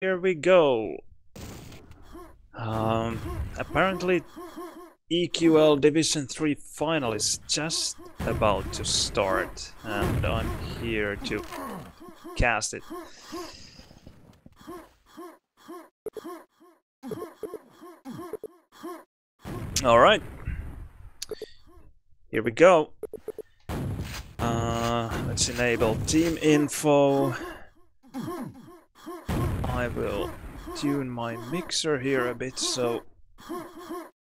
Here we go. Apparently EQL Division 3 final is just about to start, and I'm here to cast it. Alright. Here we go. Let's enable team info. I will tune my mixer here a bit so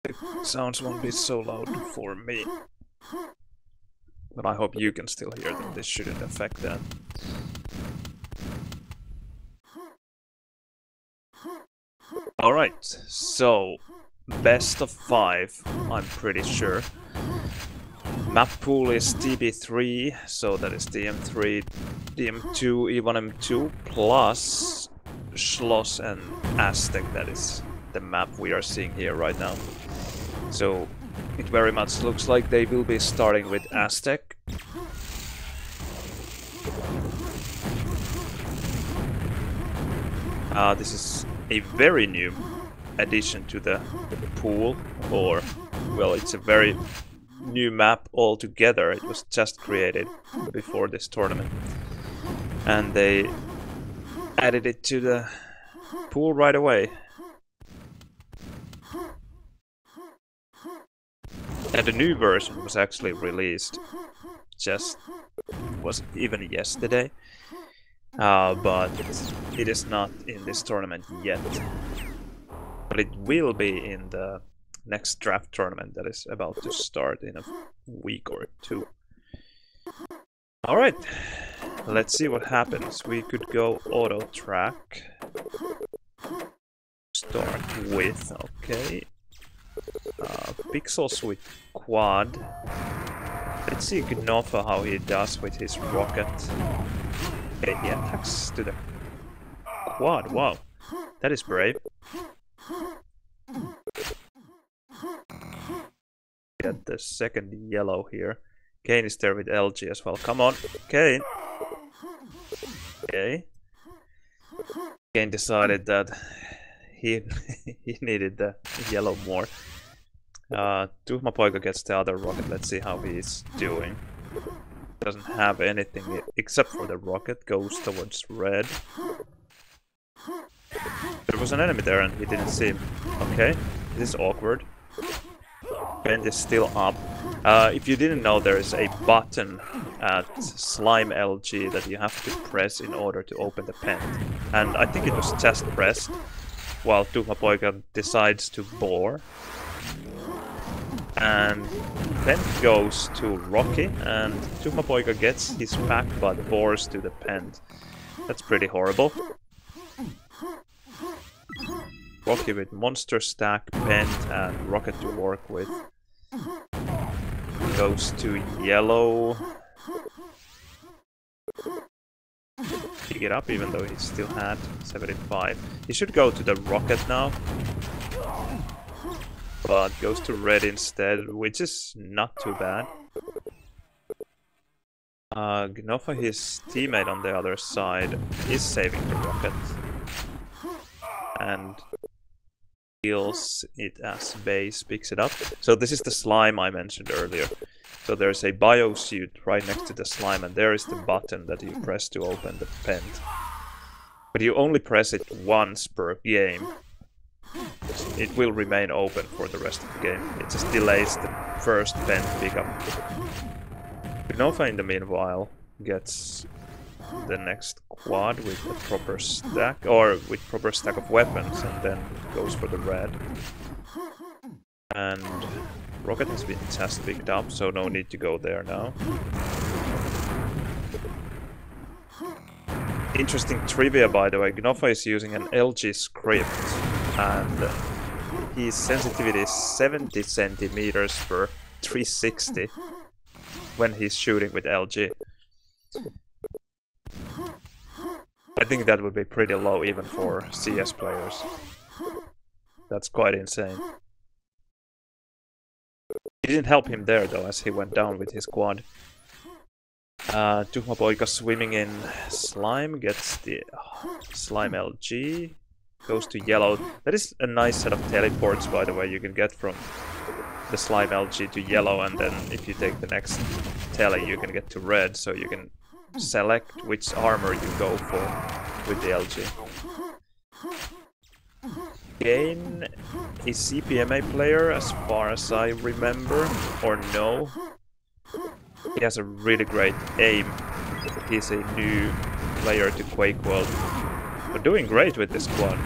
the sounds won't be so loud for me. But I hope you can still hear them. This shouldn't affect that. Alright, so best of 5, I'm pretty sure. Map pool is TB3, so that is DM3, DM2, E1, M2, plus Schloss and Aztec, that is the map we are seeing here right now. So it very much looks like they will be starting with Aztec. This is a very new addition to the pool, or, well, it's a very new map altogether. It was just created before this tournament, and they added it to the pool right away. And the new version was actually released was even yesterday, but it is not in this tournament yet. But it will be in the next draft tournament that is about to start in a week or two. Alright, let's see what happens. We could go auto track. Start with, okay. Pixels with quad. Let's see Gnoffa how he does with his rocket. Okay, he attacks to the quad. Wow, that is brave. Get the second yellow here. Kane is there with LG as well. Come on, Kane. Okay. Kane decided that he needed the yellow more. Tuhmapoika gets the other rocket. Let's see how he's doing. Doesn't have anything except for the rocket. Goes towards red. There was an enemy there and he didn't see him. Okay, this is awkward. Pent is still up. If you didn't know, there is a button at Slime LG that you have to press in order to open the pen. And I think it was just pressed while tuhmapoika decides to bore. And pen goes to Rokky, and tuhmapoika gets his pack but bores to the pen. That's pretty horrible. Rokky with monster stack, pen, and rocket to work with. Goes to yellow. Pick it up even though he still had 75. He should go to the rocket now. But goes to red instead, which is not too bad. gnoffa, his teammate on the other side, is saving the rocket. And heals it as base, picks it up. So this is the slime I mentioned earlier. So there's a biosuit right next to the slime, and there is the button that you press to open the pen. But you only press it once per game. It will remain open for the rest of the game. It just delays the first pen pickup. gnoffa, in the meanwhile, gets the next quad with a proper stack, or with proper stack of weapons, and then goes for the red. And rocket has been just picked up, so no need to go there now. Interesting trivia, by the way, gnoffa is using an LG script, and his sensitivity is 70 centimeters per 360 when he's shooting with LG. I think that would be pretty low even for CS players. That's quite insane. It didn't help him there though, as he went down with his quad. Tuhmapoika swimming in slime gets the slime LG. goes to yellow. That is a nice set of teleports, by the way, you can get from the slime LG to yellow, and then if you take the next tele, you can get to red, so you can select which armor you go for with the LG. Kane is CPMA player, as far as I remember, or no. He has a really great aim. He's a new player to Quakeworld. But doing great with this quad.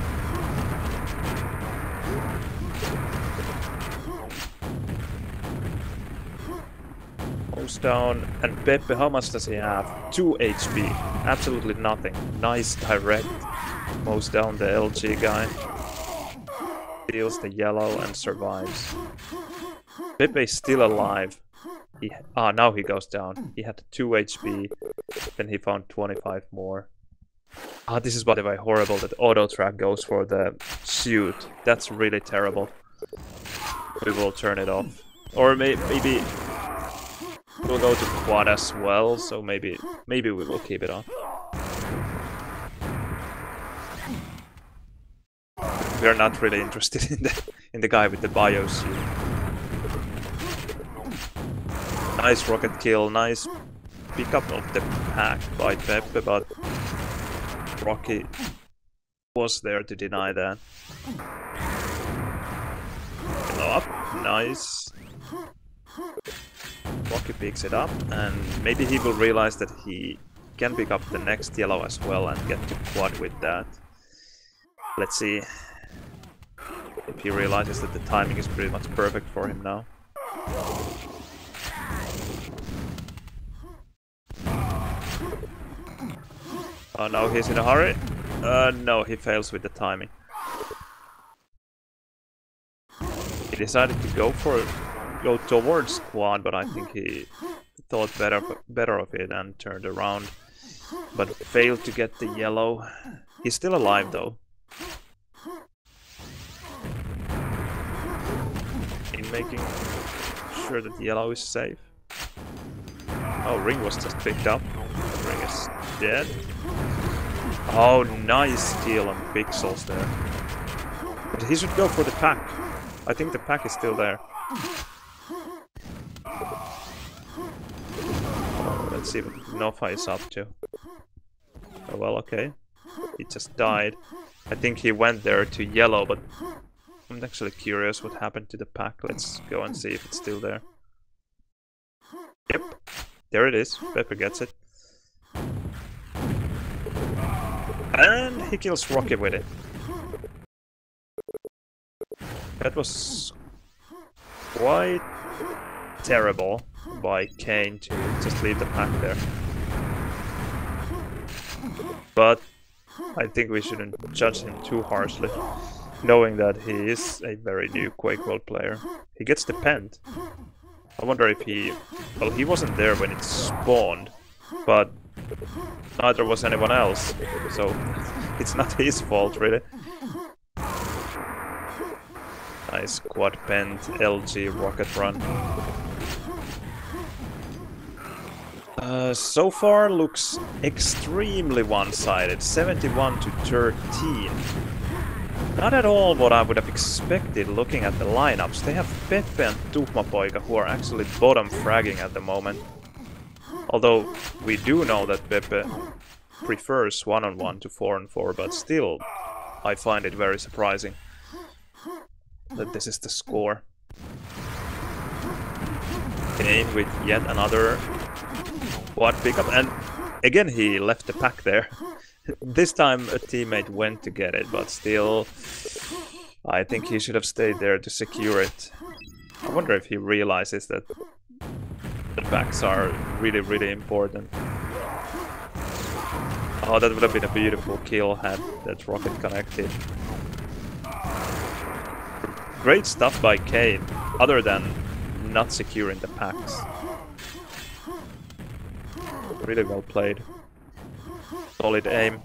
Goes down, and Peppe, how much does he have? 2 HP. Absolutely nothing. Nice direct. Mows down the LG guy. Steals the yellow and survives. Peppe is still alive. Now he goes down. He had 2 HP, then he found 25 more. This is, by the way, horrible that auto track goes for the suit. That's really terrible. We will turn it off. Or maybe we'll go to quad as well, so maybe we will keep it on. We are not really interested in the guy with the bio suit. Nice rocket kill, nice pickup of the pack by Peppe, but Rokky was there to deny that. Yellow up, nice. Rokky picks it up, and maybe he will realize that he can pick up the next yellow as well and get to quad with that. Let's see if he realizes that the timing is pretty much perfect for him now. Oh no, he's in a hurry. No, he fails with the timing. He decided to go towards quad, but I think he thought better of it and turned around. But failed to get the yellow. He's still alive though. In making sure that the yellow is safe. Oh, ring was just picked up. Ring is dead. Oh, nice steal on pixels there. But he should go for the pack. I think the pack is still there. Oh, let's see what gnoffa is up to. Oh well, okay. He just died. I think he went there to yellow, but I'm actually curious what happened to the pack. Let's go and see if it's still there. Yep, there it is. Peppe gets it. And he kills Rokky with it. That was quite terrible by Kane to just leave the pack there. But I think we shouldn't judge him too harshly, knowing that he is a very new Quakeworld player. He gets the pen. I wonder if he... Well, he wasn't there when it spawned, but neither was anyone else, so it's not his fault, really. Nice quad pent LG rocket run. So far looks extremely one-sided, 71 to 13. Not at all what I would have expected looking at the lineups. They have Peppe and Tuhmapoika, who are actually bottom fragging at the moment. Although we do know that Peppe prefers 1-on-1 to 4-on-4, but still I find it very surprising that this is the score. Kane with yet another quad pickup, and again he left the pack there. This time a teammate went to get it, but still I think he should have stayed there to secure it. I wonder if he realizes that the packs are really, really important. Oh, that would have been a beautiful kill had that rocket connected. Great stuff by Kane, other than not securing the packs. Really well played. Solid aim.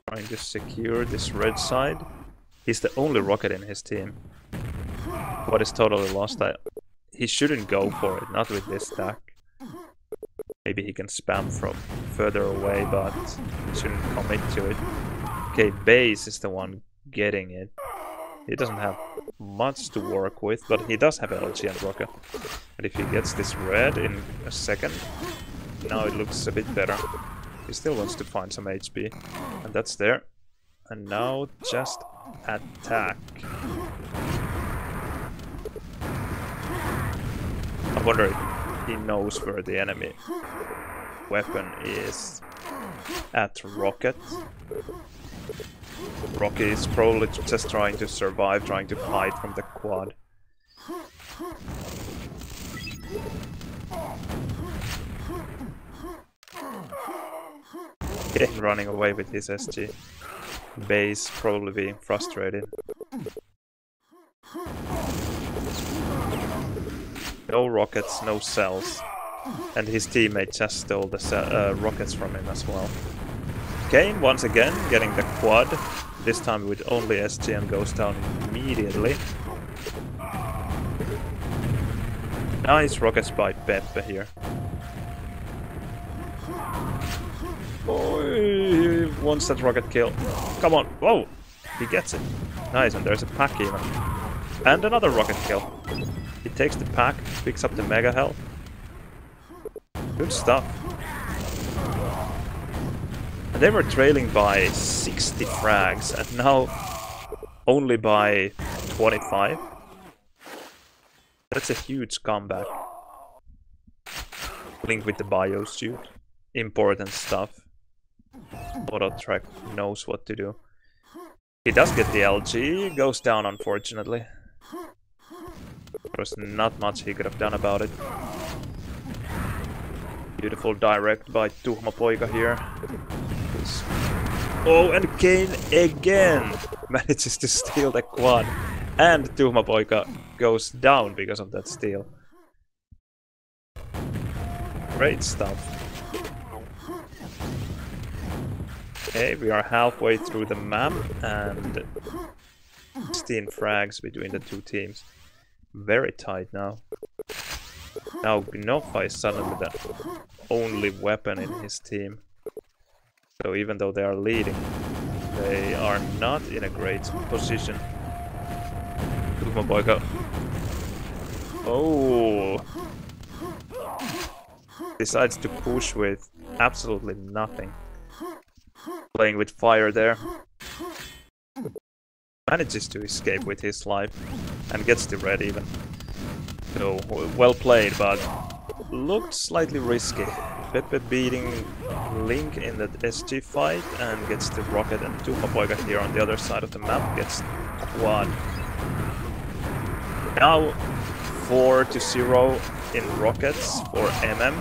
Trying to secure this red side. He's the only rocket in his team. What is totally lost? he shouldn't go for it, not with this stack. Maybe he can spam from further away, but he shouldn't commit to it. Okay, base is the one getting it. He doesn't have much to work with, but he does have LG and rocket. And if he gets this red in a second, now it looks a bit better. He still wants to find some HP, and that's there. And now just attack. I wonder if he knows where the enemy weapon is at rocket. Rokky is probably just trying to survive, trying to hide from the quad. Okay, running away with his SG. Base probably being frustrated. No rockets, no cells. And his teammate just stole the rockets from him as well. Kane once again getting the quad, this time with only SG and goes down immediately. Nice rockets by Peppe here. Oh, he wants that rocket kill. Come on, whoa! He gets it. Nice, and there's a pack even. And another rocket kill. He takes the pack, picks up the mega health. Good stuff. And they were trailing by 60 frags, and now only by 25. That's a huge comeback. Link with the biosuit. Important stuff. Auto-track knows what to do. He does get the LG, goes down unfortunately. There's not much he could have done about it. Beautiful direct by tuhmapoika here. Oh, and Kane again manages to steal the quad. And tuhmapoika goes down because of that steal. Great stuff. Okay, we are halfway through the map and 16 frags between the two teams. Very tight now. Now gnoffa is suddenly the only weapon in his team. So even though they are leading, they are not in a great position. tuhmapoika. Oh! Decides to push with absolutely nothing. Playing with fire there. Manages to escape with his life and gets the red even. So well played, but looked slightly risky. Peppe beating Link in that SG fight and gets the rocket, and tuhmapoika here on the other side of the map gets quad. Now 4-0 in rockets for MM.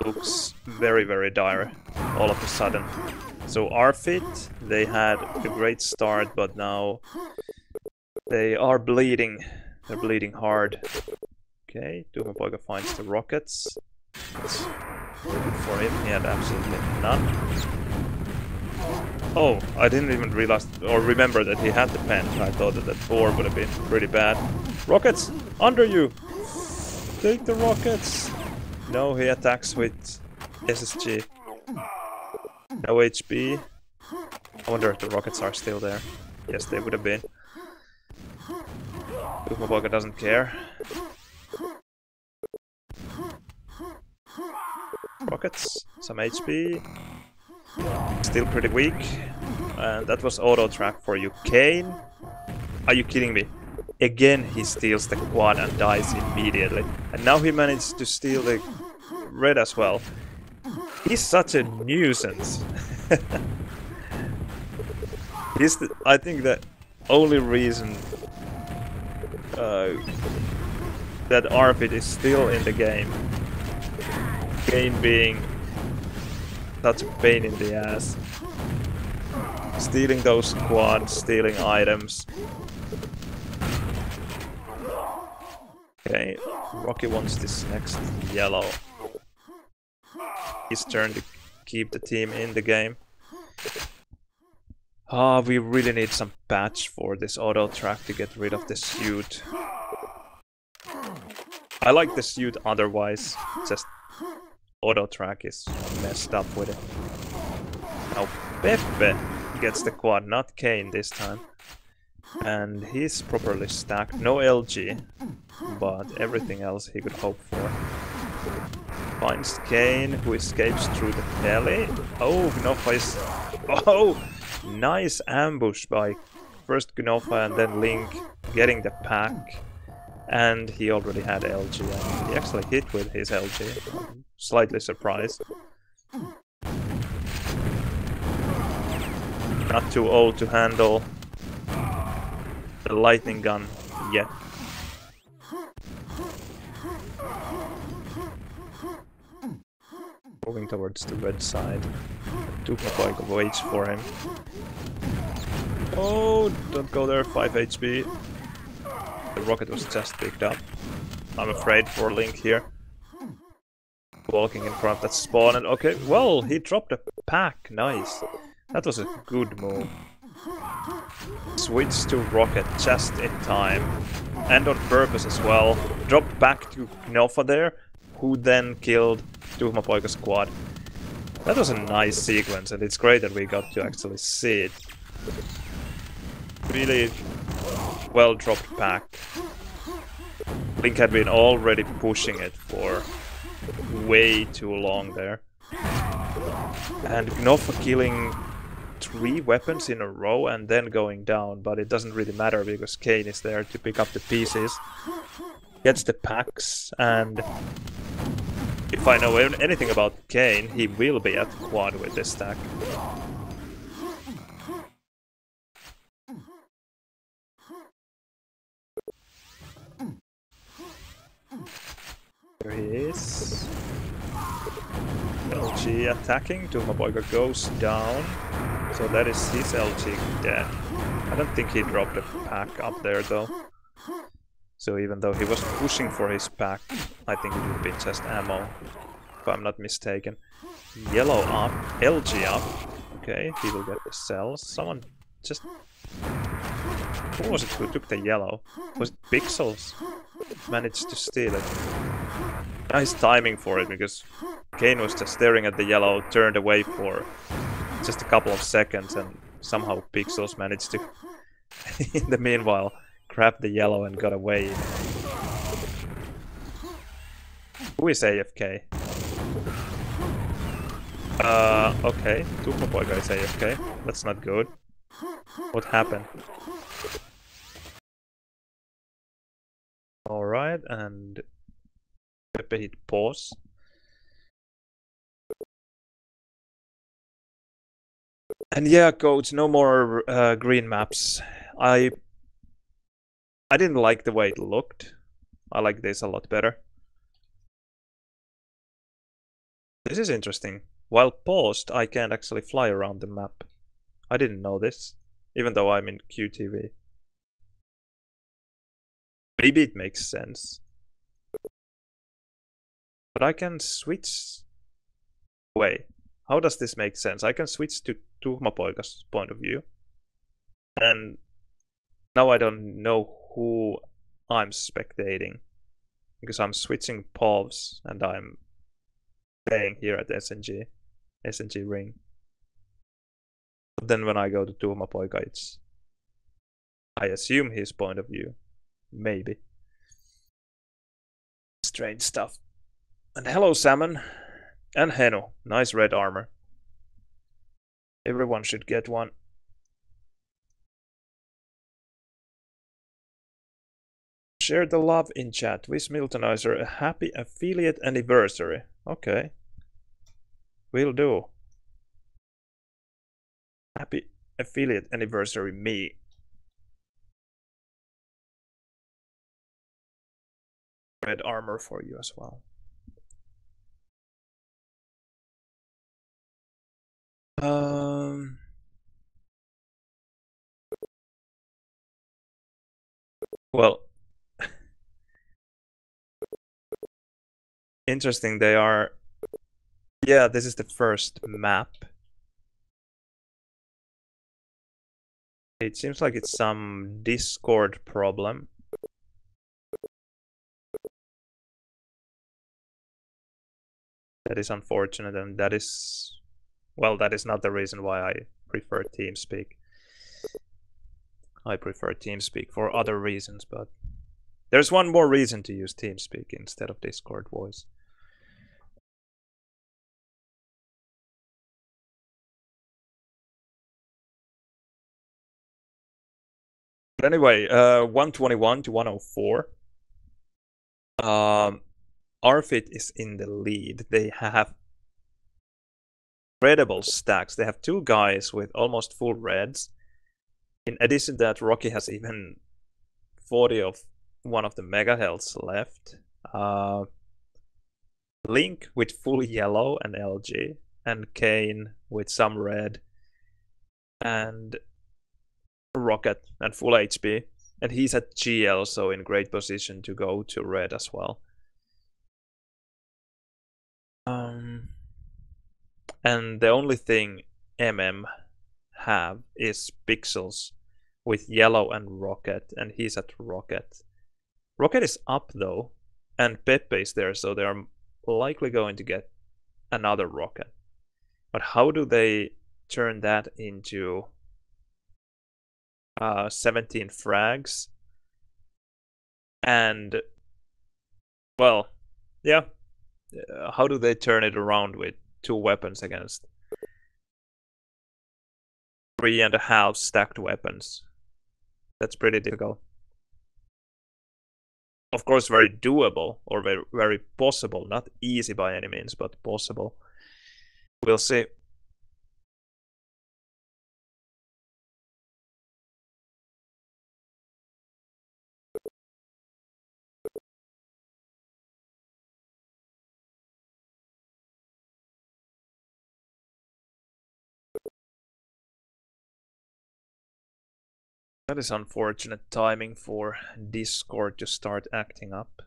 Looks very, very dire all of a sudden. So Retrofit, they had a great start, but now they are bleeding. They're bleeding hard. Okay, tuhmapoika finds the rockets. That's good for him. He had absolutely none. Oh, I didn't even realize or remember that he had the pen. I thought that that 4 would have been pretty bad. Rockets! Under you! Take the rockets! No, he attacks with SSG. No HP. I wonder if the rockets are still there. Yes, they would have been. tuhmapoika doesn't care. Rockets, some HP. Still pretty weak. And that was auto track for you. Kane? Are you kidding me? Again he steals the quad and dies immediately. And now he managed to steal the red as well. He's such a nuisance. He's the, I think the only reason that Retrofit is still in the game. Kane being such a pain in the ass. Stealing those quads, stealing items. Okay, Rokky wants this next yellow. His turn to keep the team in the game. Ah, we really need some patch for this auto track to get rid of the suit. I like the suit otherwise, just auto track is messed up with it. Now Peppe gets the quad, not Kane this time. And he's properly stacked. No LG, but everything else he could hope for. Finds Kane, who escapes through the belly. Oh, gnoffa is... Oh! Nice ambush by first gnoffa and then Link getting the pack. And he already had LG, and he actually hit with his LG. I'm slightly surprised. Not too old to handle the lightning gun yet. Moving towards the red side. Tuhmapoika waits for him. Oh, don't go there, 5 HP. The rocket was just picked up. I'm afraid for Link here. Walking in front of that spawn and okay, well, he dropped a pack, nice. That was a good move. Switch to rocket just in time. And on purpose as well. Dropped back to gnoffa there, who then killed tuhmapoika's squad. That was a nice sequence and it's great that we got to actually see it. Really well dropped pack. Link had been already pushing it for way too long there. And gnoffa killing 3 weapons in a row and then going down, but it doesn't really matter because Kane is there to pick up the pieces. Gets the packs, and if I know anything about Kane, he will be at quad with this stack. There he is. LG attacking, tuhmapoika goes down. So that is his LG dead. I don't think he dropped a pack up there though. So even though he was pushing for his pack, I think it would be just ammo, if I'm not mistaken. Yellow up, LG up. Okay, he will get the cells. Someone just... Who was it who took the yellow? Was it Pixels? Managed to steal it. Nice timing for it, because Kane was just staring at the yellow, turned away for just a couple of seconds, and somehow Pixels managed to, in the meanwhile, grab the yellow and got away. Who is AFK? Okay, tuhmapoika is AFK. That's not good. What happened? Alright, and Peppe hit pause. And yeah, coach, no more green maps. I didn't like the way it looked. I like this a lot better. This is interesting. While paused, I can't actually fly around the map. I didn't know this, even though I'm in QTV. Maybe it makes sense. But I can switch... Wait, how does this make sense? I can switch to tuhmapoika's point of view. And now I don't know who I'm spectating. Because I'm switching POVs and I'm playing here at SNG ring. But then when I go to tuhmapoika, it's... I assume his point of view. Maybe. Strange stuff. And hello, Salmon. And Heno. Nice red armor. Everyone should get one. Share the love in chat. Wish Miltonizer a happy affiliate anniversary. Okay. Will do. Happy affiliate anniversary me. Red armor for you as well. Well, interesting, they are... Yeah, this is the first map. It seems like it's some Discord problem. That is unfortunate, and that is, well, that is not the reason why I prefer TeamSpeak. I prefer TeamSpeak for other reasons, but there's one more reason to use TeamSpeak instead of Discord voice. But anyway, 121 to 104. Arfit is in the lead. They have incredible stacks. They have two guys with almost full reds. In addition to that, Rokky has even 40 of one of the mega healths left. Link with full yellow and LG, and Kane with some red, and Rocket and full HP. And he's at GL, so in great position to go to red as well. And the only thing have is pixels with yellow and Rocket, and he's at Rocket. Rocket is up though, and Peppe is there, so they're likely going to get another Rocket. But how do they turn that into 17 frags? And, well, yeah. How do they turn it around with 2 weapons against 3.5 stacked weapons? That's pretty difficult. Of course, very doable, or very, very possible. Not easy by any means, but possible. We'll see. That is unfortunate timing for Discord to start acting up.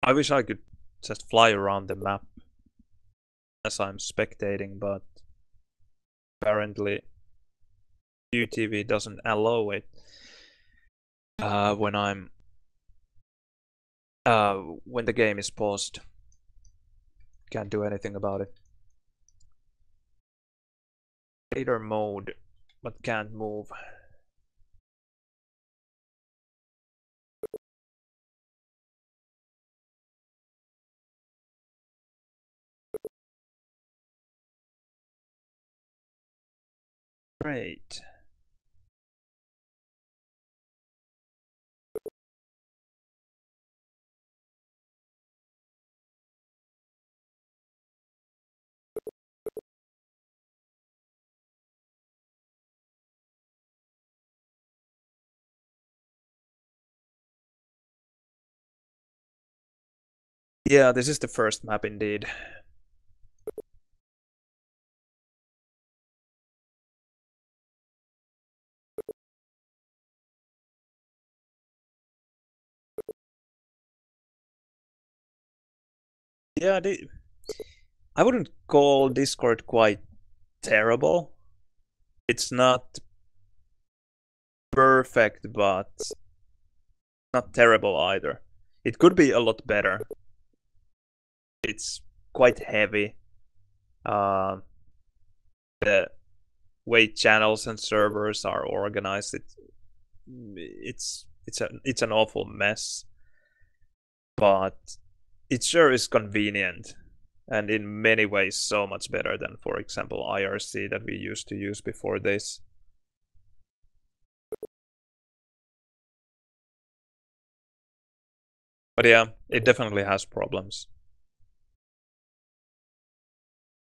I wish I could just fly around the map as I'm spectating, but apparently UTV doesn't allow it when I'm when the game is paused. Can't do anything about it. Raider mode, but can't move. Great. Yeah, this is the first map indeed. Yeah, I wouldn't call Discord quite terrible. It's not perfect, but not terrible either. It could be a lot better. It's quite heavy. The way channels and servers are organized, it's an awful mess. But it sure is convenient, and in many ways so much better than, for example, IRC that we used to use before this. But yeah, it definitely has problems.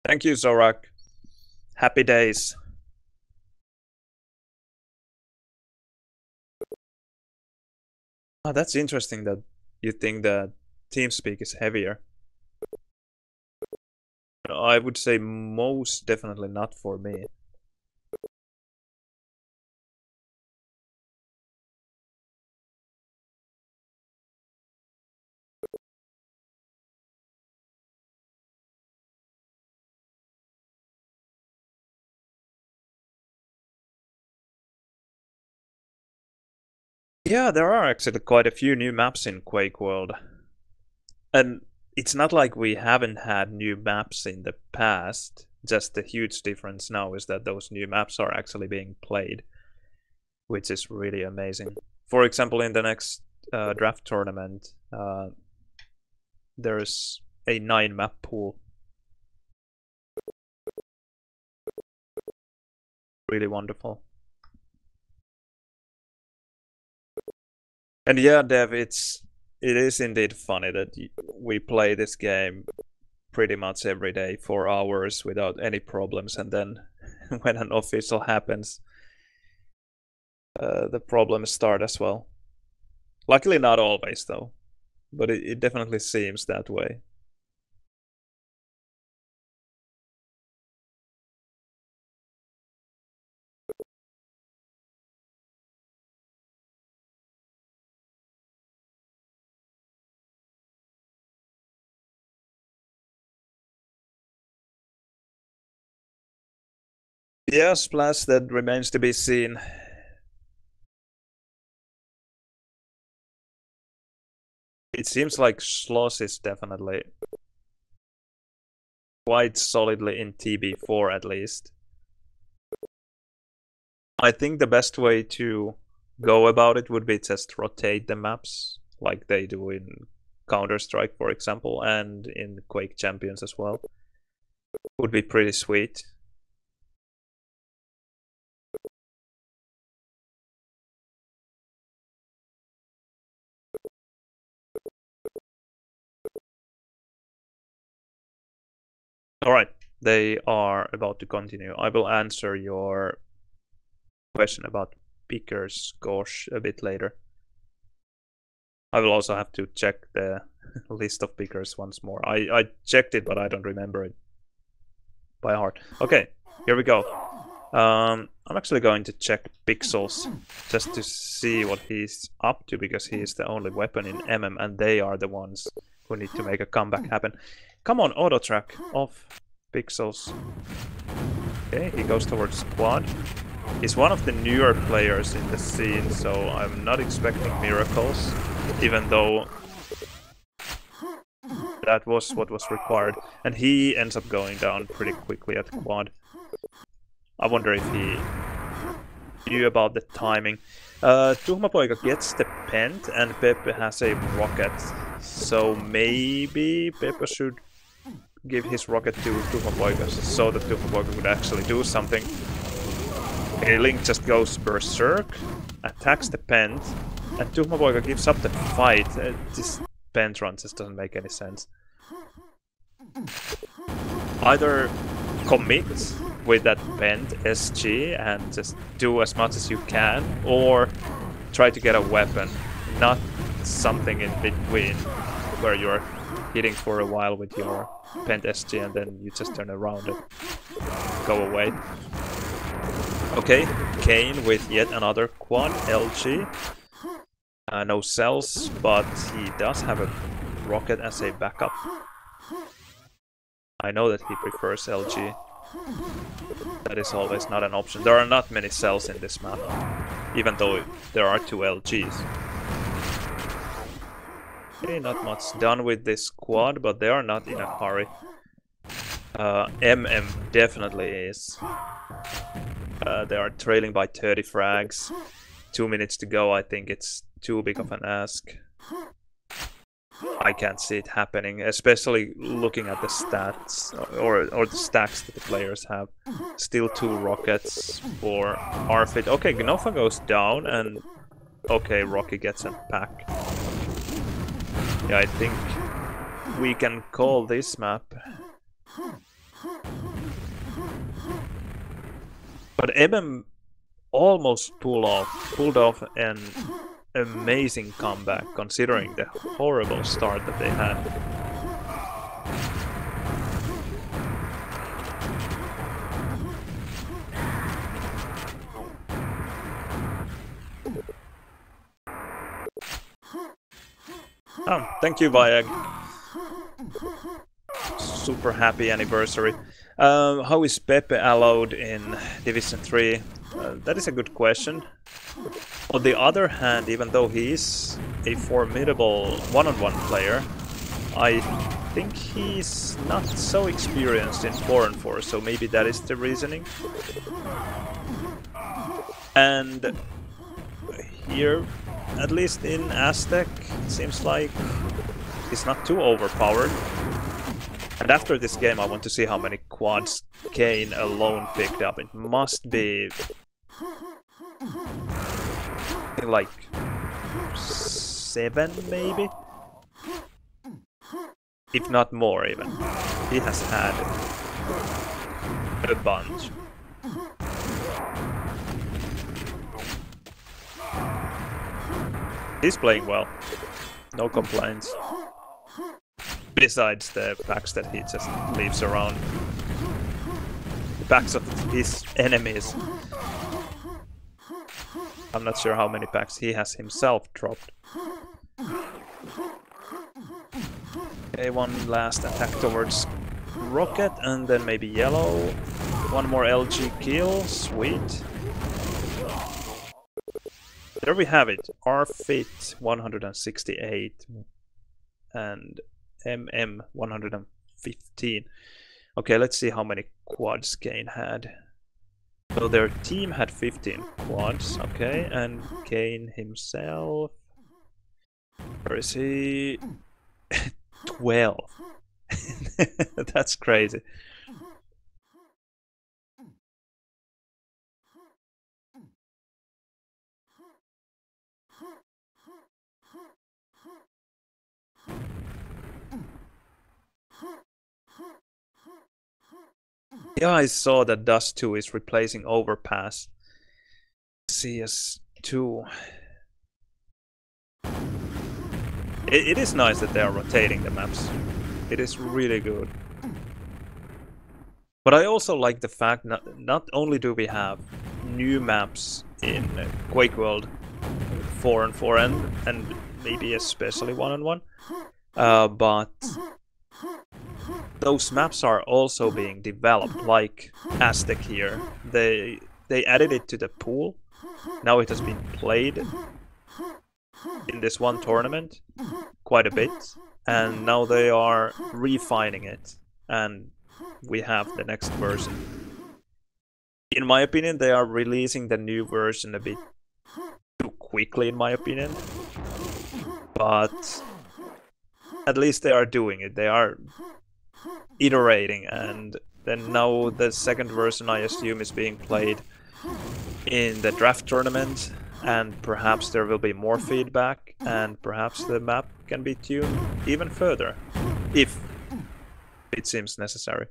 Thank you, Zorak. Happy days. Oh, that's interesting that you think that TeamSpeak is heavier. I would say most definitely not for me. Yeah, there are actually quite a few new maps in Quakeworld. And it's not like we haven't had new maps in the past. Just the huge difference now is that those new maps are actually being played, which is really amazing. For example, in the next draft tournament, there's a 9-map pool. Really wonderful. And yeah, Dev, it is indeed funny that we play this game pretty much every day for hours without any problems, and then when an official happens, the problems start as well. Luckily not always though, but it definitely seems that way. Yeah, Splash, that remains to be seen. It seems like Schloss is definitely quite solidly in TB4 at least. I think the best way to go about it would be just rotate the maps like they do in Counter-Strike, for example, and in Quake Champions as well. Would be pretty sweet. Alright, they are about to continue. I will answer your question about pickers, Gosh, a bit later. I will also have to check the list of pickers once more. I checked it, but I don't remember it by heart. Okay, here we go. I'm actually going to check Pixels just to see what he's up to, because he is the only weapon in MM and they are the ones who need to make a comeback happen. Come on, auto track off Pixels. Okay, he goes towards quad. He's one of the newer players in the scene, so I'm not expecting miracles, even though that was what was required. And he ends up going down pretty quickly at quad. I wonder if he knew about the timing. Tuhmapoika gets the pent and Peppe has a rocket. So maybe Peppe should give his rocket to tuhmapoika so that tuhmapoika would actually do something. Okay, Link just goes berserk, attacks the pent, and tuhmapoika gives up the fight. This pent run just doesn't make any sense. Either commit with that pent SG and just do as much as you can, or try to get a weapon, not something in between where you're hitting for a while with your pent SG and then you just turn around and go away. Okay, Kane with yet another quad LG. No cells, but he does have a rocket as a backup. I know that he prefers LG. That is always not an option. There are not many cells in this map, even though there are 2 LGs. Okay, not much done with this quad, but they are not in a hurry. MM definitely is. They are trailing by 30 frags. 2 minutes to go. I think it's too big of an ask. I can't see it happening, especially looking at the stats or the stacks that the players have. Still 2 rockets for Arfit. Okay, gnoffa goes down and okay, Rokky gets a pack. Yeah, I think we can call this map. But MM almost pulled off an amazing comeback, considering the horrible start that they had. Oh, thank you, Viag. Super happy anniversary. How is Peppe allowed in Division 3? That is a good question. On the other hand, even though he is a formidable one-on-one player, I think he's not so experienced in 4-on-4, so maybe that is the reasoning. And here, at least in Aztec, it seems like he's not too overpowered. And after this game, I want to see how many quads Kane alone picked up. It must be like 7, maybe? If not more, even. He has had a bunch. He's playing well. No complaints. Besides the packs that he just leaves around. The packs of his enemies. I'm not sure how many packs he has himself dropped. Okay, one last attack towards Rocket, and then maybe yellow. One more LG kill, sweet. There we have it, R-Fit 168 and MM 115. Okay, let's see how many quads Kane had. So their team had 15 quads, okay, and Kane himself... Where is he? 12. That's crazy. Yeah, I saw that Dust 2 is replacing Overpass. CS2. It is nice that they are rotating the maps. It is really good. But I also like the fact not only do we have new maps in Quakeworld 4-on-4 and maybe especially 1-on-1, but those maps are also being developed, like Aztec here. They added it to the pool. Now it has been played in this one tournament quite a bit, and now they are refining it, and we have the next version. In my opinion, they are releasing the new version a bit too quickly, in my opinion, but at least they are doing it. They are iterating, and then now the second version, I assume, is being played in the draft tournament, and perhaps there will be more feedback, and perhaps the map can be tuned even further, if it seems necessary.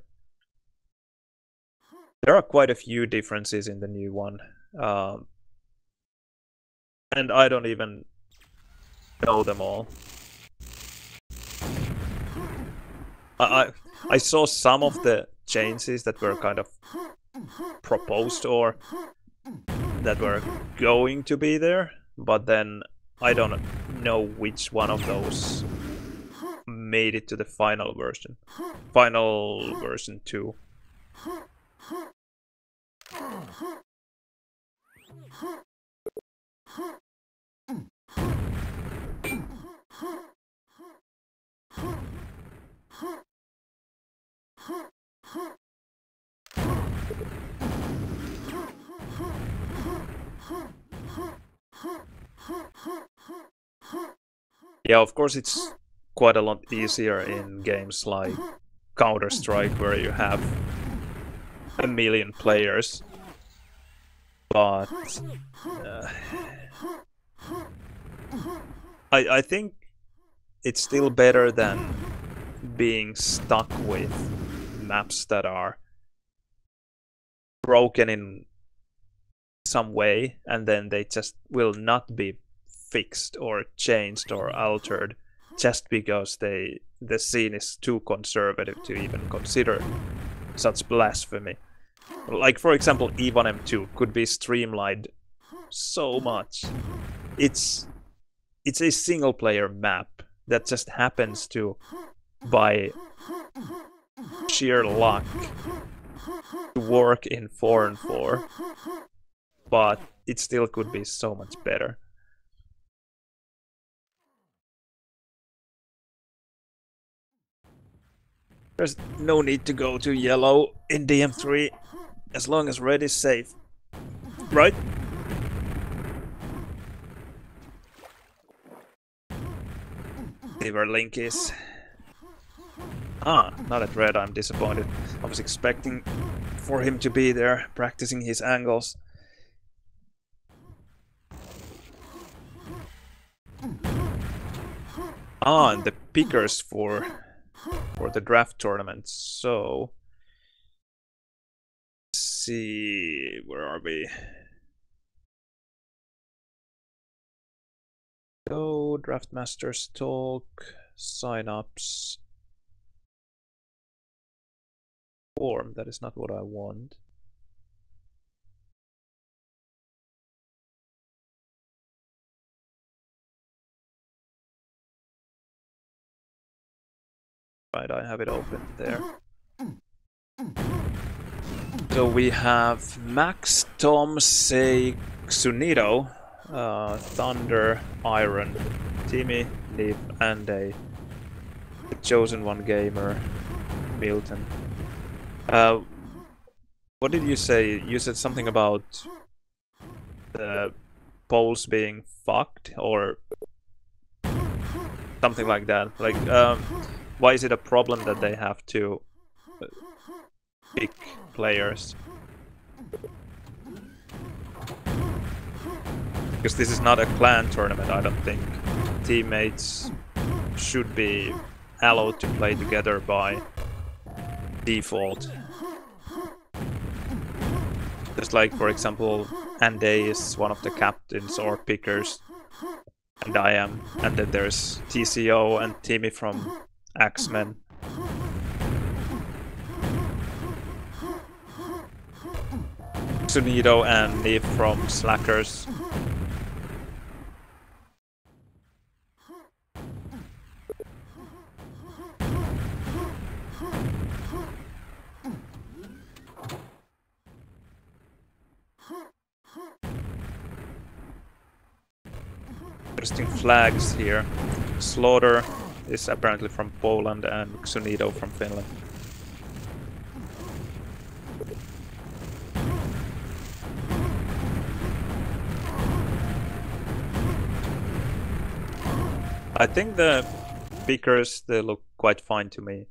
There are quite a few differences in the new one, and I don't even know them all. I saw some of the changes that were kind of proposed or that were going to be there, but then I don't know which one of those made it to the final version. Final version 2. Yeah, of course it's quite a lot easier in games like Counter-Strike, where you have a million players, but I think it's still better than being stuck with maps that are broken in some way, and then they just will not be fixed or changed or altered just because the scene is too conservative to even consider such blasphemy. Like, for example, E1M2 could be streamlined so much. It's a single player map that just happens to, by sheer luck, work in 4-on-4. but it still could be so much better. There's no need to go to yellow in DM3 as long as red is safe. Right? See where Link is. Ah, not at red, I'm disappointed. I was expecting for him to be there, practicing his angles. Ah, and the pickers for the draft tournament, so... Let's see, where are we? Go, Draft Masters Talk, sign-ups. Form, that is not what I want. Right, I have it open there. So we have Max, Tom, Say, Xunido, Thunder, Iron, Timmy, Liv, and a Chosen One Gamer, Milton. What did you say? You said something about the polls being fucked, or something like that. Like, why is it a problem that they have to pick players? Because this is not a clan tournament, I don't think. Teammates should be allowed to play together by default. Just like, for example, Ande is one of the captains or pickers, and I am. And then there's TCO and Timmy from X-Men. Xunido and Neve from Slackers. Interesting flags here. Slaughter is apparently from Poland and Xunido from Finland. I think the pickers, they look quite fine to me.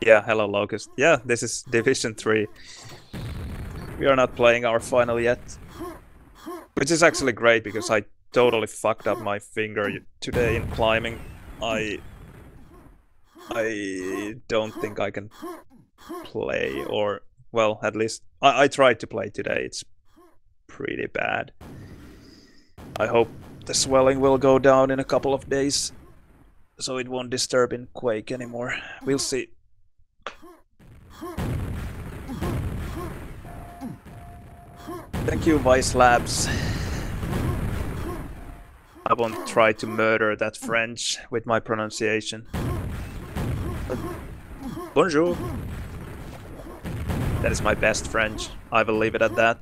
Yeah, hello Locust. Yeah, this is Division 3. We are not playing our final yet. Which is actually great, because I totally fucked up my finger today in climbing. I don't think I can play, or... Well, at least... I tried to play today, it's pretty bad. I hope the swelling will go down in a couple of days, so it won't disturb in Quake anymore. We'll see. Thank you, Vice Labs. I won't try to murder that French with my pronunciation. Bonjour. That is my best French. I will leave it at that.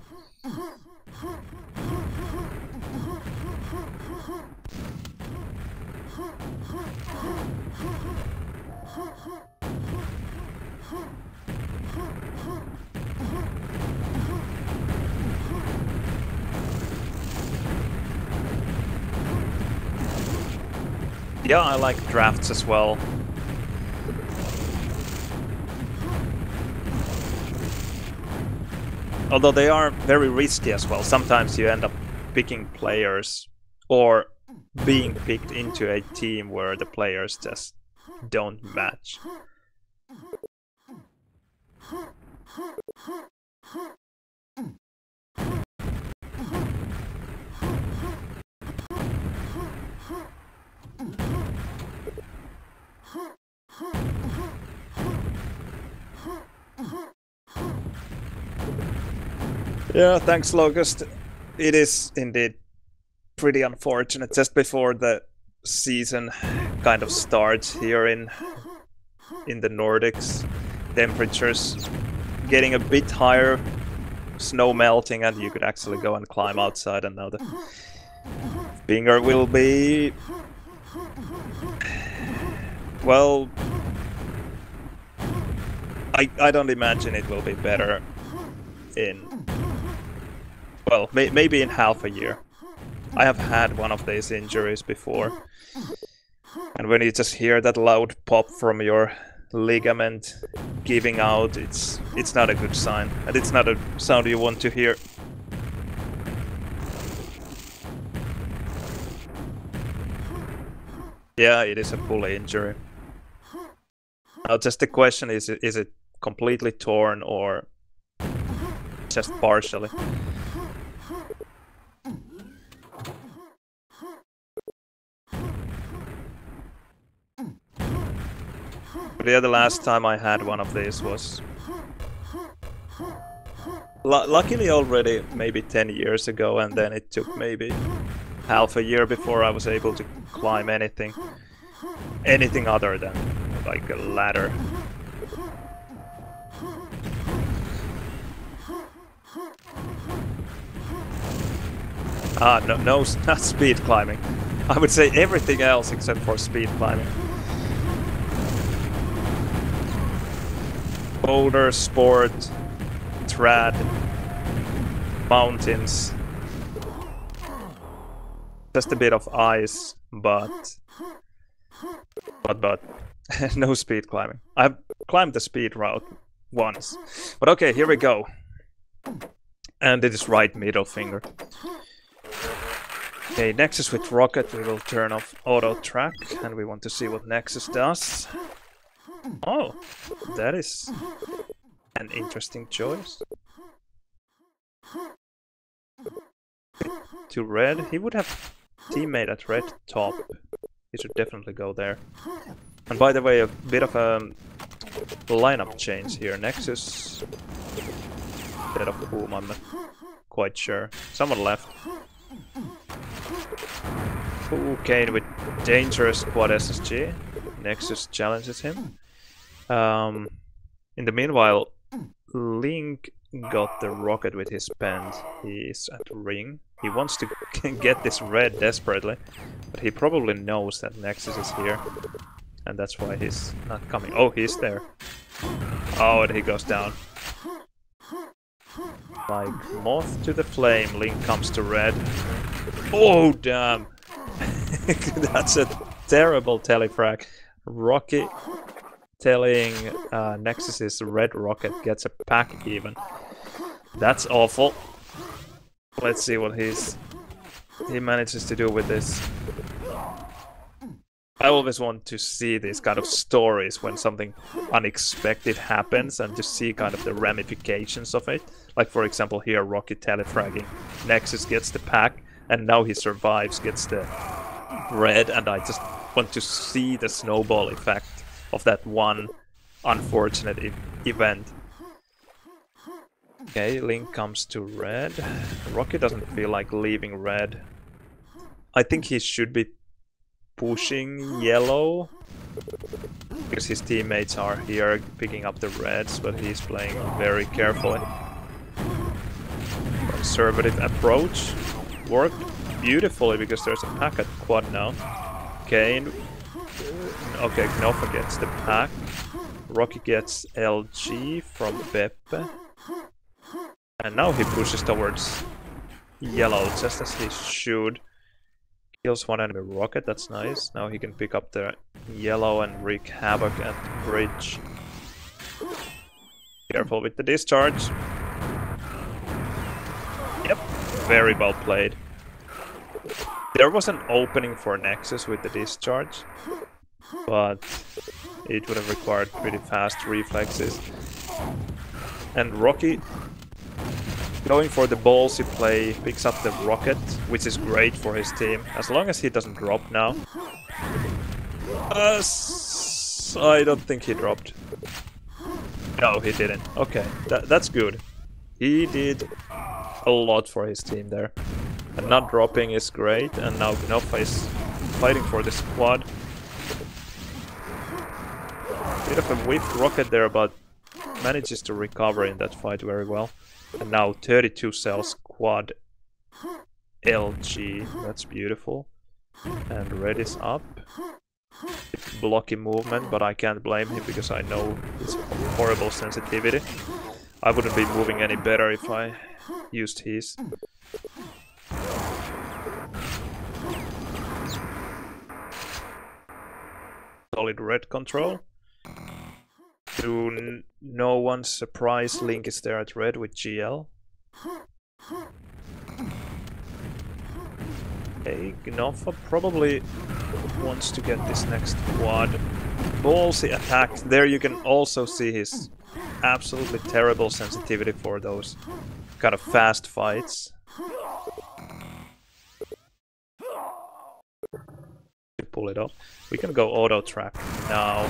Yeah, I like drafts as well. Although they are very risky as well. Sometimes you end up picking players or being picked into a team where the players just don't match. Yeah, thanks Locust. It is indeed pretty unfortunate. Just before the season kind of starts here in the Nordics. Temperatures getting a bit higher, snow melting, and you could actually go and climb outside, and now the finger will be, well, I don't imagine it will be better in, well, maybe in half a year. I have had one of these injuries before, and when you just hear that loud pop from your ligament giving out, it's not a good sign, and it's not a sound you want to hear. Yeah, it is a pulley injury. Now, just the question is it completely torn or just partially? But yeah, the last time I had one of these was luckily already maybe 10 years ago, and then it took maybe half a year before I was able to climb anything other than like a ladder. No, not speed climbing. I would say everything else except for speed climbing. Boulder, sport, trad, mountains. Just a bit of ice, but no speed climbing. I've climbed the speed route once. But okay, here we go. And it is right middle finger. Okay, Nexus with Rocket, we will turn off auto track, and we want to see what Nexus does. Oh, that is an interesting choice. To red, he would have teammate at red top. He should definitely go there. And by the way, a bit of a lineup change here. Nexus instead of whom, I'm not quite sure. Someone left. Ooh, Kane with dangerous quad SSG. Nexus challenges him. In the meanwhile, Link got the rocket with his pen. He is at ring. He wants to get this red desperately, but he probably knows that Nexus is here, and that's why he's not coming. Oh, he's there. Oh, and he goes down. Like moth to the flame, Link comes to red. Oh, damn. That's a terrible telefrag. Rokky telling Nexus's red rocket gets a pack even. That's awful. Let's see what he manages to do with this. I always want to see these kind of stories when something unexpected happens and to see kind of the ramifications of it. Like for example here, Rokky telefragging. Nexus gets the pack and now he survives, gets the red, and I just want to see the snowball effect of that one unfortunate event. Okay, Link comes to red. Rokky doesn't feel like leaving red. I think he should be pushing yellow, because his teammates are here picking up the reds, but he's playing very carefully. Conservative approach worked beautifully because there's a pack at quad now. Kane. Okay, gnoffa gets the pack. Rokky gets LG from Peppe. And now he pushes towards yellow, just as he should. Kills one enemy rocket, that's nice. Now he can pick up the yellow and wreak havoc at the bridge. Careful with the discharge. Yep, very well played. There was an opening for Nexus with the discharge, but it would have required pretty fast reflexes. And Rokky, going for the ballsy play, picks up the rocket, which is great for his team, as long as he doesn't drop now. I don't think he dropped. No, he didn't. Okay, that's good. He did a lot for his team there. And not dropping is great, and now gnoffa is fighting for this quad. Bit of a whiffed rocket there, but manages to recover in that fight very well. And now 32 cells quad LG. That's beautiful. And red is up. Blocky movement, but I can't blame him because I know his horrible sensitivity. I wouldn't be moving any better if I used his. Solid red control. To no one's surprise, Link is there at red with GL. Okay, gnoffa probably wants to get this next quad. Ballsy attack. There you can also see his absolutely terrible sensitivity for those kind of fast fights. Pull it off. We can go auto track now.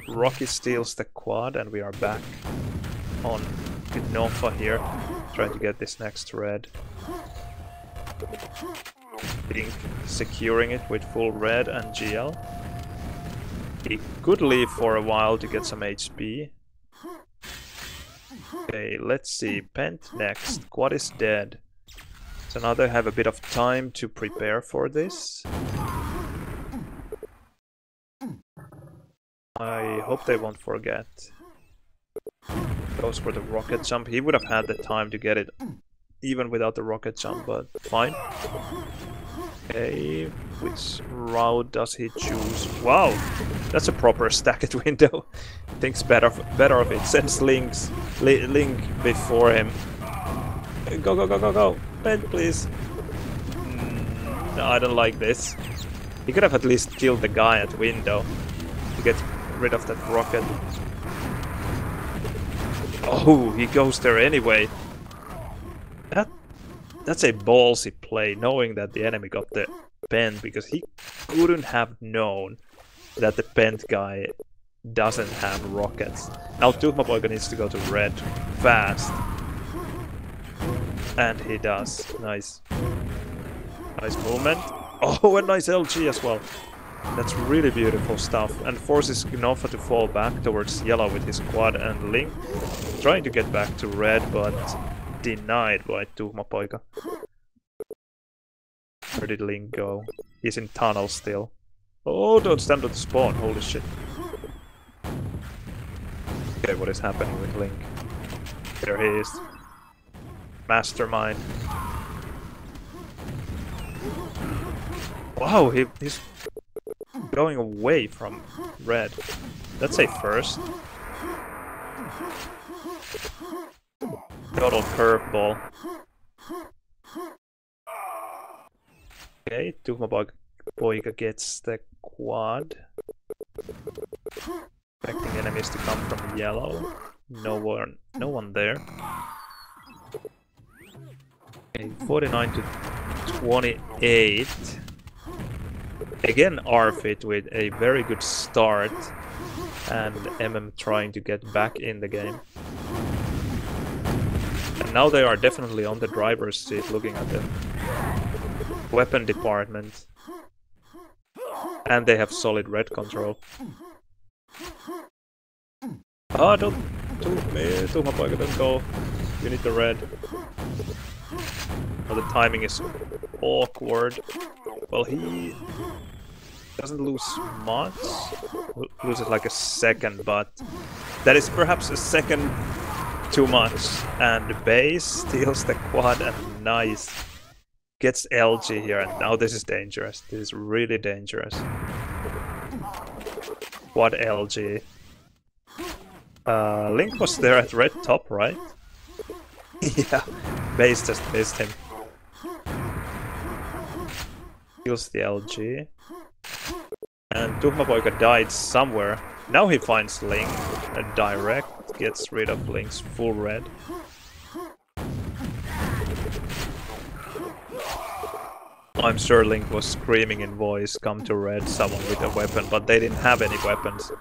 Rokky steals the quad and we are back on gnoffa here, trying to get this next red. Pink securing it with full red and GL. He could leave for a while to get some HP. Okay, let's see. Pent next. Quad is dead. So now they have a bit of time to prepare for this. I hope they won't forget. Goes for the rocket jump. He would have had the time to get it even without the rocket jump, but fine. Okay, which route does he choose? Wow, that's a proper stacked window. Thinks better of it. Sends Link before him. Go, go, go, go, go. Bend, please. No, I don't like this. He could have at least killed the guy at window to get rid of that rocket. Oh, he goes there anyway. That's a ballsy play, knowing that the enemy got the pen, because he couldn't have known that the pent guy doesn't have rockets. Now tuhmapoika needs to go to red fast. And he does. Nice. Nice movement. Oh, a nice LG as well. That's really beautiful stuff. And forces gnoffa to fall back towards yellow with his quad and Link. Trying to get back to red, but denied by tuhmapoika. Where did Link go? He's in tunnel still. Oh, don't stand on the spawn. Holy shit. Okay, what is happening with Link? There he is. Mastermind. Wow, he's going away from red. That's a first. Total curveball. Okay, tuhmapoika gets the quad. Expecting enemies to come from yellow. No one there. Okay, 49 to 28. Again, Rfit with a very good start, and MM trying to get back in the game. And now they are definitely on the driver's seat, looking at the weapon department. And they have solid red control. Ah, don't tuhmapoika, don't go. You need the red. Oh, the timing is awkward. Well, he doesn't lose much. Loses like a second, but that is perhaps a second too much. And the base steals the quad, and nice. Gets LG here, and now this is dangerous. This is really dangerous. Quad LG. Link was there at red top, right? Yeah, base just missed him. Kills the LG. And tuhmapoika died somewhere. Now he finds Link. A direct gets rid of Link's full red. I'm sure Link was screaming in voice, come to red, someone with a weapon, but they didn't have any weapons.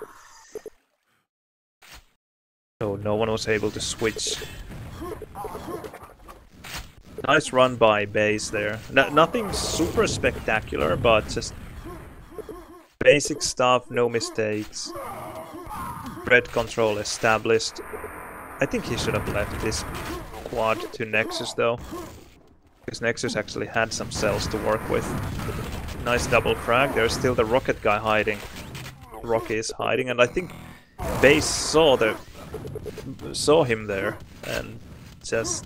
So no one was able to switch. Nice run by base there. Nothing super spectacular, but just Basic stuff, no mistakes. Red control established. I think he should have left this quad to Nexus though. Because Nexus actually had some cells to work with. Nice double frag. There's still the rocket guy hiding. Rokky is hiding, and I think Base saw him there and just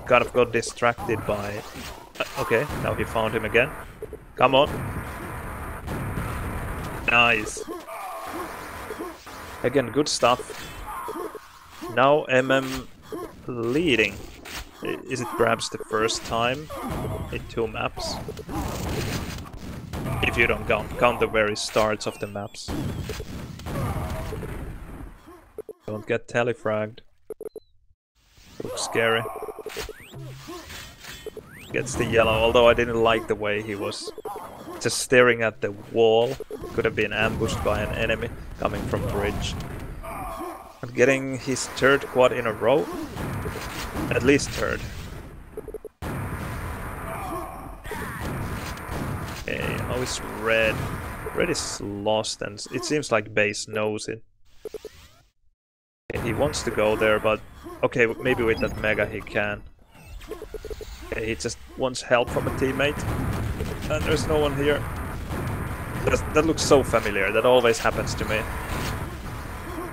kind of got distracted by... Okay, now he found him again. Come on. Nice. Again, good stuff. Now MM leading. Is it perhaps the first time in 2 maps? If you don't count the very starts of the maps. Don't get telefragged. Looks scary. Gets the yellow, although I didn't like the way he was just staring at the wall. Could have been ambushed by an enemy coming from bridge. And getting his 3rd quad in a row. At least 3rd. Okay, now it's red. Red is lost, and it seems like Base knows it. Okay, he wants to go there, but okay, maybe with that mega he can. Okay, he just wants help from a teammate. And there's no one here. That looks so familiar, that always happens to me.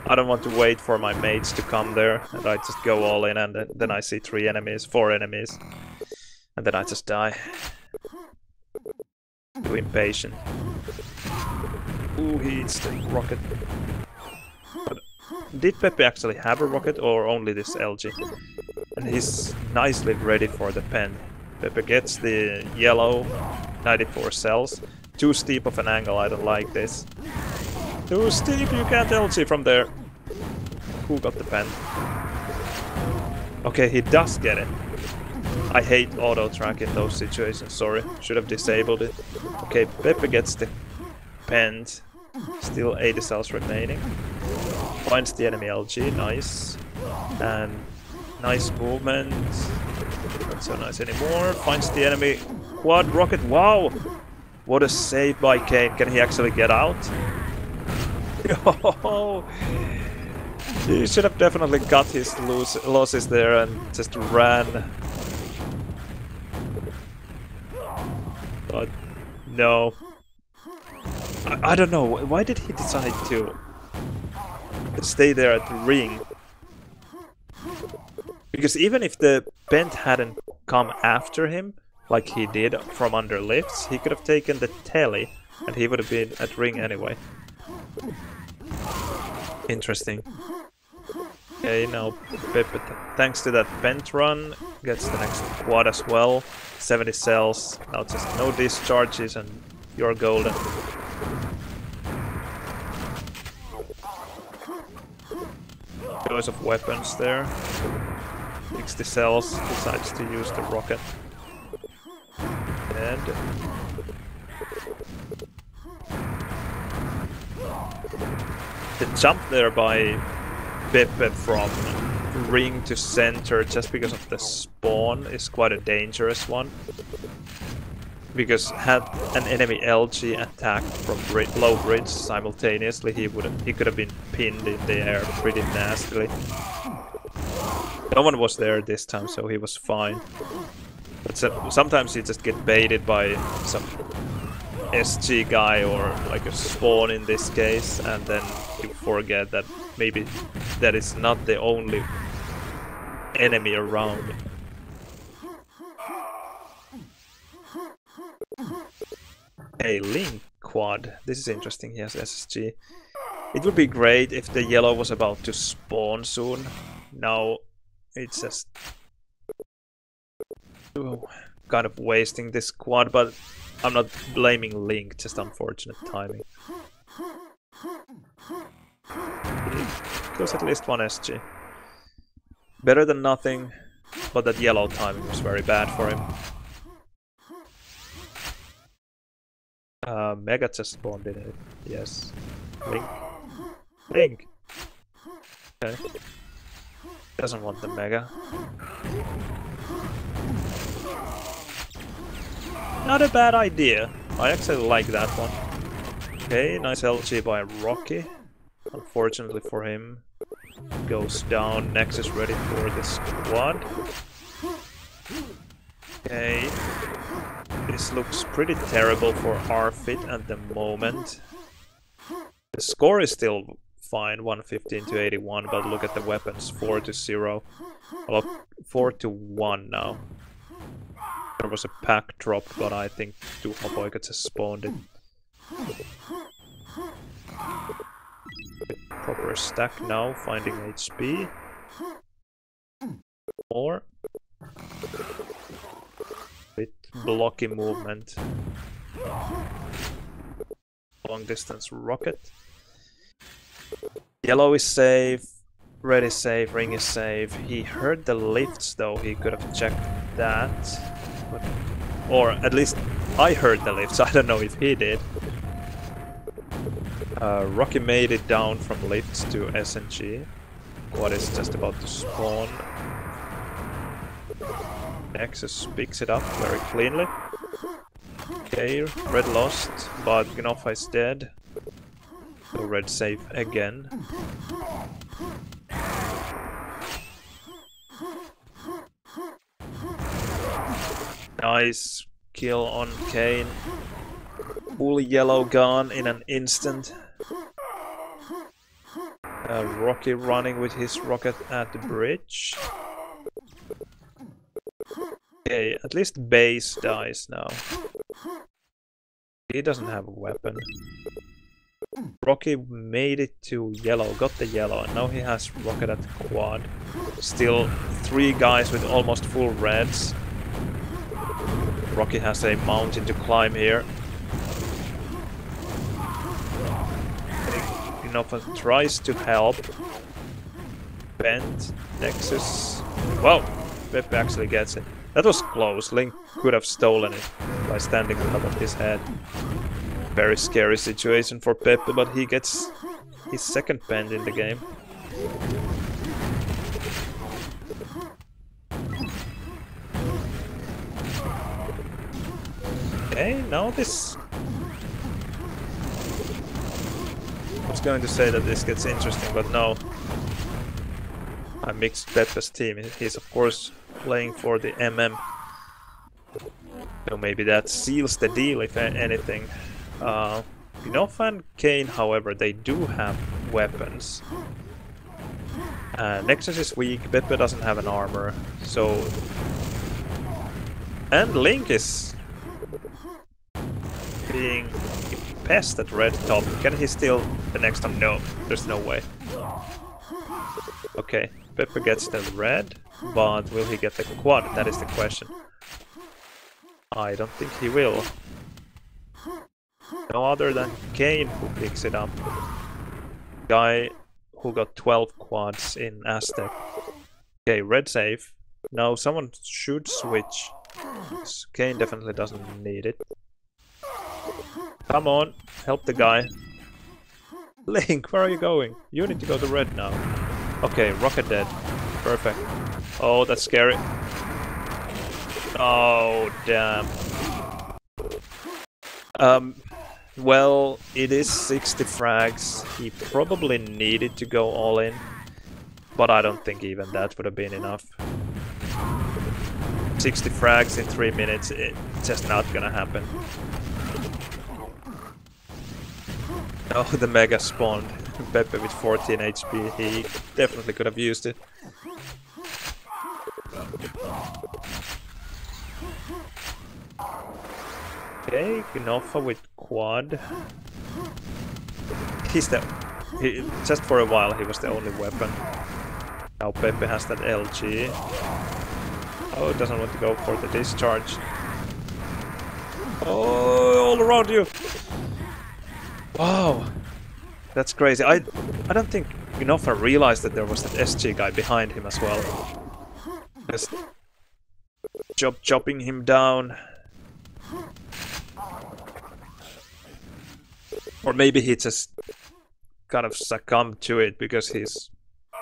I don't want to wait for my mates to come there, and I just go all in, and then I see 4 enemies. And then I just die. Too impatient. Ooh, he eats the rocket. But did Peppe actually have a rocket, or only this LG? And he's nicely ready for the pen. Peppe gets the yellow, 94 cells. Too steep of an angle, I don't like this. Too steep, you can't LG from there. Who got the pen? Okay, he does get it. I hate auto track in those situations, sorry. Should have disabled it. Okay, Peppe gets the pen. Still 80 cells remaining. Finds the enemy LG, nice. And nice movement. Not so nice anymore. Finds the enemy quad rocket. Wow! What a save by Kane. Can he actually get out? Oh, he should have definitely cut his losses there and just ran. But no. I don't know. Why did he decide to stay there at the ring? Because even if the Bent hadn't come after him, like he did from under lifts, he could have taken the telly and he would have been at ring anyway. Interesting. Okay, now Peppe, thanks to that Bent run, gets the next quad as well. 70 cells, now just no discharges and you're golden. Choice of weapons there. 60 cells, decides to use the rocket. And the jump there by Peppe from ring to center just because of the spawn is quite a dangerous one. Because had an enemy LG attacked from low bridge simultaneously, he could have been pinned in the air pretty nastily. No one was there this time, so he was fine. But sometimes you just get baited by some SG guy or like a spawn in this case, and then you forget that maybe that is not the only enemy around. Hey, Link quad. This is interesting. He has SSG. It would be great if the yellow was about to spawn soon. Now it's just kind of wasting this quad, but I'm not blaming Link, just unfortunate timing. He kills at least 1 SG. Better than nothing, but that yellow timing was very bad for him. Mega just spawned in it. Yes. Link. Link! Okay. Doesn't want the mega. Not a bad idea. I actually like that one. Okay, nice LG by Rokky. Unfortunately for him, goes down. Nexus ready for the squad. Okay, this looks pretty terrible for R-Fit at the moment. The score is still fine, 115 to 81, but look at the weapons, 4 to 0. Well, 4 to 1 now. There was a pack drop, but I think tuhmapoika just spawned it. Proper stack now, finding HP. More. Bit blocky movement. Long distance rocket. Yellow is safe. Red is safe. Ring is safe. He heard the lifts though. He could have checked that. But, or at least I heard the lifts. I don't know if he did. Rokky made it down from lifts to SNG. What is just about to spawn. Nexus picks it up very cleanly. Okay, red lost, but gnoffa is dead. So red safe again. Nice kill on Kane. Full yellow gone in an instant. Rokky running with his rocket at the bridge. Okay, at least base dies now. He doesn't have a weapon. Rokky made it to yellow, got the yellow, and now he has rocket at the quad. Still 3 guys with almost full reds. Rokky has a mountain to climb here. gnoffa tries to help. Bent, Nexus. Whoa! Peppe actually gets it. That was close. Link could have stolen it by standing on top of his head. Very scary situation for Peppe, but he gets his second bend in the game. Okay, now this... I was going to say that this gets interesting, but no. I mixed Peppe's team. He's of course playing for the MM. So maybe that seals the deal, if anything. gnoffa and Kane, however, they do have weapons. Nexus is weak, Peppe doesn't have an armor, so... And Link is... being pest at red top. Can he steal the next time? No, there's no way. Okay, Peppe gets the red, but will he get the quad? That is the question. I don't think he will. No other than Kane who picks it up. Guy who got 12 quads in Aztec. Okay, red safe. Now someone should switch. Kane definitely doesn't need it. Come on, help the guy. Link, where are you going? You need to go to red now. Okay, rocket dead. Perfect. Oh, that's scary. Oh, damn. Well, it is 60 frags. He probably needed to go all in. But I don't think even that would have been enough. 60 frags in 3 minutes, it's just not gonna happen. Oh, the mega spawned. Peppe with 14 HP, he definitely could have used it. Okay, gnoffa with quad. Just for a while he was the only weapon. Now Peppe has that LG. Oh, it doesn't want to go for the discharge. Oh, all around you! Wow, that's crazy. I don't think gnoffa realized that there was that SG guy behind him as well. Just chopping him down. Or maybe he just kind of succumbed to it because his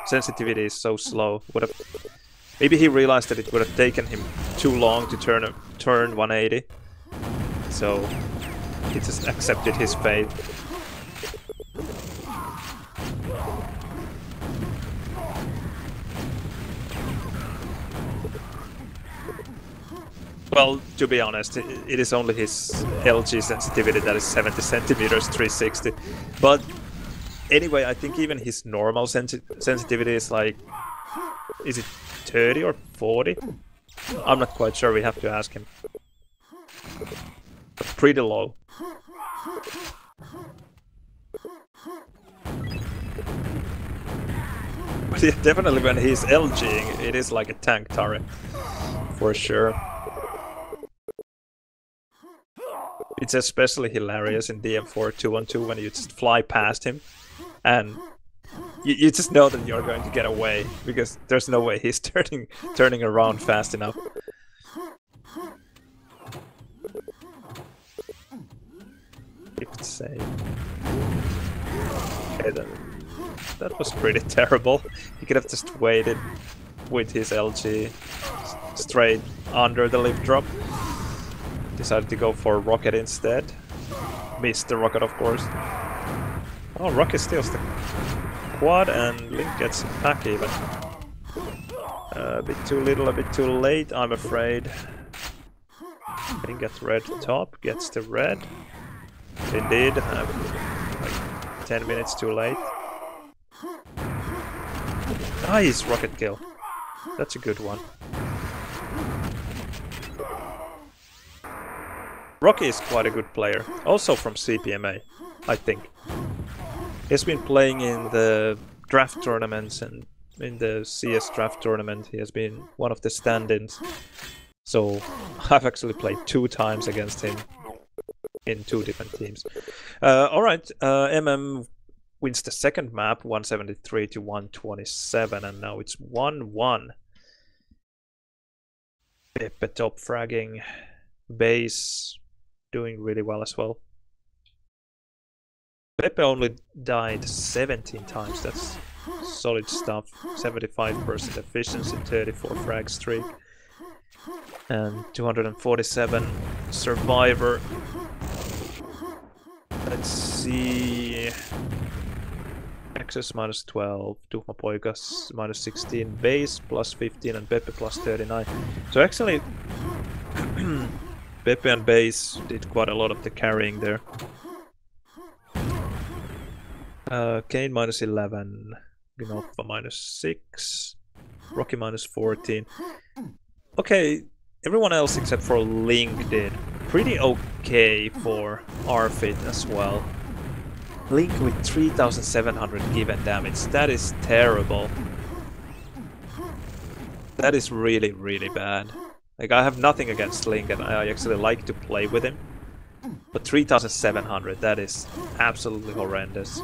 sensitivity is so slow. Maybe he realized that it would have taken him too long to turn 180. So he just accepted his fate. Well, to be honest, it is only his LG sensitivity that is 70 centimeters 360. But anyway, I think even his normal sensitivity is like, is it 30 or 40? I'm not quite sure, we have to ask him. But pretty low. But yeah, definitely when he's LGing, it is like a tank turret. For sure. It's especially hilarious in DM4 2-on-2 when you just fly past him and you just know that you're going to get away because there's no way he's turning around fast enough. Fifth save. Okay, that was pretty terrible. He could have just waited with his LG straight under the lift drop. Decided to go for rocket instead. Missed the rocket, of course. Oh, rocket steals the quad and Link gets it back even. A bit too little, a bit too late, I'm afraid. Link gets red top, gets the red. Indeed, like 10 minutes too late. Nice rocket kill. That's a good one. Rokky is quite a good player, also from CPMA, I think. He's been playing in the draft tournaments and in the CS draft tournament. He has been one of the stand-ins. So I've actually played 2 times against him in 2 different teams. Alright, MM wins the second map, 173 to 127, and now it's 1-1. Peppe top fragging, base doing really well as well. Peppe only died 17 times, that's solid stuff. 75% efficiency, 34 frag streak. And 247 survivor. Let's see. Nexus minus 12, tuhmapoika minus 16, base plus 15, and peppe plus 39. So actually, Peppe and base did quite a lot of the carrying there. Kane minus 11, gnoffa minus 6, rokky minus 14. Okay, everyone else except for Link did pretty okay for R-Fit as well. Link with 3700 given damage, that is terrible. That is really, really bad. Like, I have nothing against Link and I actually like to play with him. But 3700, that is absolutely horrendous.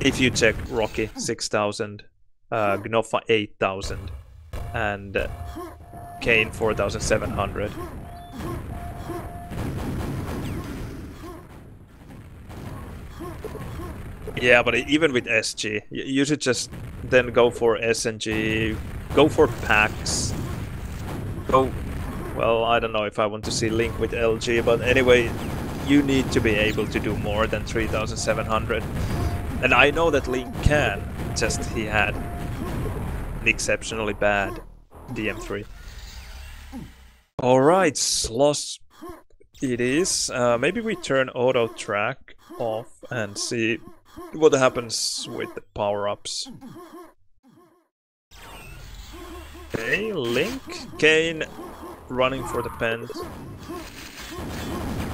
If you check Rokky 6000, gnoffa 8000, and Kane 4700. Yeah, but even with SG, you should just then go for SNG, go for packs, go... Well, I don't know if I want to see Link with LG, but anyway, you need to be able to do more than 3700. And I know that Link can, just he had an exceptionally bad DM3. Alright, Sloss it is. Maybe we turn auto track off and see what happens with the power-ups. Okay, Link, Kane running for the pen.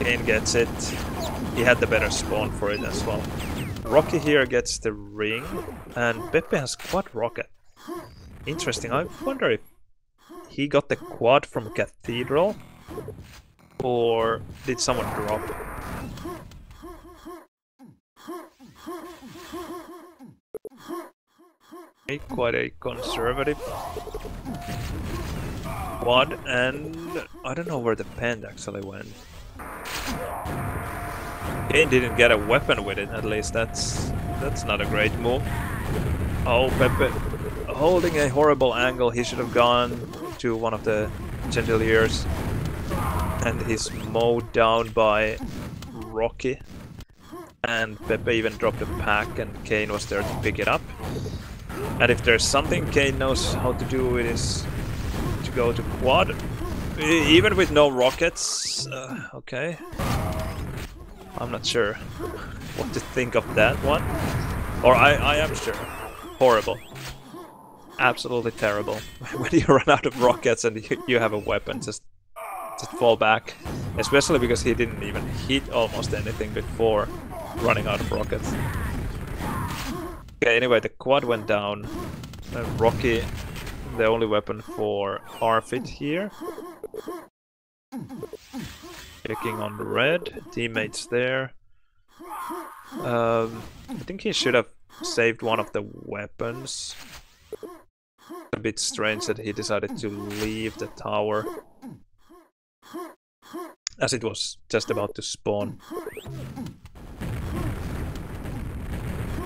Kane gets it. He had the better spawn for it as well. Rokky here gets the ring, and Peppe has quad rocket. Interesting, I wonder if he got the quad from Cathedral, or did someone drop it? Okay, quite a conservative quad, and I don't know where the pen actually went. Kane didn't get a weapon with it, at least that's not a great move. Oh, Peppe holding a horrible angle. He should have gone to one of the Chandeliers, and he's mowed down by Rokky. And Peppe even dropped a pack, and Kane was there to pick it up. And if there's something Kane knows how to do, it is to go to quad. Even with no rockets. Okay. I'm not sure what to think of that one. Or I am sure. Horrible. Absolutely terrible. When you run out of rockets and you have a weapon, just fall back. Especially because he didn't even hit almost anything before running out of rockets. Okay, anyway, the quad went down. Rokky, the only weapon for Retrofit here. Checking on the red. Teammates there. I think he should have saved one of the weapons. A bit strange that he decided to leave the tower as it was just about to spawn.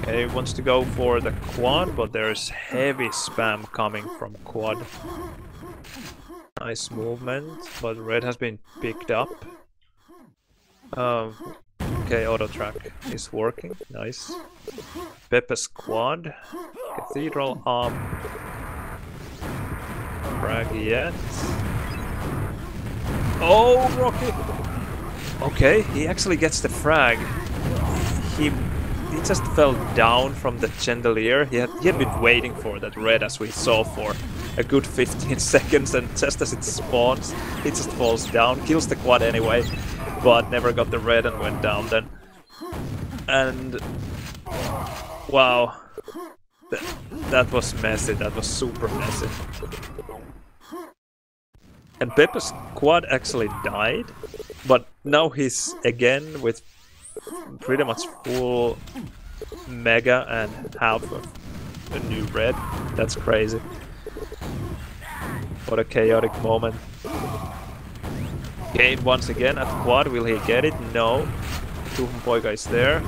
Okay, wants to go for the quad, but there's heavy spam coming from quad. Nice movement, but red has been picked up. Okay, auto track is working. Nice. Peppe's quad. Cathedral up. Frag yet. Oh, Rokky! Okay, he actually gets the frag. He just fell down from the chandelier. He had been waiting for that red, as we saw, for a good 15 seconds, and just as it spawns, he just falls down, kills the quad anyway, but never got the red and went down then. And wow, that was messy. That was super messy. And Peppe's quad actually died, but now he's again with pretty much full mega and half of a new red. That's crazy. What a chaotic moment. Kane once again at quad. Will he get it? No. Tuhmapoika is there.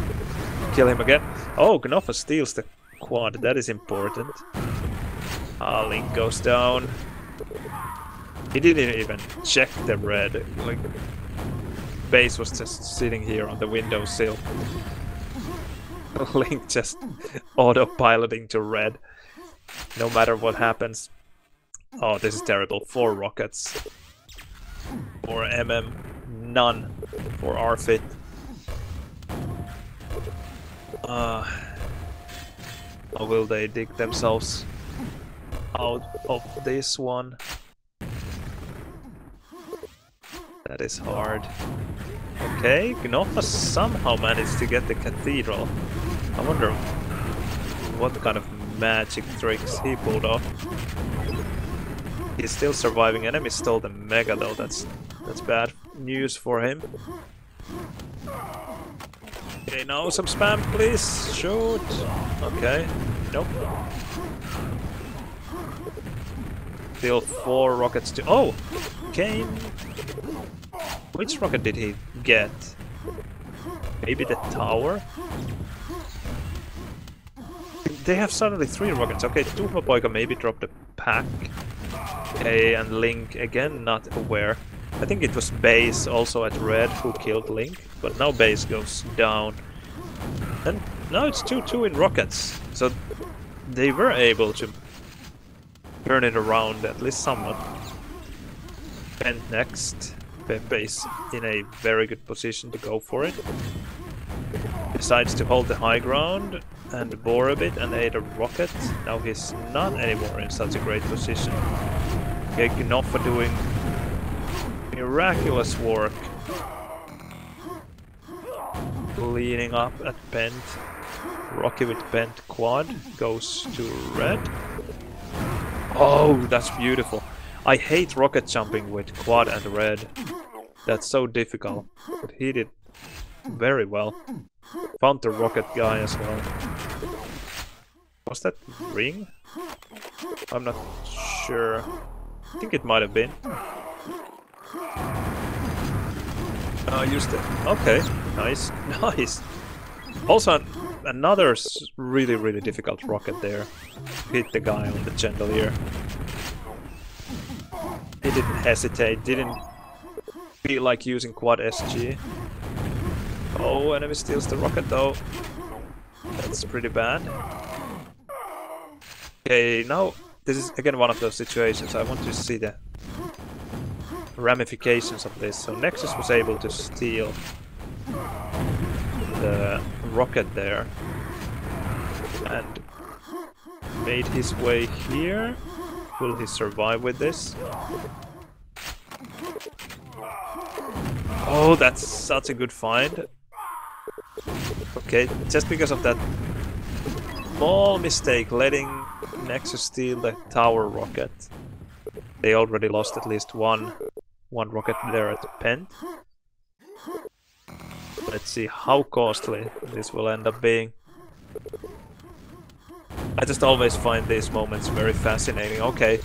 Kill him again. Oh, gnoffa steals the quad. That is important. Link goes down. He didn't even check the red. Like, base was just sitting here on the windowsill. Link just autopiloting to red. No matter what happens. Oh, this is terrible. 4 rockets. 4 MM. None for Retrofit. How will they dig themselves out of this one? That is hard. Okay, gnoffa somehow managed to get the cathedral. I wonder what kind of magic tricks he pulled off. He's still surviving. Enemy stole the mega though. That's bad news for him. Okay, now some spam, please. Shoot. Okay. Nope. Still 4 rockets to. Oh, Kane. Which rocket did he get? Maybe the tower? They have suddenly 3 rockets. Okay, tuhmapoika maybe dropped a pack. Okay, and Link again not aware. I think it was Base also at red who killed Link, but now Base goes down. And now it's 2-2 in rockets. So they were able to turn it around at least somewhat. And next. Peppe is in a very good position to go for it. Decides to hold the high ground and bore a bit and aid a rocket. Now he's not anymore in such a great position. Okay, gnoffa doing miraculous work. Leaning up at Bent. Rokky with Bent quad goes to red. Oh, that's beautiful. I hate rocket jumping with quad and red. That's so difficult. But he did very well. Found the rocket guy as well. Was that ring? I'm not sure. I think it might have been. Used it. Okay, nice, nice. Also, another really difficult rocket there. Hit the guy on the chandelier. He didn't hesitate, didn't feel like using quad SG. Oh, enemy steals the rocket though. That's pretty bad. Okay, now this is again one of those situations. I want to see the ramifications of this. So Nexus was able to steal the rocket there and made his way here. Will he survive with this? Oh, that's such a good find. Okay, just because of that small mistake letting Nexus steal the tower rocket. They already lost at least one rocket there at the pen. Let's see how costly this will end up being. I just always find these moments very fascinating. Okay,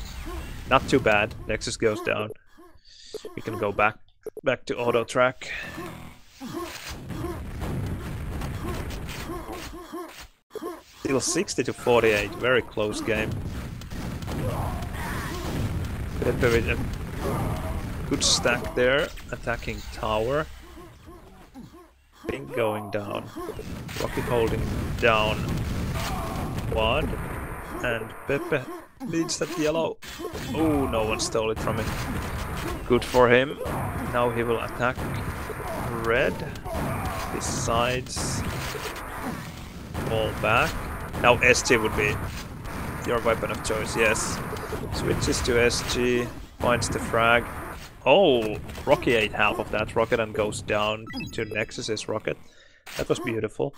not too bad. Nexus goes down. We can go back to auto track. Still 60 to 48, very close game. Peppe with a good stack there, attacking tower. Pink going down. Rokky holding down quad. And Peppe needs that yellow. Oh, no one stole it from him. Good for him. Now he will attack red. Decides fall back. Now SG would be your weapon of choice, yes. Switches to SG, finds the frag. Oh, Rokky ate half of that rocket and goes down to Nexus's rocket. That was beautiful.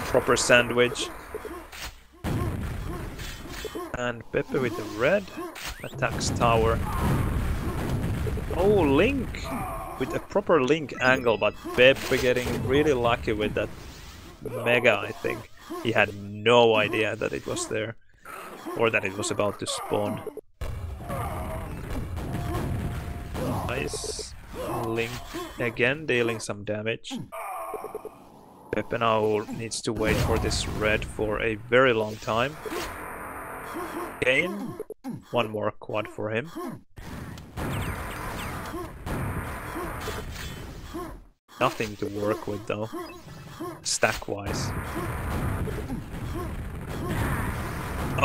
Proper sandwich. And Peppe with the red attacks tower. Oh, Link! With a proper Link angle, but Peppe getting really lucky with that Mega, I think. He had no idea that it was there. Or that it was about to spawn. Nice. Link again dealing some damage. Peppe now needs to wait for this red for a very long time. Kane. One more quad for him. Nothing to work with though, stack-wise.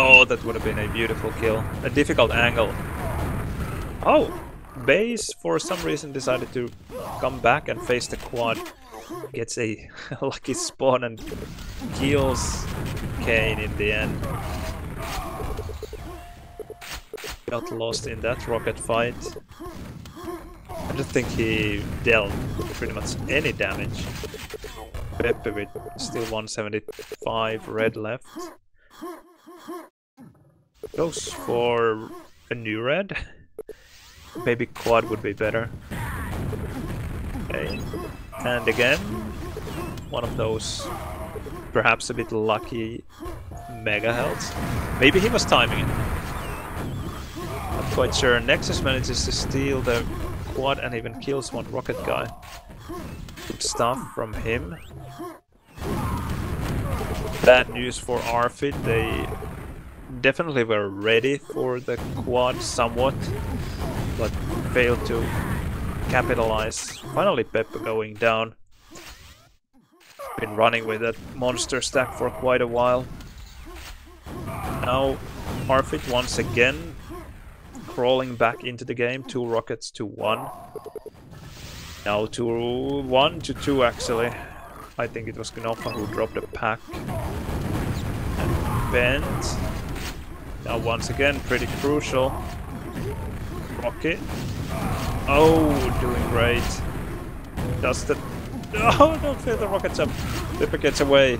Oh, that would have been a beautiful kill. A difficult angle. Oh! Base, for some reason, decided to come back and face the quad. Gets a lucky spawn and kills Kane in the end. Got lost in that rocket fight. I don't think he dealt pretty much any damage. Peppe with still 175 red left. Goes for a new red. Maybe quad would be better. Okay. And again, one of those perhaps a bit lucky mega healths. Maybe he was timing it. Not quite sure. Nexus manages to steal the quad and even kills one rocket guy. Good stuff from him. Bad news for Arfid. They definitely were ready for the quad somewhat, but failed to capitalize. Finally Peppe going down. Been running with that monster stack for quite a while. Now Arfid once again crawling back into the game. 2 rockets to 1. Now 1 to 2 actually. I think it was Gnoffa who dropped a pack. And bent. Now once again pretty crucial. Rokky. Oh, doing great. Does the... Oh, don't fail the rocket jump. Peppe gets away.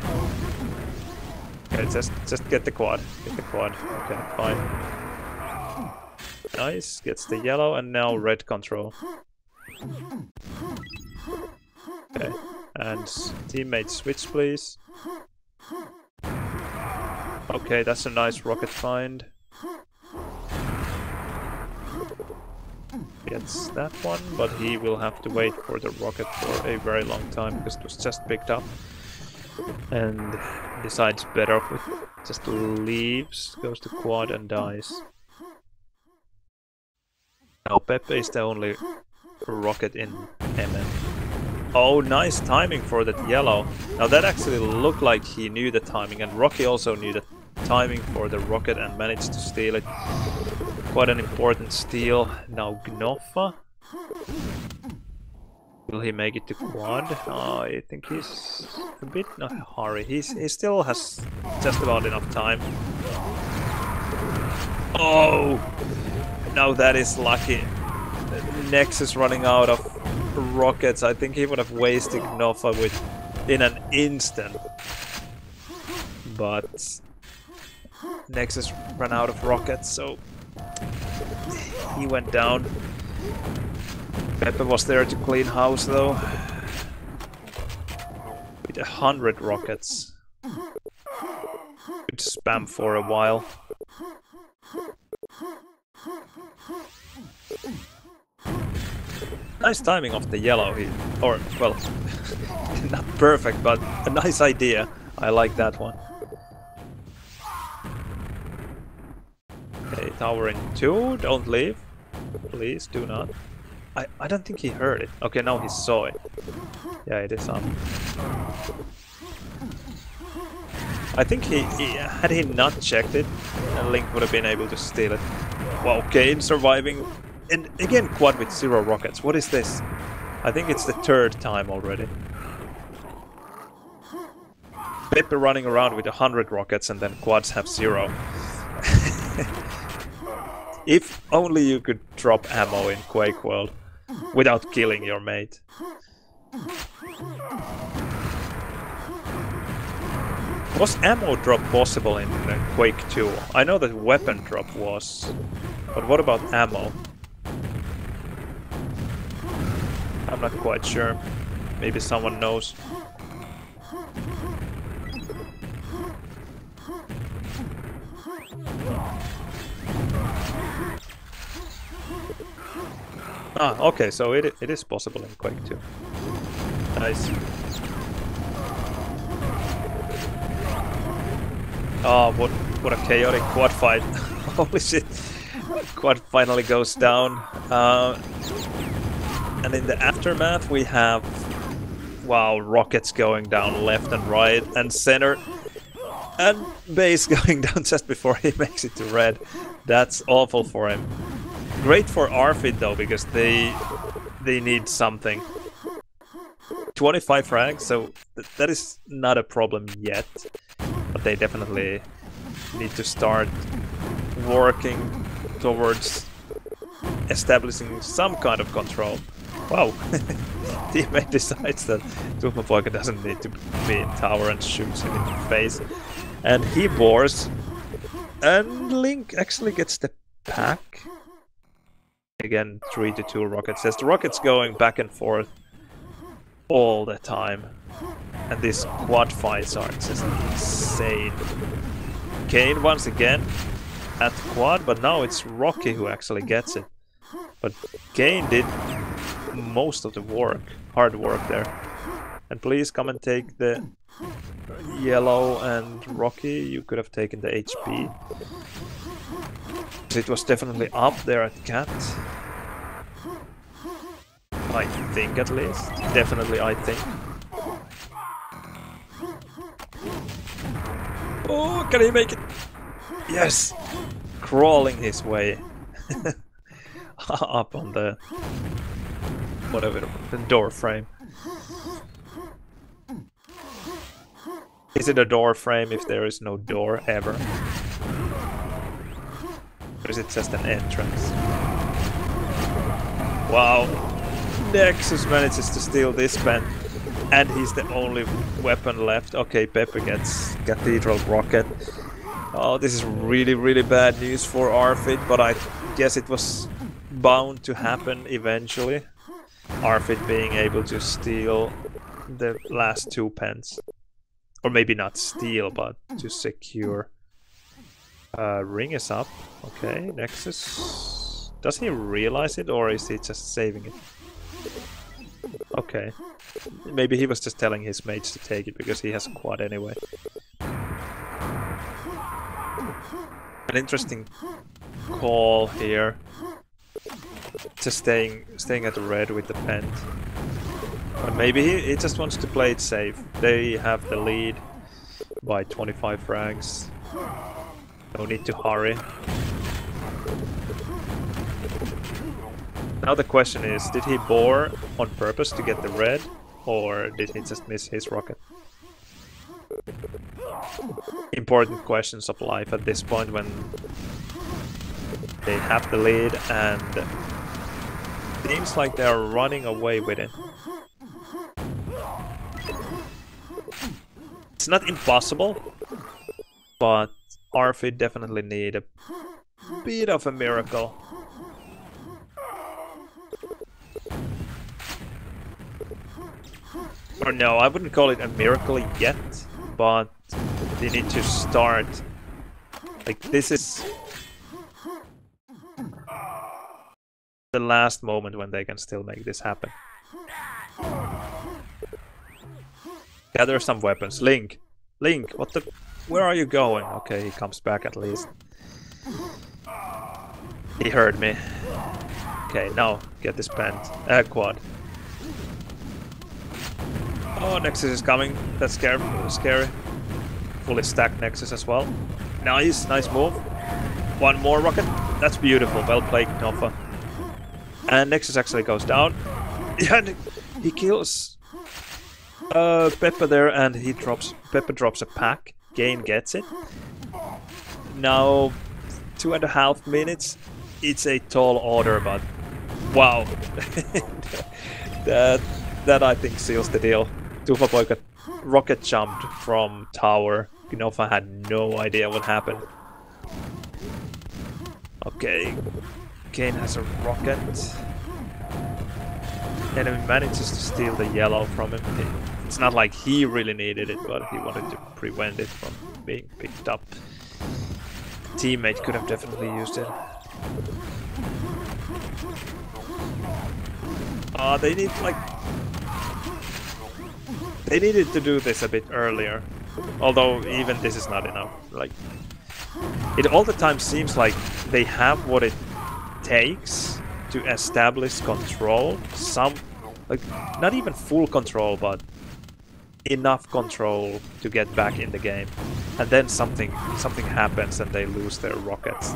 Okay, just get the quad. Get the quad. Okay, fine. Nice, gets the yellow and now red control. Okay, and teammate switch please. Okay, that's a nice rocket find. Gets that one, but he will have to wait for the rocket for a very long time because it was just picked up. And decides better with just leaves, goes to quad and dies. Now Peppe is the only rocket in MN. Oh, nice timing for that yellow. Now that actually looked like he knew the timing, and Rokky also knew the timing for the rocket and managed to steal it quite an important steal. Now gnoffa. Will he make it to quad? I think he's a bit in a hurry. He still has just about enough time. Oh! Now that is lucky. Nexus running out of rockets. I think he would have wasted gnoffa in an instant. But Nexus ran out of rockets, so he went down. Peppe was there to clean house though. With 100 rockets. Could spam for a while. Nice timing of the yellow here. Or, well, not perfect, but a nice idea. I like that one. Okay, tower in 2. Don't leave. Please, do not. I don't think he heard it. Okay, now he saw it. Yeah, it is up. I think had he not checked it, Link would have been able to steal it. Wow, Kane surviving. And again, quad with 0 rockets. What is this? I think it's the 3rd time already. Peppe running around with 100 rockets and then quads have 0. If only you could drop ammo in Quakeworld without killing your mate. Was ammo drop possible in Quake 2? I know that weapon drop was, but what about ammo? I'm not quite sure. Maybe someone knows. Ah, okay, so it is possible in Quake 2. Nice. Oh, what a chaotic quad fight. Holy shit. Quad finally goes down. And in the aftermath we have, wow, rockets going down left and right and center. And base going down just before he makes it to red. That's awful for him. Great for Arfid though, because they need something. 25 frags, so that is not a problem yet. But they definitely need to start working towards establishing some kind of control. Wow, teammate decides that tuhmapoika doesn't need to be in tower and shoots him in the face. And he bores. And Link actually gets the pack. Again, 3-2 rockets. There's the rockets going back and forth all the time. And these quad fights are just insane. Kane once again at quad, but now it's Rokky who actually gets it. But Kane did most of the work, hard work there. And please come and take the yellow, and Rokky, you could have taken the HP. It was definitely up there at cat. I think at least. Definitely I think. Oh, can he make it? Yes! Crawling his way up on the whatever, the door frame. Is it a door frame if there is no door ever? Or is it just an entrance? Wow! Nexus manages to steal this pen. And he's the only weapon left. Okay, Peppe gets Cathedral Rocket. Oh, this is really, really bad news for Arfid, but I guess it was bound to happen eventually. Arfid being able to steal the last 2 pens. Or maybe not steal, but to secure. Ring is up. Okay, Nexus. Does he realize it, or is he just saving it? Okay. Maybe he was just telling his mates to take it because he has a quad anyway. An interesting call here. Just staying at the red with the pen. But maybe he just wants to play it safe. They have the lead by 25 frags. No need to hurry. Now the question is, did he bore on purpose to get the red, or did he just miss his rocket? Important questions of life at this point when they have the lead and seems like they're running away with it. It's not impossible, but Arfi definitely need a bit of a miracle. Or no, I wouldn't call it a miracle yet, but they need to start. Like, this is the last moment when they can still make this happen. Gather some weapons. Link! Link, what the... Where are you going? Okay, he comes back at least. He heard me. Okay, now, get this quad. Oh, Nexus is coming. That's scary. Fully stacked Nexus as well. Nice, nice move. One more rocket. That's beautiful. Well played, gnoffa. And Nexus actually goes down. Yeah, he kills Peppe there, and Peppe drops a pack. Kane gets it. Now 2.5 minutes. It's a tall order, but wow. that I think seals the deal. Tuhmapoika rocket jumped from tower. gnoffa had no idea what happened. Okay, Kane has a rocket. Enemy manages to steal the yellow from him. It's not like he really needed it, but he wanted to prevent it from being picked up. Teammate could have definitely used it. They need like... They needed to do this a bit earlier. Although even this is not enough. Like, it all the time seems like they have what it takes to establish control. Some, like, not even full control, but enough control to get back in the game. And then something happens and they lose their rockets.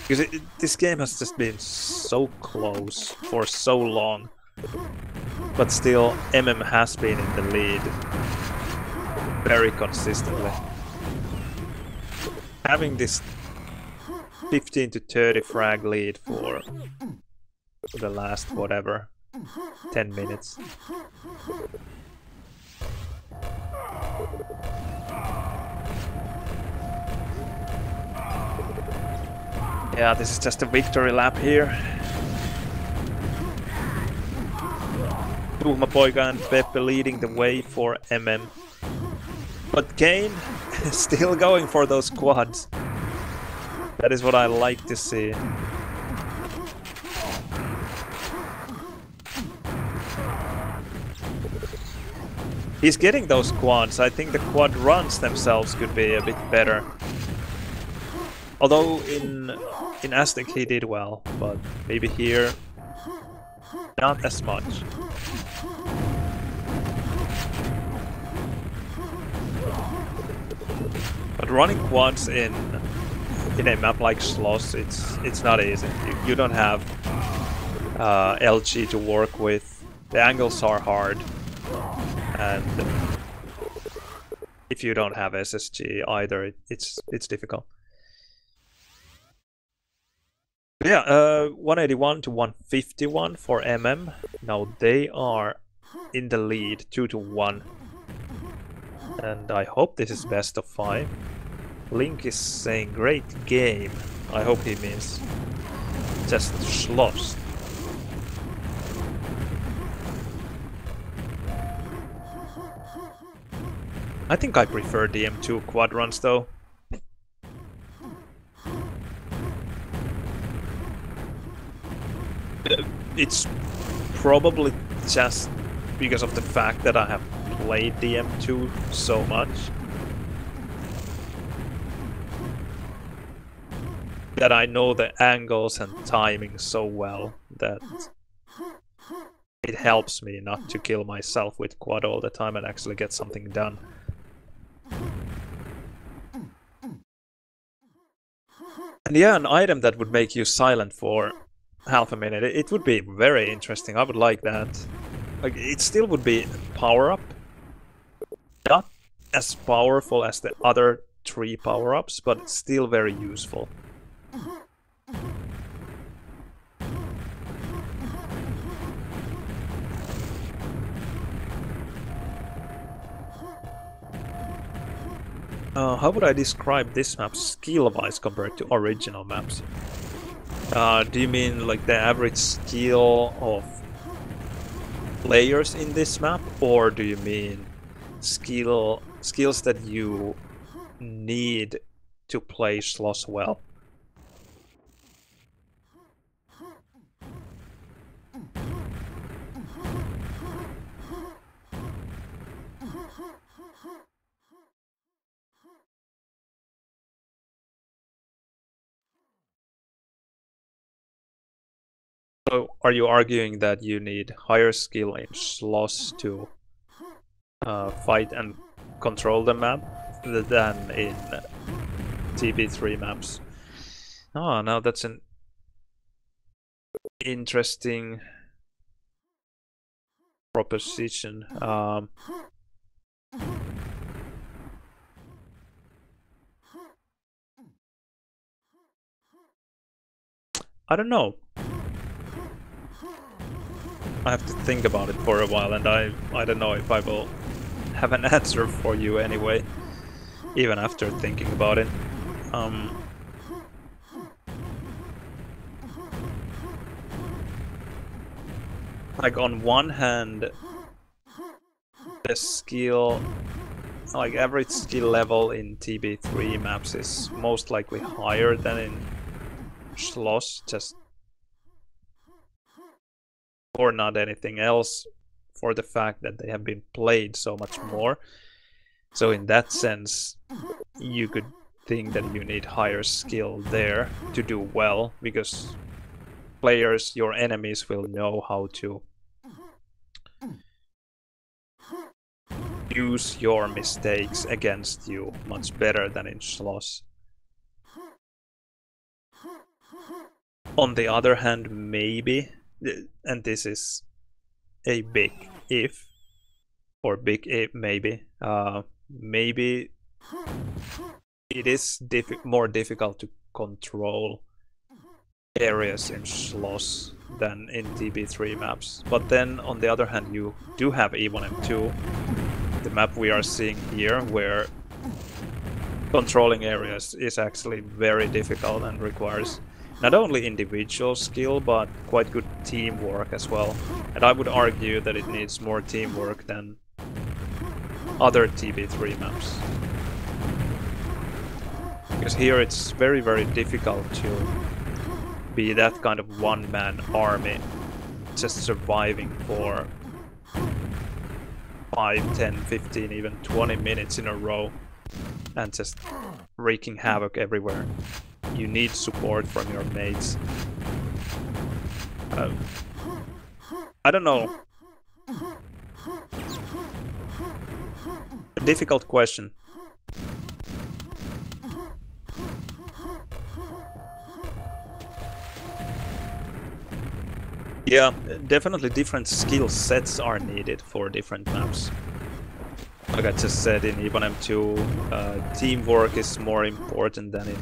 Because this game has just been so close for so long. But still, has been in the lead very consistently. Having this 15 to 30 frag lead for the last, whatever, 10 minutes. Yeah, this is just a victory lap here. tuhmapoika and Peppe leading the way for But Kane still going for those quads. That is what I like to see. He's getting those quads. I think the quad runs themselves could be a bit better. Although in Aztec he did well, but maybe here not as much. But running quads in a map like Sloss, it's not easy. You don't have LG to work with. The angles are hard, and if you don't have SSG either, it's difficult. Yeah, 181 to 151 for Now they are in the lead, 2-1. And I hope this is best of 5. Link is saying great game. I hope he means just Schloss. I think I prefer DM2 quad runs though. It's probably just because of the fact that I have played DM2 so much that I know the angles and timing so well that it helps me not to kill myself with quad all the time and actually get something done. And yeah, an item that would make you silent for half a minute. It would be very interesting. I would like that. Like, it still would be a power-up. Not as powerful as the other 3 power-ups, but it's still very useful. How would I describe this map skill-wise compared to original maps? Do you mean like the average skill of players in this map, or do you mean skills that you need to play Schloss well? So are you arguing that you need higher skill in Schloss to fight and control the map than in TB3 maps? Oh, now that's an interesting proposition. I don't know. I have to think about it for a while, and I don't know if I will have an answer for you anyway, even after thinking about it. Like, on one hand, the skill, like average skill level in TB3 maps is most likely higher than in Schloss, just for not anything else, for the fact that they have been played so much more. So in that sense, you could think that you need higher skill there to do well, because players, your enemies, will know how to use your mistakes against you much better than in Schloss. On the other hand, maybe, and this is a big if, or big if maybe, maybe it is more difficult to control areas in Schloss than in TB3 maps. But then, on the other hand, you do have E1M2, the map we are seeing here, where controlling areas is actually very difficult and requires not only individual skill, but quite good teamwork as well. And I would argue that it needs more teamwork than other TB3 maps. Because here it's very, very difficult to be that kind of one-man army, just surviving for 5, 10, 15, even 20 minutes in a row, and just wreaking havoc everywhere. You need support from your mates. I don't know. A difficult question. Yeah, definitely different skill sets are needed for different maps. Like I just said, in E1M2, teamwork is more important than in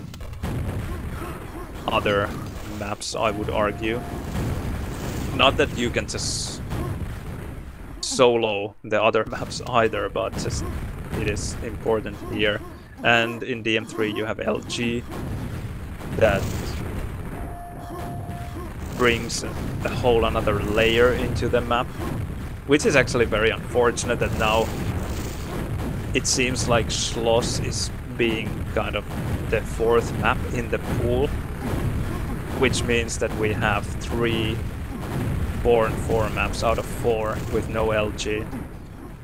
other maps, I would argue. Not that you can just solo the other maps either, but just it is important here. And in DM3 you have LG that brings a whole another layer into the map, which is actually very unfortunate that now it seems like Schloss is being kind of the 4th map in the pool, which means that we have 3 Born 4 maps out of 4 with no LG.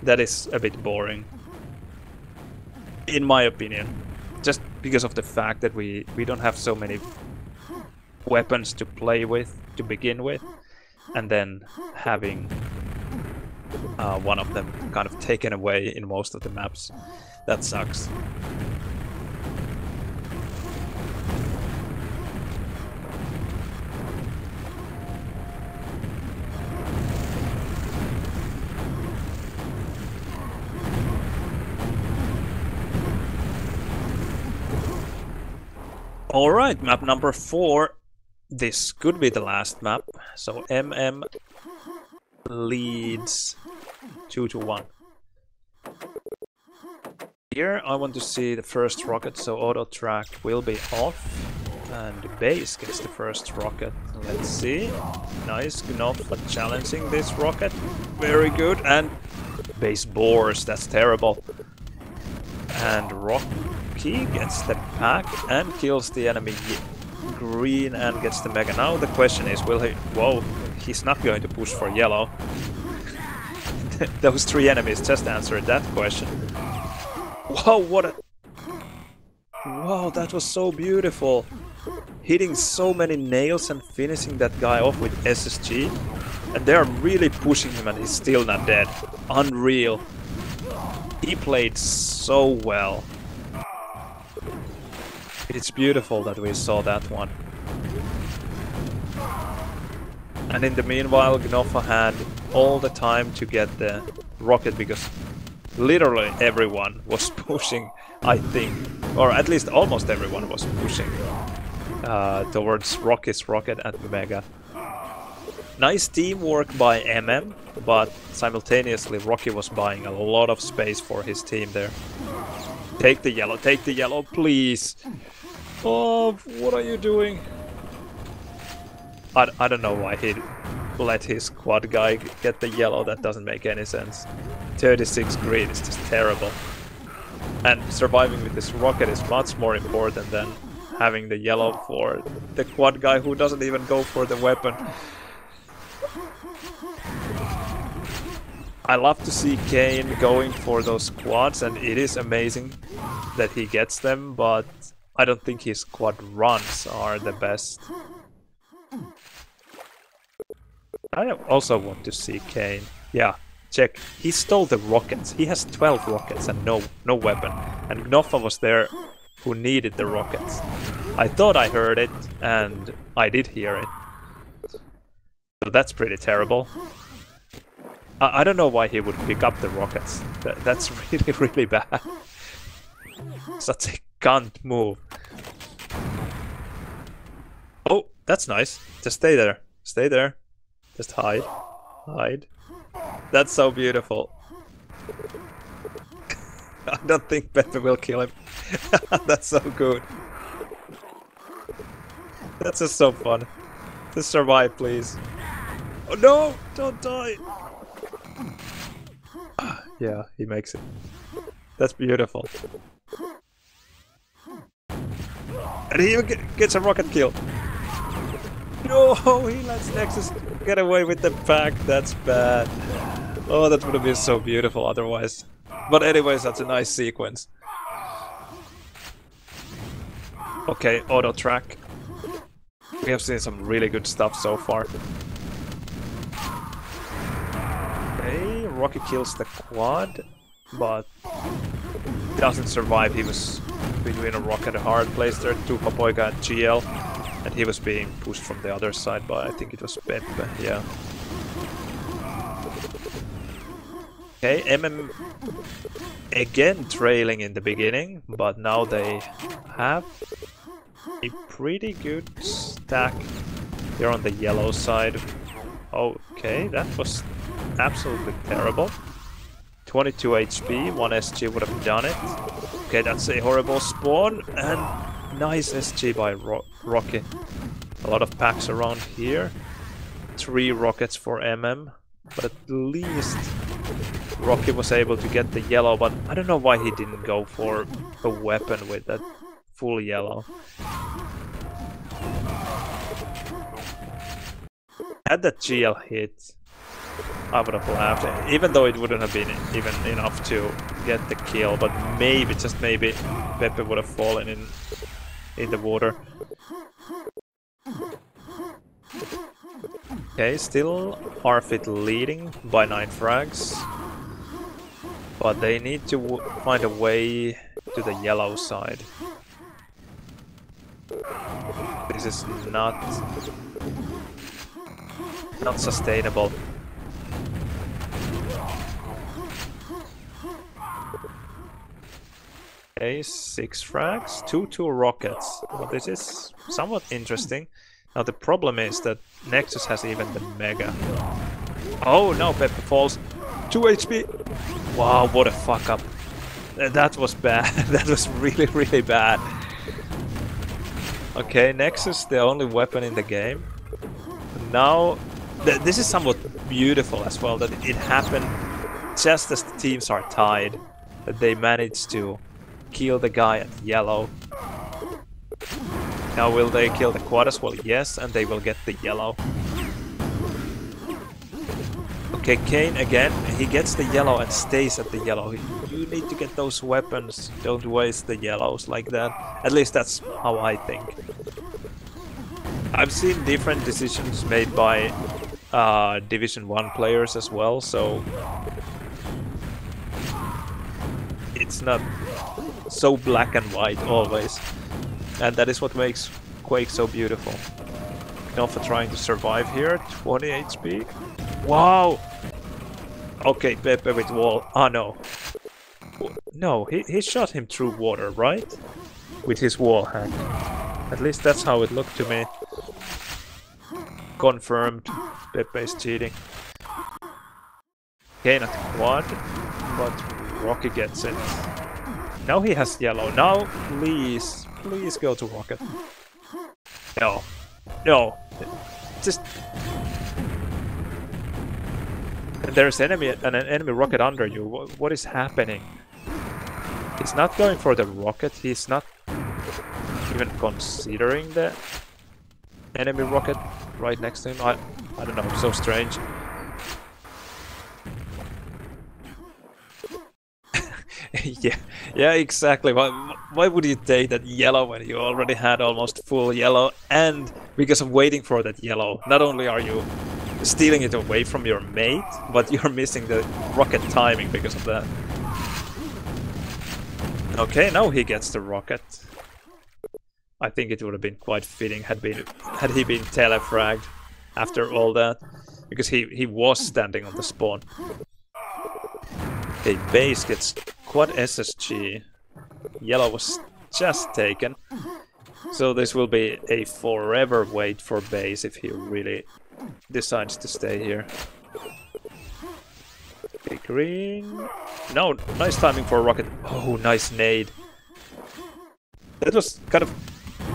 That is a bit boring, in my opinion, just because of the fact that we don't have so many weapons to play with to begin with, and then having one of them kind of taken away in most of the maps. That sucks. Alright, map number 4. This could be the last map. So MM leads 2-1. Here I want to see the first rocket, so auto track will be off. And the base gets the first rocket. Let's see. Nice gnoffa challenging this rocket. Very good. And base bores, that's terrible. And Rokky gets the pack and kills the enemy green and gets the mega. Now the question is, will he... Whoa, he's not going to push for yellow. Those 3 enemies just answered that question. Whoa, what a... Wow, that was so beautiful. Hitting so many nails and finishing that guy off with SSG. And they're really pushing him and he's still not dead. Unreal. He played so well. It's beautiful that we saw that one. And in the meanwhile, gnoffa had all the time to get the rocket because literally everyone was pushing, I think. Or at least almost everyone was pushing towards Rokky's rocket and mega. Nice teamwork by MM, but simultaneously Rokky was buying a lot of space for his team there. Take the yellow, please! Oh, what are you doing? I don't know why he let his quad guy get the yellow, that doesn't make any sense. 36 green is just terrible. And surviving with this rocket is much more important than having the yellow for the quad guy who doesn't even go for the weapon. I love to see Kane going for those quads, and it is amazing that he gets them, but I don't think his quad runs are the best. I also want to see Kane. Yeah, check. He stole the rockets. He has 12 rockets and no weapon. And gnoffa was there who needed the rockets. I thought I heard it, and I did hear it. So that's pretty terrible. I don't know why he would pick up the rockets. That's really, really bad. Such a cunt move. Oh, that's nice. Just stay there. Stay there. Just hide. Hide. That's so beautiful. I don't think Peppe will kill him. That's so good. That's just so fun. Just survive, please. Oh no! Don't die! Yeah, he makes it. That's beautiful. And he even gets a rocket kill. No, he lets Nexus get away with the pack. That's bad. Oh, that would have been so beautiful otherwise. But anyways, that's a nice sequence. Okay, auto track. We have seen some really good stuff so far. Okay, Rokky kills the quad, but doesn't survive. He was between a rock and a hard place there, tuhmapoika and GL, and he was being pushed from the other side by, I think it was Peppe, yeah. Okay, MM again trailing in the beginning, but now they have a pretty good stack here on the yellow side. Okay, that was absolutely terrible. 22 HP, 1 SG would have done it. Okay, that's a horrible spawn, and nice SG by Rokky. A lot of packs around here. 3 rockets for MM, but at least Rokky was able to get the yellow, but I don't know why he didn't go for a weapon with that full yellow. Had that GL hit, I would have laughed, even though it wouldn't have been even enough to get the kill, but maybe, just maybe, Peppe would have fallen in the water. Okay, still Retrofit leading by 9 frags, but they need to find a way to the yellow side. This is not sustainable. Okay, 6 frags, 2 rockets. Well, this is somewhat interesting. Now the problem is that Nexus has even the mega. Oh no, Peppe falls. 2 HP. Wow, what a fuck up. That was bad. That was really, really bad. Okay, Nexus, the only weapon in the game. Now, this is somewhat beautiful as well, that it happened just as the teams are tied. That they managed to kill the guy at yellow. Now will they kill the quad as well? Yes, and they will get the yellow. Okay, Kane again, he gets the yellow and stays at the yellow. You need to get those weapons, don't waste the yellows like that. At least that's how I think. I've seen different decisions made by Division 1 players as well, so it's not so black and white always. And that is what makes Quake so beautiful. gnoffa trying to survive here, 20 HP. Wow! Okay, Peppe with wall. Ah, no. No, he shot him through water, right? With his wall hack. At least that's how it looked to me. Confirmed. Peppe is cheating. Okay, not quad, but Rokky gets it. Now he has yellow. Now, please go to rocket. No. No. Just... There's an enemy rocket under you. What is happening? He's not going for the rocket. He's not even considering the enemy rocket right next to him. I don't know. So strange. yeah, exactly. Why would you take that yellow when you already had almost full yellow? And because of waiting for that yellow, not only are you stealing it away from your mate, but you're missing the rocket timing because of that. Okay, now he gets the rocket. I think it would have been quite fitting had he been telefragged after all that, because he was standing on the spawn. Okay, base gets quad SSG. Yellow was just taken. So this will be a forever wait for base if he really decides to stay here. Okay, green. No, nice timing for a rocket. Oh, nice nade. That was kind of...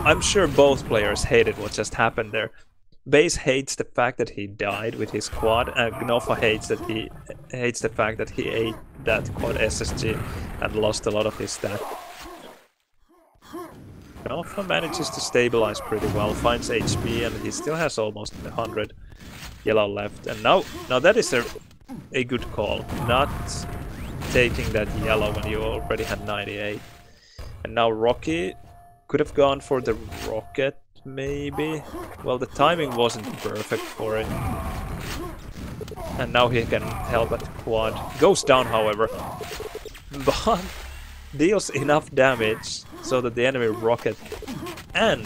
I'm sure both players hated what just happened there. Base hates the fact that he died with his quad, and gnoffa hates the fact that he ate that quad SSG and lost a lot of his stat. gnoffa manages to stabilize pretty well, finds HP, and he still has almost 100 yellow left. And now that is a good call, not taking that yellow when you already had 98. And now Rokky could have gone for the rocket, maybe. Well, the timing wasn't perfect for it. And now he can help at quad. Goes down, however, but deals enough damage so that the enemy rocket and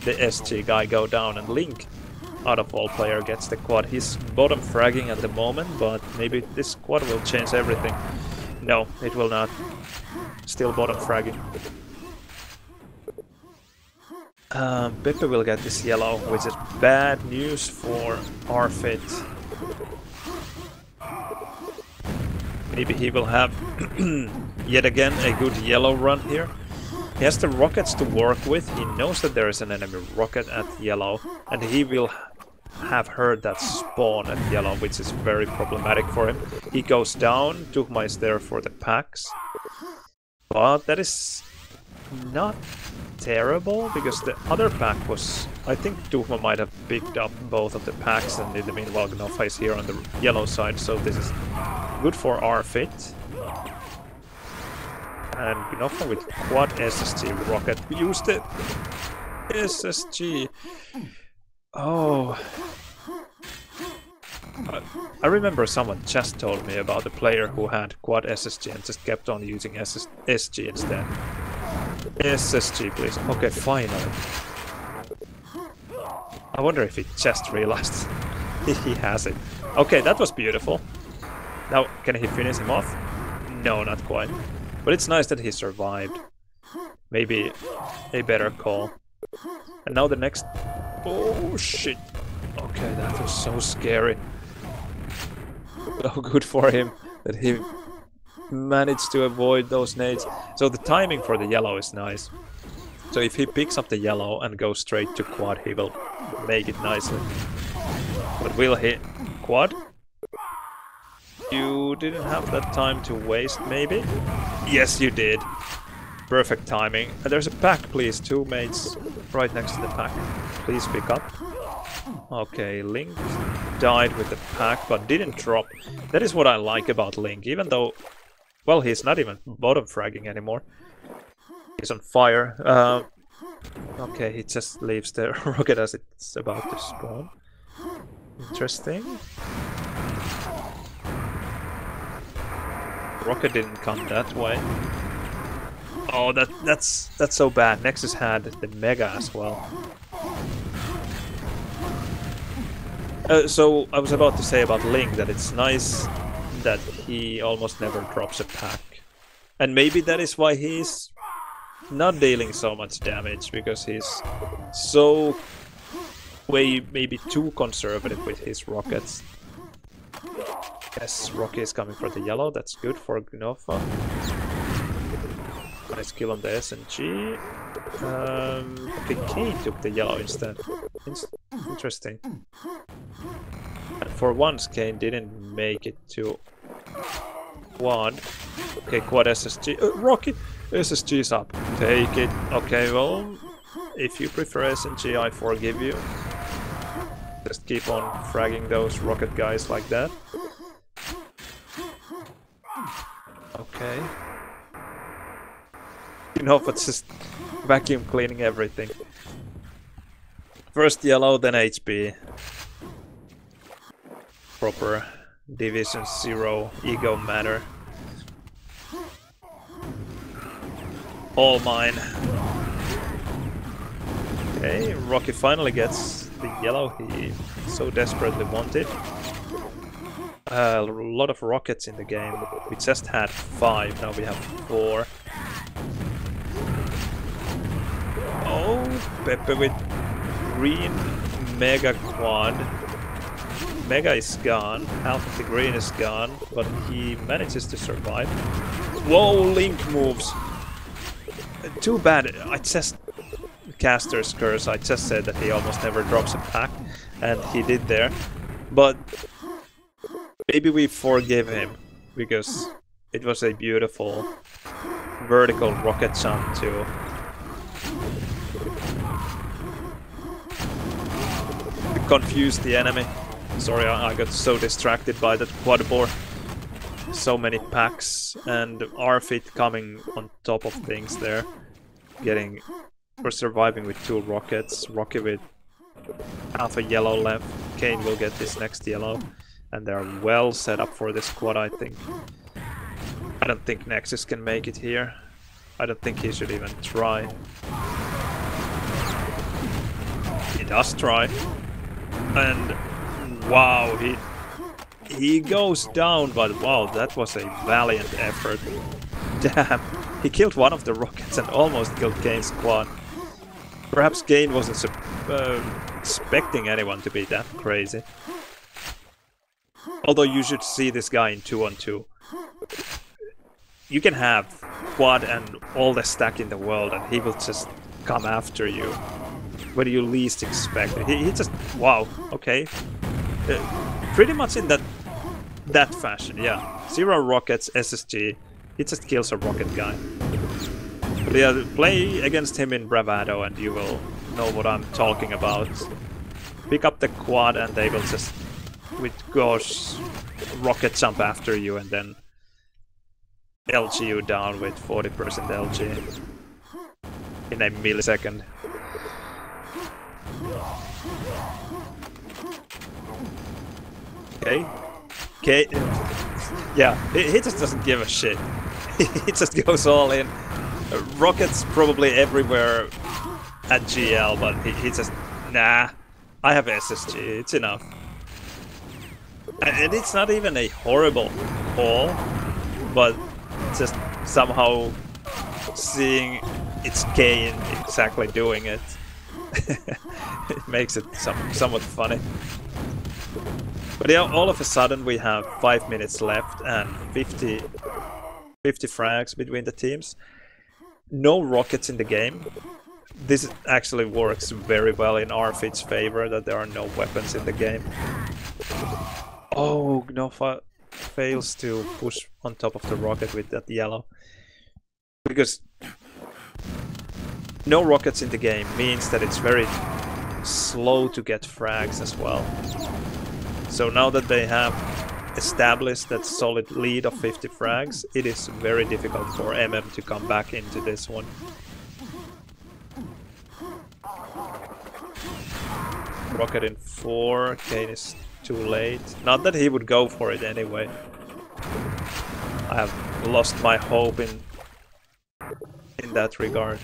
the SG guy go down, and Link, out of all player, gets the quad. He's bottom fragging at the moment, but maybe this quad will change everything. No, it will not. Still bottom fragging. Peppe will get this yellow, which is bad news for Retrofit. Maybe he will have yet again a good yellow run here. He has the rockets to work with. He knows that there is an enemy rocket at yellow, and he will have heard that spawn at yellow, which is very problematic for him. He goes down. Tuhma is there for the packs, but that is not terrible, because the other pack was... I think Tuhma might have picked up both of the packs, and in the meanwhile gnoffa is here on the yellow side, so this is good for Retrofit. And gnoffa with quad SSG rocket. Use the SSG. Oh. I remember someone just told me about a player who had quad SSG and just kept on using SG instead. SSG, please. Okay, finally. I wonder if he just realized he has it. Okay, that was beautiful. Now, can he finish him off? No, not quite. But it's nice that he survived. Maybe a better call. And now the next... Oh shit! Okay, that was so scary. So good for him that he managed to avoid those nades. So the timing for the yellow is nice. So if he picks up the yellow and goes straight to quad, he will make it nicely. But will he quad? You didn't have that time to waste, maybe? Yes, you did. Perfect timing. And there's a pack, please. 2 mates right next to the pack. Please pick up. Okay, Link died with the pack, but didn't drop. That is what I like about Link, even though... Well, he's not even bottom fragging anymore. He's on fire. Okay, he just leaves the rocket as it's about to spawn. Interesting. Rocket didn't come that way. Oh, that's so bad. Nexus had the Mega as well. So I was about to say about Link that it's nice that he almost never drops a pack. And maybe that is why he's not dealing so much damage, because he's so maybe too conservative with his rockets. Yes, Rokky is coming for the yellow, that's good for gnoffa. Nice kill on the SNG. Okay, Kane took the yellow instead. Interesting. And for once, Kane didn't make it to quad. Okay, quad SSG. Rokky! SSG's up. Take it. Okay, well, if you prefer SNG, I forgive you. Just keep on fragging those rocket guys like that. Okay. You know, but just vacuum cleaning everything. First yellow, then HP. Proper Division 0 ego matter. All mine. Okay, Rokky finally gets the yellow he so desperately wanted. A lot of rockets in the game. We just had 5, now we have 4. Oh, Peppe with green Mega Quad. Mega is gone, half of the green is gone, but he manages to survive. Whoa, Link moves! Too bad, I just... Caster's curse, I just said that he almost never drops a pack, and he did there. But maybe we forgive him, because it was a beautiful vertical rocket jump to confuse the enemy. Sorry, I got so distracted by that quad bore. So many packs and R-Fit coming on top of things there. We're surviving with 2 rockets. Rokky with half a yellow left. Kane will get this next yellow. And they're well set up for this quad, I think. I don't think Nexus can make it here. I don't think he should even try. He does try. And wow, he goes down, but wow, that was a valiant effort. Damn, he killed one of the rockets and almost killed Kane's quad. Perhaps Kane wasn't expecting anyone to be that crazy. Although you should see this guy in 2-on-2. You can have quad and all the stack in the world and he will just come after you when you least expect it. He just... wow, okay. Pretty much in that fashion, yeah. 0 rockets, SSG. He just kills a rocket guy. But yeah, play against him in Bravado and you will know what I'm talking about. Pick up the quad and they will just, with gosh, rocket jump after you and then LG you down with 40% LG in a millisecond. Okay. Okay. Yeah, he just doesn't give a shit. He just goes all in. Rockets probably everywhere at GL, but he just... Nah, I have SSG, it's enough. And it's not even a horrible call, but just somehow seeing its kane exactly doing it. It makes it somewhat funny. But yeah, all of a sudden we have 5 minutes left and 50 frags between the teams. No rockets in the game. This actually works very well in Arfit's favor, that there are no weapons in the game. Oh, gnoffa fails to push on top of the rocket with that yellow. Because no rockets in the game means that it's very slow to get frags as well. So now that they have established that solid lead of 50 frags, it is very difficult for MM to come back into this one. Rocket in 4, Kane is too late. Not that he would go for it anyway. I have lost my hope in that regard.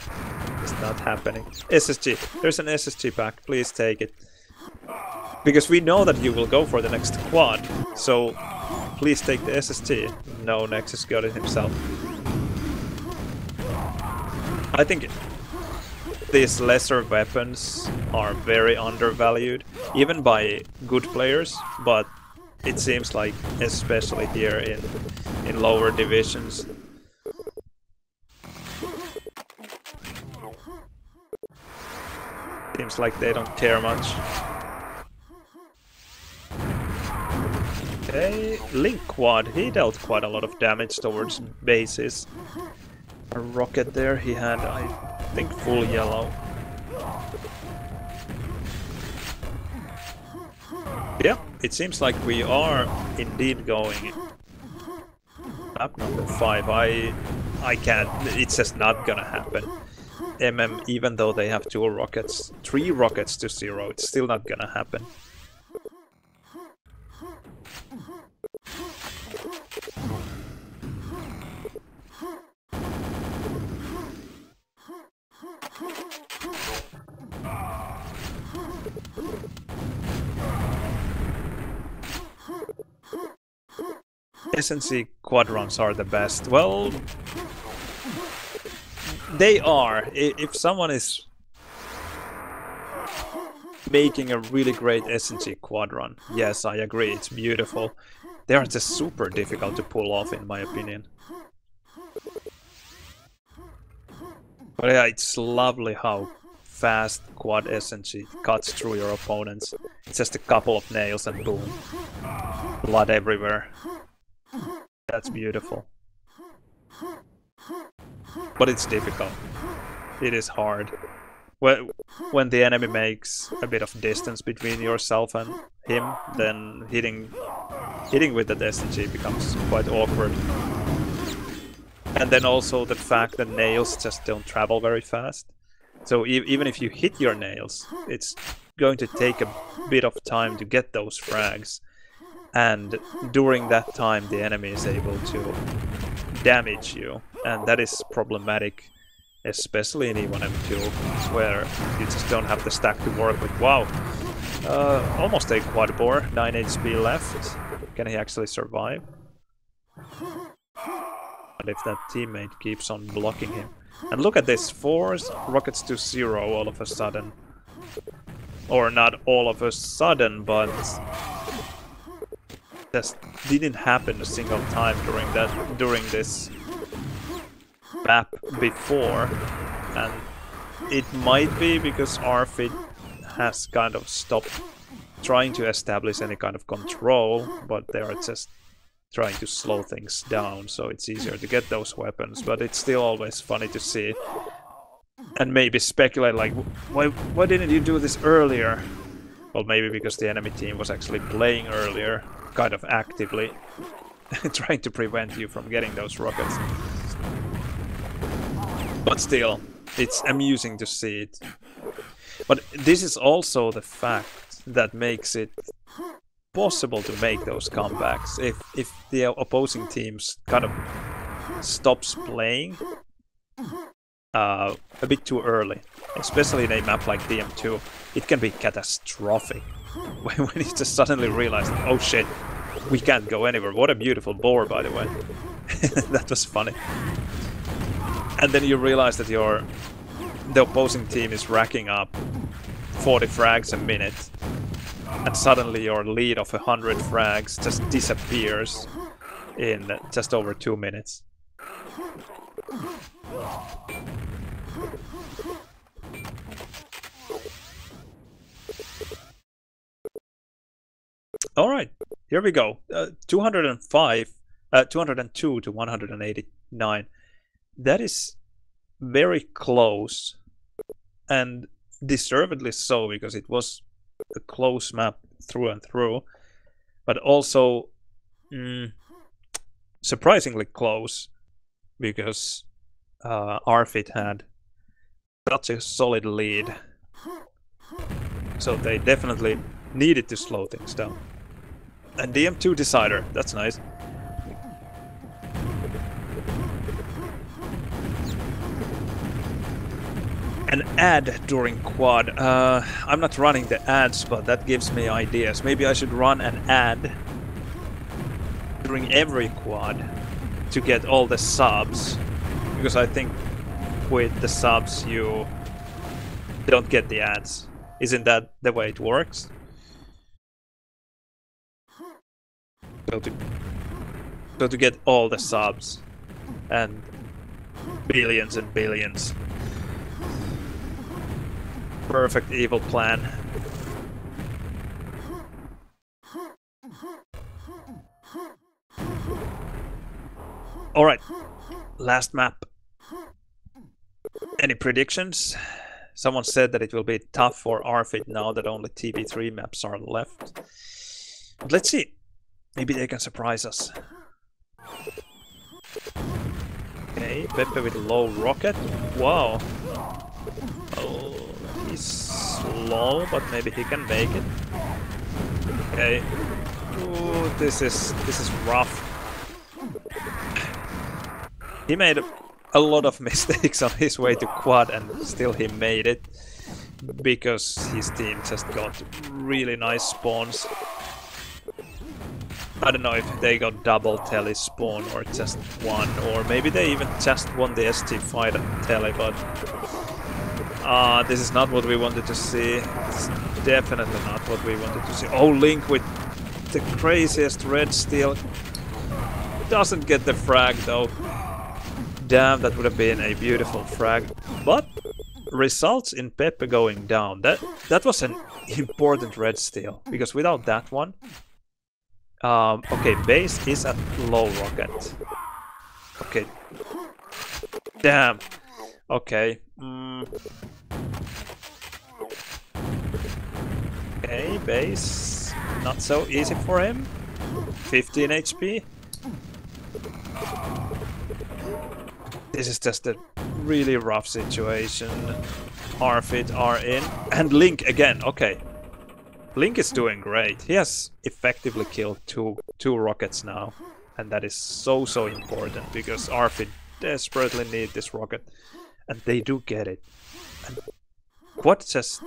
It's not happening. SSG. There's an SSG pack. Please take it. Because we know that you will go for the next quad. So please take the SSG. No, Nexus got it himself. I think these lesser weapons are very undervalued, even by good players, but it seems like, especially here in lower divisions, seems like they don't care much. Okay, Link Quad, he dealt quite a lot of damage towards bases. A rocket there, he had, I think, full yellow. Yeah, it seems like we are indeed going up number 5. I can't, it's just not gonna happen. MM, even though they have 3 rockets to 0, it's still not gonna happen. SNC quadrons are the best. Well, they are. If someone is making a really great SNC quadron, yes, I agree, it's beautiful. They are just super difficult to pull off, in my opinion. But yeah, it's lovely how fast quad SNC cuts through your opponents. It's just a couple of nails and boom. Blood everywhere. That's beautiful. But it's difficult. It is hard. When the enemy makes a bit of distance between yourself and him, then hitting with the SNG becomes quite awkward. And then also the fact that nails just don't travel very fast. So even if you hit your nails, it's going to take a bit of time to get those frags. And during that time, the enemy is able to damage you. And that is problematic, especially in E1M2, where you just don't have the stack to work with. Wow, almost a quad bore, 9 HP left. Can he actually survive? And if that teammate keeps on blocking him. And look at this, 4 rockets to 0 all of a sudden. Or not all of a sudden, but just didn't happen a single time during this map before. And it might be because Arfit has kind of stopped trying to establish any kind of control, but they are just trying to slow things down, so it's easier to get those weapons. But it's still always funny to see and maybe speculate like, why didn't you do this earlier? Well, maybe because the enemy team was actually playing earlier, kind of actively trying to prevent you from getting those rockets. But still, it's amusing to see it. But this is also the fact that makes it possible to make those comebacks. If the opposing teams kind of stops playing a bit too early, especially in a map like DM2, it can be catastrophic when you just suddenly realize, oh shit, we can't go anywhere. What a beautiful boar, by the way. That was funny. And then you realize that the opposing team is racking up 40 frags a minute, and suddenly your lead of 100 frags just disappears in just over 2 minutes. All right, here we go. 202 to 189. That is very close, and deservedly so, because it was a close map through and through, but also surprisingly close, because Arfit had such a solid lead, so they definitely needed to slow things down. And DM2 decider, that's nice. An ad during quad. I'm not running the ads, but that gives me ideas. Maybe I should run an ad during every quad to get all the subs, because I think with the subs you don't get the ads. Isn't that the way it works? So to get all the subs and billions and billions. Perfect evil plan. Alright, last map. Any predictions? Someone said that it will be tough for Arfit now that only TB3 maps are left. But let's see. Maybe they can surprise us. Okay, Peppe with a low rocket. Wow. Oh, he's slow, but maybe he can make it. Okay. Ooh, this is rough. He made a lot of mistakes on his way to quad, and still he made it, because his team just got really nice spawns. I don't know if they got double tele spawn or just one, or maybe they even just won the ST fight at tele, but this is not what we wanted to see. It's definitely not what we wanted to see. Oh, Link with the craziest red steel. Doesn't get the frag though. Damn, that would have been a beautiful frag. But results in Peppe going down. That was an important red steel, because without that one... okay, base is at low rocket. Okay. Damn. Okay. Okay, base. Not so easy for him. 15 HP. This is just a really rough situation. Arfit are in. And Link again. Okay. Link is doing great. He has effectively killed two rockets now. And that is so important, because Arfit desperately need this rocket. And they do get it. And Quad just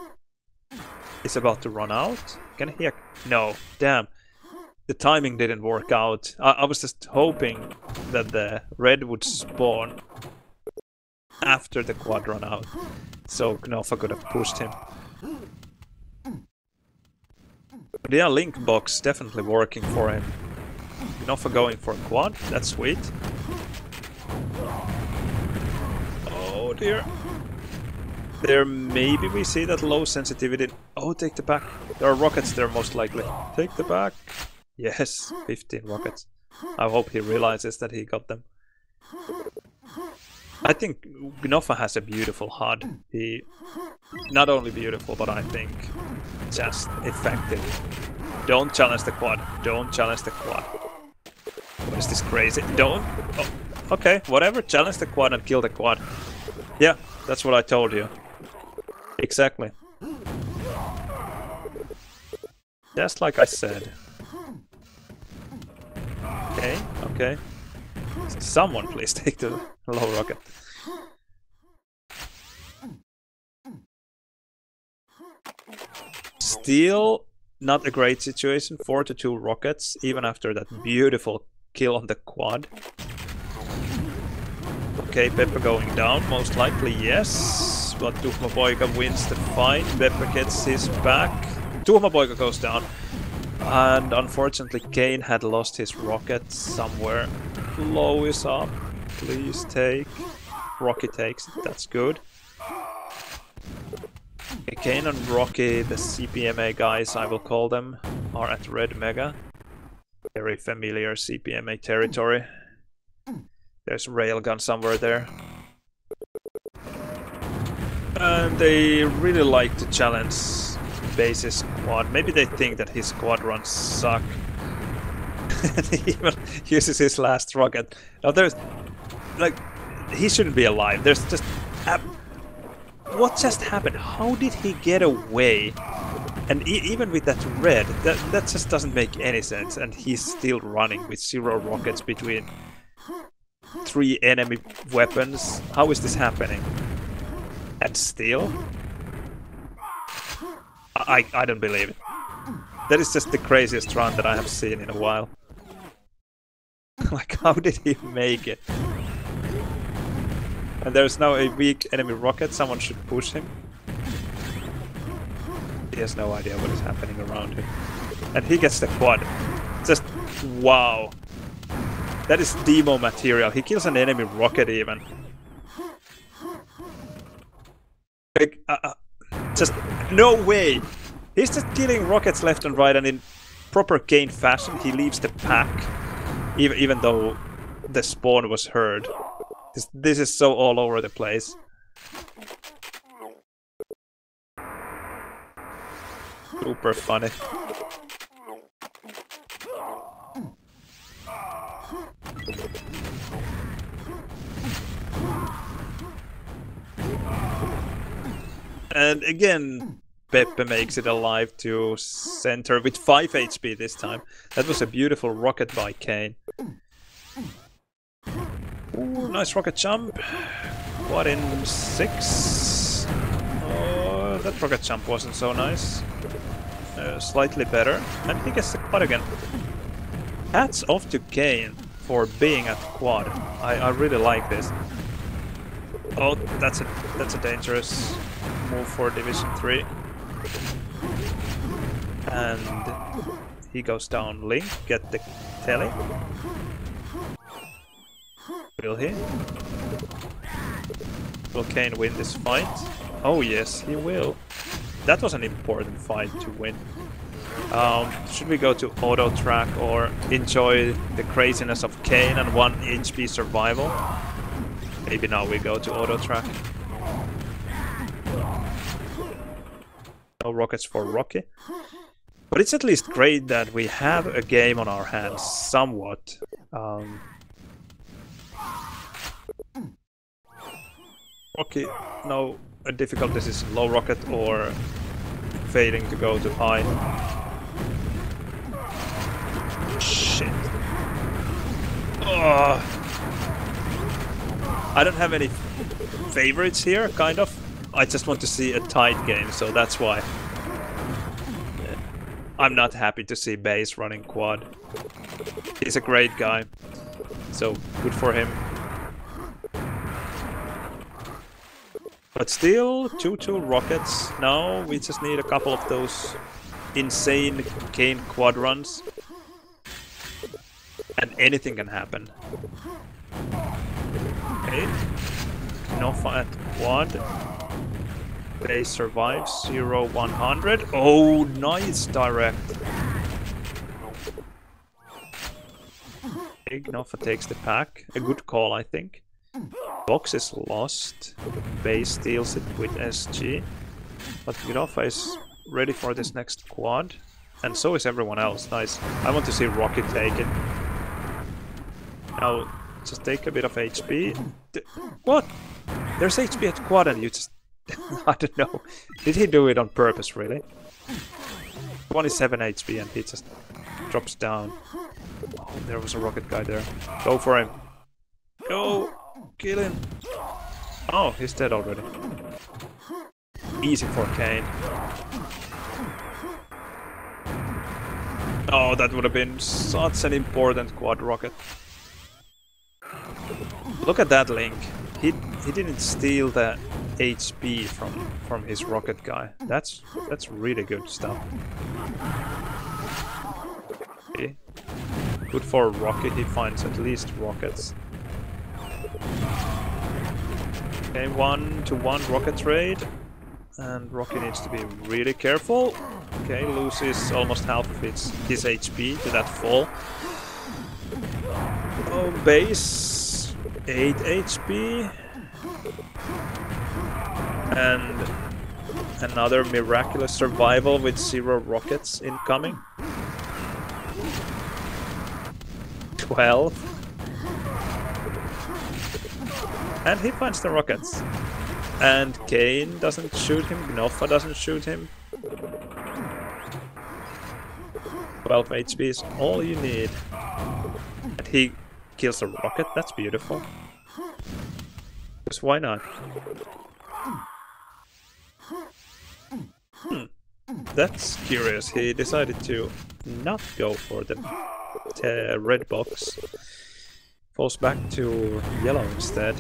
is about to run out. Can he? No. Damn. The timing didn't work out. I was just hoping that the red would spawn after the quad run out, so gnoffa could have pushed him. But yeah, Link box definitely working for him. gnoffa going for quad, that's sweet. Oh dear. There maybe we see that low sensitivity. Oh, take the back. There are rockets there most likely. Take the back. Yes, 15 rockets. I hope he realizes that he got them. I think gnoffa has a beautiful HUD. He... not only beautiful, but I think just effective. Don't challenge the quad. Don't challenge the quad. What is this crazy? Don't... oh, okay, whatever. Challenge the quad and kill the quad. Yeah, that's what I told you. Exactly. Just like I said. Okay, okay. Someone please take the low rocket. Still not a great situation. 4-2 rockets, even after that beautiful kill on the quad. Okay, Peppe going down, most likely yes. But tuhmapoika wins the fight. Peppe gets his back. Tuhmapoika goes down. And unfortunately, Kane had lost his rocket somewhere. Low is up. Please take. Rokky takes it. That's good. Okay, Kane and Rokky, the CPMA guys, I will call them, are at Red Mega. Very familiar CPMA territory. There's a railgun somewhere there. And they really like to challenge Base's quad. Maybe they think that his quad runs suck. And he even uses his last rocket. Now there's... like... he shouldn't be alive. There's just... what just happened? How did he get away? And even with that red, that just doesn't make any sense. And he's still running with 0 rockets between 3 enemy weapons. How is this happening? And still? I don't believe it. That is just the craziest run that I have seen in a while. Like, how did he make it? And there's now a weak enemy rocket, someone should push him. He has no idea what is happening around him. And he gets the quad. Just, wow. That is demo material. He kills an enemy rocket even. Like, just, no way! He's just killing rockets left and right, and in proper Kane fashion he leaves the pack. Even though the spawn was heard. This is so all over the place. Super funny. And again, Peppe makes it alive to center with 5 HP this time. That was a beautiful rocket by Kane. Ooh, nice rocket jump. What in 6? Oh, that rocket jump wasn't so nice. Slightly better. And he gets the quad again. Hats off to Kane for being at quad. I really like this. Oh, that's a dangerous move for Division 3. And he goes down Link, get the telly. Will he? Will Kane win this fight? Oh yes, he will. That was an important fight to win. Should we go to auto track or enjoy the craziness of Kane and 1 HP survival? Maybe now we go to auto track. No rockets for Rokky. But it's at least great that we have a game on our hands, somewhat. Rokky, no, a difficult decision, low rocket or failing to go too high. Shit. Oh. I don't have any favorites here, kind of. I just want to see a tight game, so that's why. I'm not happy to see Base running quad. He's a great guy, so good for him. But still, 2-2 rockets. Now we just need a couple of those insane Kane quad runs. And anything can happen. Okay. gnoffa at quad. Base survives. 0-100. Oh, nice direct. Okay, gnoffa takes the pack. A good call, I think. Box is lost. Base steals it with SG. But gnoffa is ready for this next quad. And so is everyone else. Nice. I want to see Rokky take it. Now, just take a bit of HP. What? There's HP at quad and you just... I don't know. Did he do it on purpose, really? 27 HP and he just drops down. Oh, there was a rocket guy there. Go for him. Go! Kill him! Oh, he's dead already. Easy for Kane. Oh, that would have been such an important quad rocket. Look at that Link. he didn't steal the HP from his rocket guy. That's really good stuff. Okay. Good for Rocky, he finds at least rockets. Okay, 1-to-1 rocket trade. And Rocky needs to be really careful. Okay, loses almost half of his HP to that fall. Oh, base 8 HP. And another miraculous survival with 0 rockets incoming. 12. And he finds the rockets. And Kane doesn't shoot him, Gnoffa doesn't shoot him. 12 HP is all you need. And he kills a rocket, that's beautiful. Because why not? That's curious, he decided to not go for the red box. Falls back to yellow instead.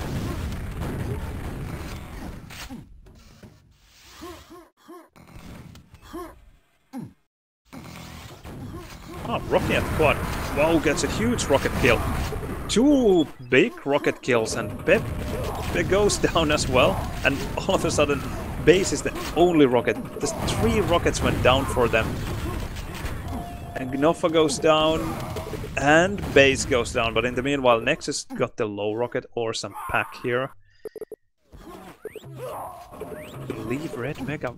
Oh, Rocky at quad. Wow, gets a huge rocket kill. 2 big rocket kills and Peppe goes down as well. And all of a sudden, base is the only rocket. Just 3 rockets went down for them. And gnoffa goes down. And base goes down. But in the meanwhile, Nexus got the low rocket or some pack here. Leave red mega.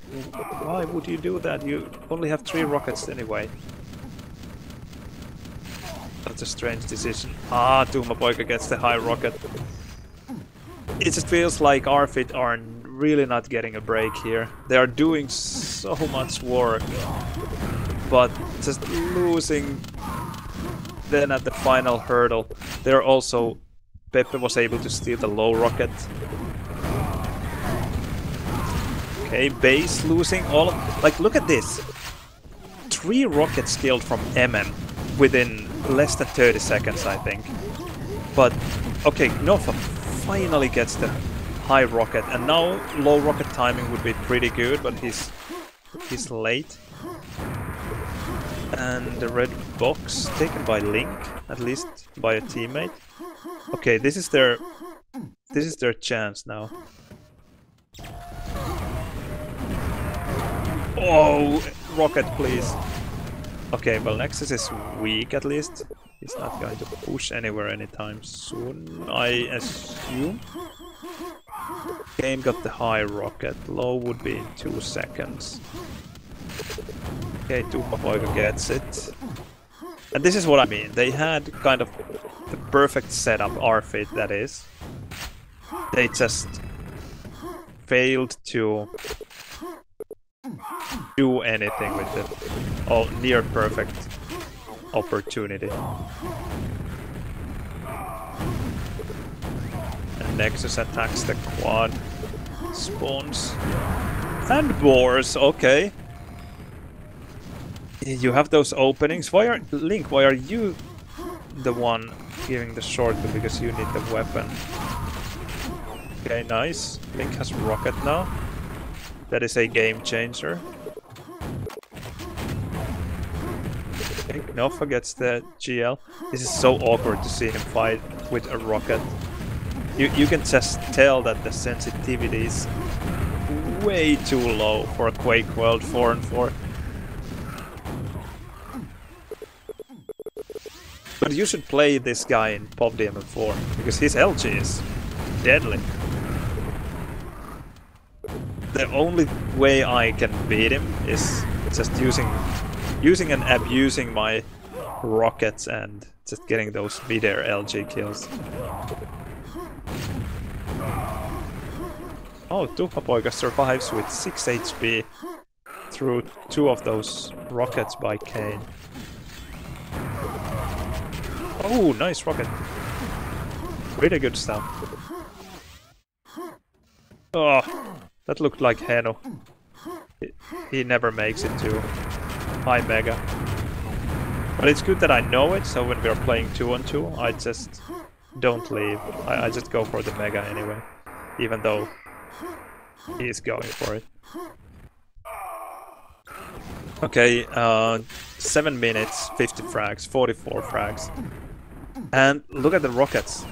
Why would you do that? You only have 3 rockets anyway. That's a strange decision. Ah, tuhmapoika gets the high rocket. It just feels like Retrofit are really not getting a break here. They are doing so much work, but just losing. Then at the final hurdle, they're also... Peppe was able to steal the low rocket. Okay, base losing all of... Like, look at this! 3 rockets killed from MN within less than 30 seconds, I think. But, okay, gnoffa finally gets the high rocket, and now low rocket timing would be pretty good, but he's late. And the red box taken by Link, at least by a teammate. Okay, this is their chance now. Oh, rocket, please. Okay, well, Nexus is weak at least. He's not going to push anywhere anytime soon, I assume. Kane got the high rocket. Low would be in 2 seconds. Okay, tuhmapoika gets it. And this is what I mean. They had kind of the perfect setup, Retrofit that is. They just failed to do anything with the near perfect opportunity. And Nexus attacks the quad, spawns, and bores. Okay, you have those openings. Why are Link? Why are you the one giving the shortcut? Because you need the weapon. Okay, nice. Link has rocket now. That is a game changer. Okay, gnoffa gets the GL. This is so awkward to see him fight with a rocket. You can just tell that the sensitivity is way too low for a Quakeworld 4-on-4. But you should play this guy in PUBG 4 because his LG is deadly. The only way I can beat him is just using and abusing my rockets and just getting those midair LG kills. Oh, tuhmapoika survives with 6 HP through 2 of those rockets by Kane. Oh, nice rocket. Really good stuff. Oh, that looked like Heno. He never makes it to high mega. But it's good that I know it, so when we are playing 2-on-2, I just don't leave. I just go for the mega anyway, even though he is going for it. Okay, 7 minutes, 50 frags, 44 frags. And look at the rockets.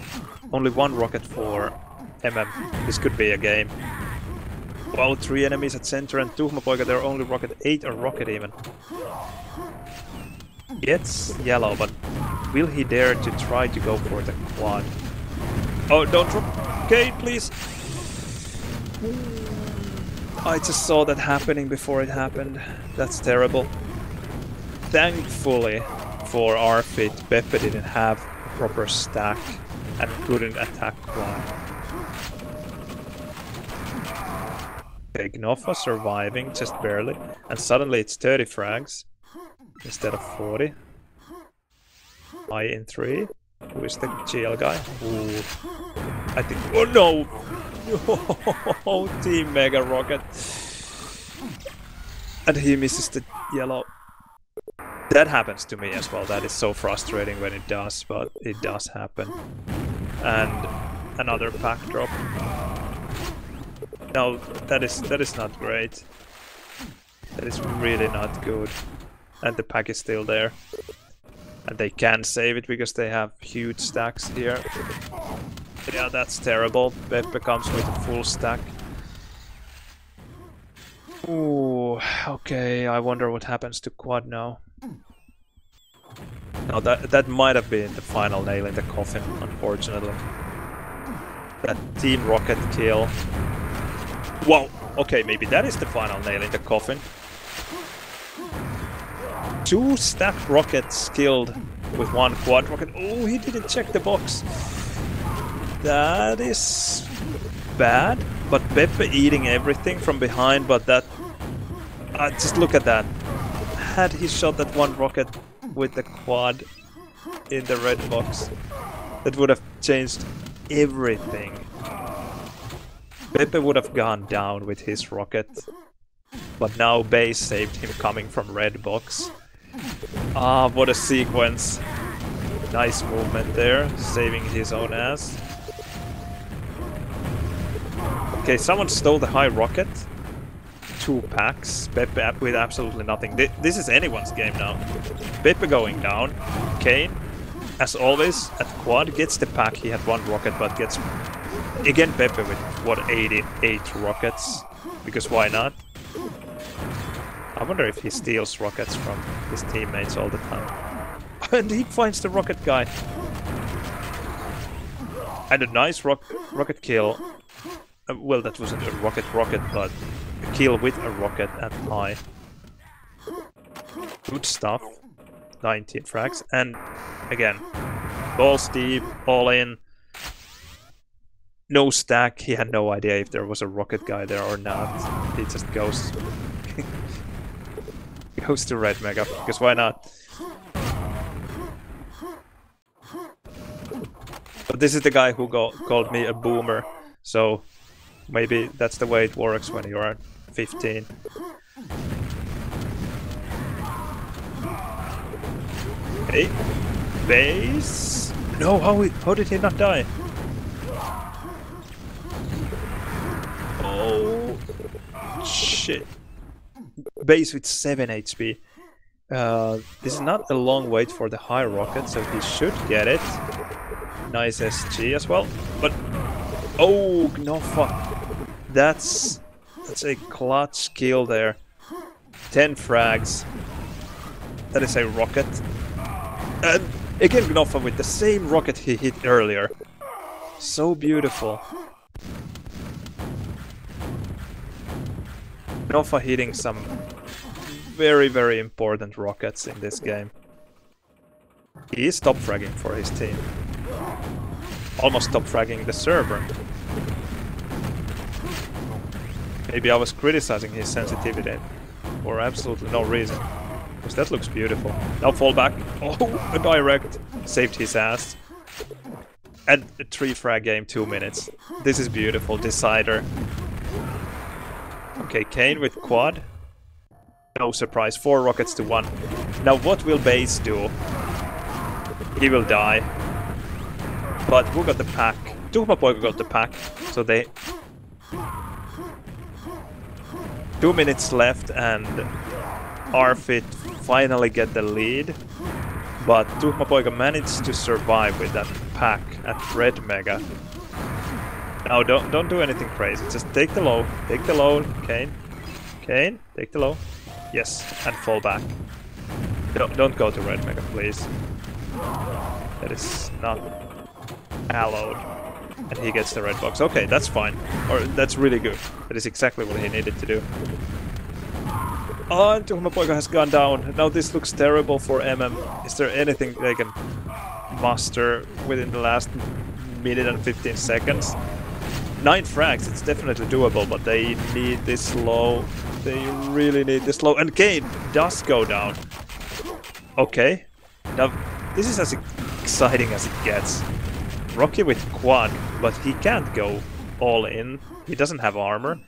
Only one rocket for This could be a game. Wow, 3 enemies at center and tuhmapoika, they're only rocket 8 or rocket even. Gets yellow, but will he dare to try to go for the quad? Oh, don't drop Kane, please! I just saw that happening before it happened. That's terrible. Thankfully for Retrofit, Peppe didn't have a proper stack and couldn't attack quad. Okay, gnoffa surviving, just barely. And suddenly it's 30 frags instead of 40. I in 3. Who is the GL guy? Ooh. I think... Oh no! Oh, Team Mega Rocket. And he misses the yellow. That happens to me as well. That is so frustrating when it does, but it does happen. And another pack drop. No, that is not great. That is really not good. And the pack is still there. And they can save it because they have huge stacks here. Yeah, that's terrible. Peppe comes with a full stack. Ooh, okay, I wonder what happens to quad now. No, that might have been the final nail in the coffin, unfortunately. That Team Rocket kill. Wow, okay, maybe that is the final nail in the coffin. 2 stacked rockets killed with 1 quad rocket. Oh, he didn't check the box. That is bad, but Peppe eating everything from behind, but that... just look at that. Had he shot that 1 rocket with the quad in the red box, that would have changed everything. Peppe would have gone down with his rocket, but now base saved him coming from red box. Ah, what a sequence. Nice movement there, saving his own ass. Okay, someone stole the high rocket. 2 packs. Peppe with absolutely nothing. This is anyone's game now. Peppe going down. Kane, as always, at quad gets the pack. He had 1 rocket, but gets... Again, Peppe with, what, 88 rockets? Because why not? I wonder if he steals rockets from his teammates all the time. And he finds the rocket guy. And a nice rocket kill. Well, that wasn't a rocket, but a kill with a rocket at high. Good stuff. 19 frags. And again, balls deep, all in. No stack. He had no idea if there was a rocket guy there or not. He just goes... goes to red mega, because why not? But this is the guy who called me a boomer, so maybe that's the way it works when you are 15. Okay, base. No, how did he not die? Oh shit. Base with 7 HP. This is not a long wait for the high rocket, so he should get it. Nice SG as well, but oh, gnoffa. That's a clutch kill there. 10 frags. That is a rocket. And again gnoffa with the same rocket he hit earlier. So beautiful. gnoffa hitting some very, very important rockets in this game. He is top fragging for his team. Almost top fragging the server. Maybe I was criticizing his sensitivity for absolutely no reason. Because that looks beautiful. Now fall back. Oh, a direct. Saved his ass. And a 3 frag game, 2 minutes. This is beautiful. Decider. Okay, Kane with quad. No surprise, 4 rockets to 1. Now what will base do? He will die. But who got the pack? Tuhmapoika got the pack, so they... 2 minutes left and Arfit finally get the lead. But tuhmapoika managed to survive with that pack at Red Mega. Now don't do anything crazy, just take the low, Kane. Kane, take the low. Yes, and fall back. Don't go to Red Mega, please. That is not allowed. And he gets the red box. Okay, that's fine. Or that's really good. That is exactly what he needed to do. Oh, and tuhmapoika has gone down. Now this looks terrible for MM. Is there anything they can muster within the last minute and 15 seconds? 9 frags, it's definitely doable, but they need this low. They really need this low. And Kane does go down. Okay. Now, this is as exciting as it gets. Rokky with kwon, but he can't go all in. He doesn't have armor.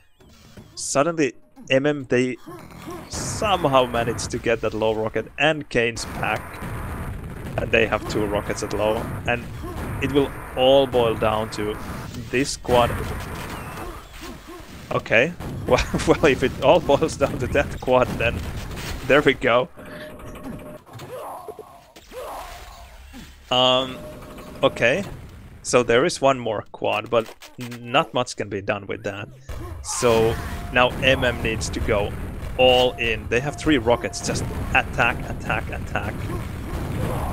Suddenly, MM, they somehow managed to get that low rocket and Kane's pack. And they have 2 rockets at low. And it will all boil down to this quad. Okay. Well, if it all boils down to that quad, then there we go. Okay. So there is one more quad, but not much can be done with that. So now MM needs to go all in. They have 3 rockets, just attack, attack, attack.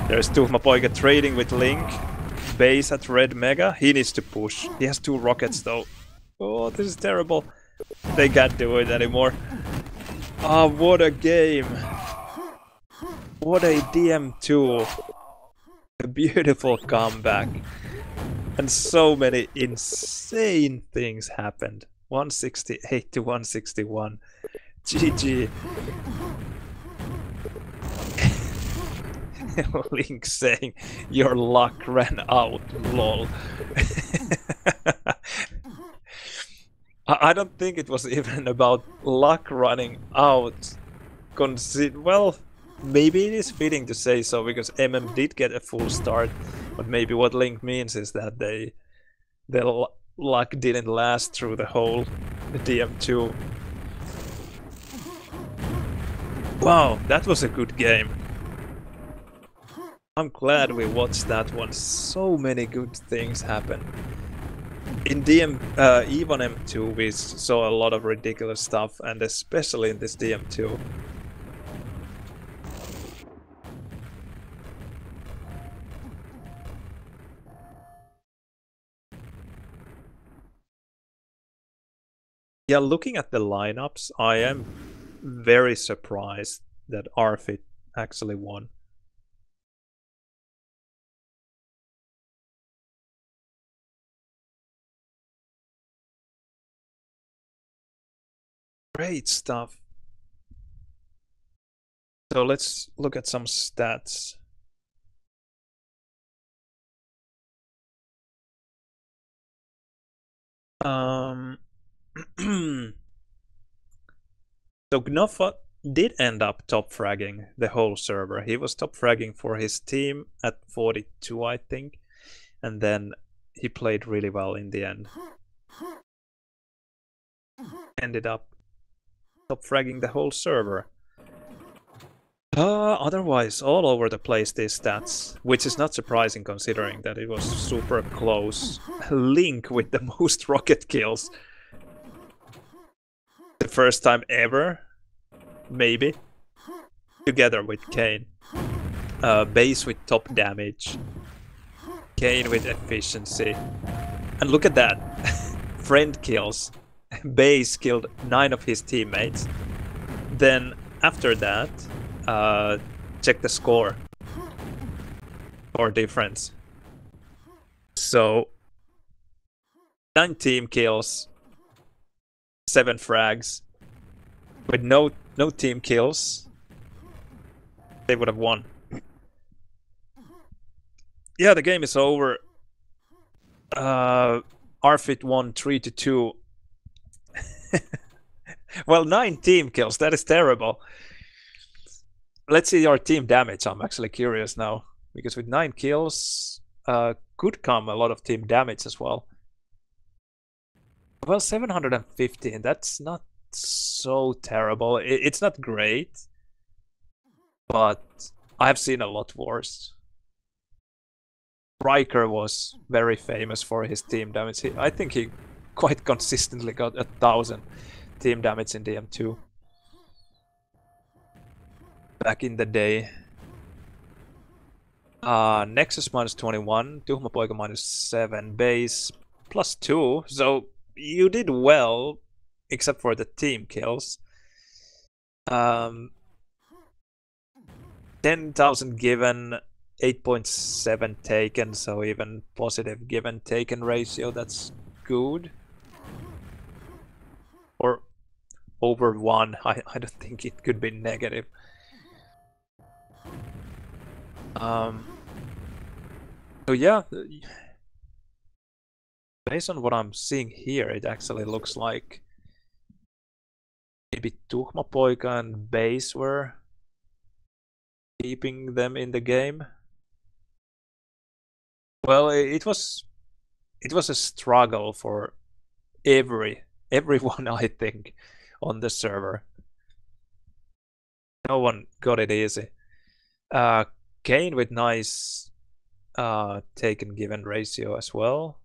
There's tuhmapoika trading with Link. Base at Red Mega. He needs to push. He has 2 rockets though. Oh, this is terrible. They can't do it anymore. Ah, what a game. What a DM2. A beautiful comeback. And so many insane things happened. 168 to 161. GG. Link saying, your luck ran out, lol. I don't think it was even about luck running out. Well, maybe it is fitting to say so, because MM did get a full start, but maybe what Link means is that their luck didn't last through the whole DM2. Wow, that was a good game. I'm glad we watched that one. So many good things happen. In EVE on M2 we saw a lot of ridiculous stuff, and especially in this DM2. Yeah, looking at the lineups, I am very surprised that Arfit actually won. Great stuff. So let's look at some stats. So gnoffa did end up top fragging the whole server. He was top fragging for his team at 42, I think, and then he played really well in the end. Ended up top fragging the whole server. Otherwise, all over the place these stats, which is not surprising considering that it was super close. Link with the most rocket kills. The first time ever, maybe, together with Kane. Base with top damage, Kane with efficiency. And look at that, friend kills. Base killed 9 of his teammates. Then after that, check the score or difference. So 9 team kills, 7 frags. With no team kills, they would have won. Yeah, the game is over. Arfit won 3-2. Well, 9 team kills, that is terrible. Let's see our team damage. I'm actually curious now, because with 9 kills, could come a lot of team damage as well. Well, 715, that's not so terrible. It's not great, but I've seen a lot worse. Riker was very famous for his team damage. I think he quite consistently got 1,000 team damage in DM2 back in the day. Nexus minus 21, tuhmapoika minus 7, base plus 2. So you did well, except for the team kills. 10,000 given, 8.7 taken, so even positive given taken ratio, that's good. Or over 1, I don't think it could be negative. So yeah, based on what I'm seeing here, it actually looks like maybe tuhmapoika and base were keeping them in the game. Well, it was a struggle for everyone, I think, on the server. No one got it easy. Kane with nice taken given ratio as well.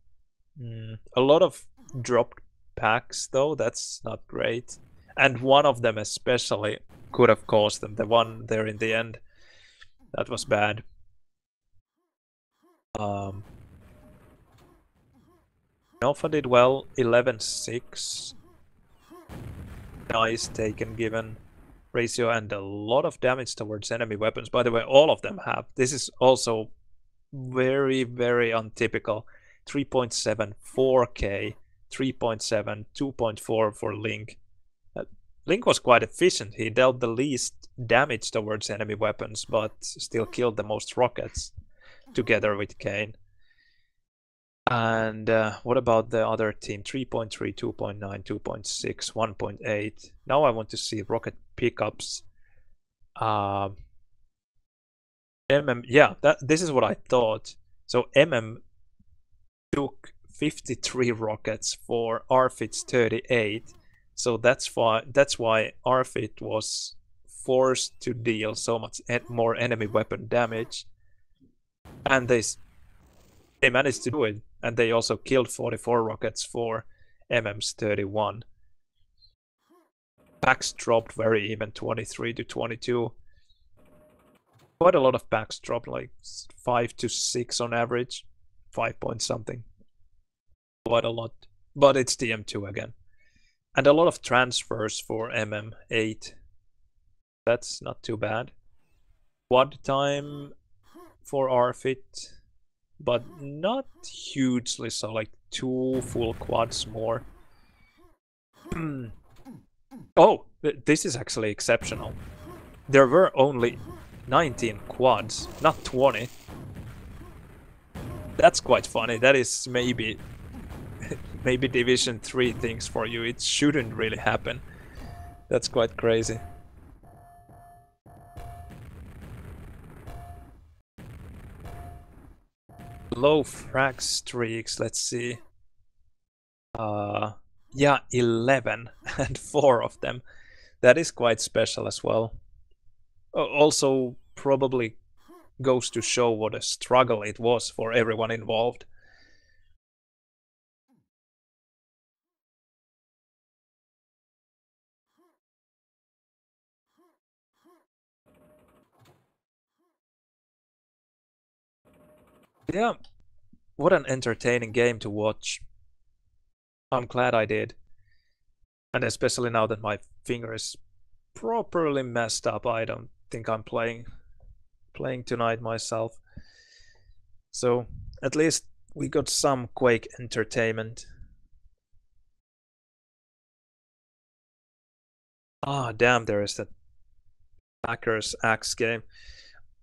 A lot of dropped packs though, that's not great. And one of them especially could have caused them, the one there in the end. That was bad. Gnoffa did well, 11-6. Nice taken given ratio and a lot of damage towards enemy weapons. By the way, all of them have. This is also very, very untypical. 3.7 4K, 3.7, 2.4 for Link. Link was quite efficient. He dealt the least damage towards enemy weapons, but still killed the most rockets together with Kane. And what about the other team? 3.3, 2.9, 2.6, 1.8. Now I want to see rocket pickups. MM, yeah, this is what I thought. So MM took 53 rockets for Arfit's 38. So that's why Arfit was forced to deal so much more enemy weapon damage. And they managed to do it. And they also killed 44 rockets for MM's 31. Packs dropped very even, 23 to 22. Quite a lot of packs dropped, like 5 to 6 on average. 5 point something. Quite a lot. But it's DM2 again. And a lot of transfers for MM8. That's not too bad. Quad time for Arfit, but not hugely so, like 2 full quads more. Oh, this is actually exceptional. There were only 19 quads, not 20. That's quite funny. That is maybe Division 3 things for you. It shouldn't really happen. That's quite crazy. Low frag streaks, let's see. Yeah, 11 and 4 of them. That is quite special as well. Also probably goes to show what a struggle it was for everyone involved. Yeah, what an entertaining game to watch. I'm glad I did. And especially now that my finger is properly messed up, I don't think I'm playing tonight myself. So at least we got some Quake entertainment. Ah, damn, there is that Packers Axe game.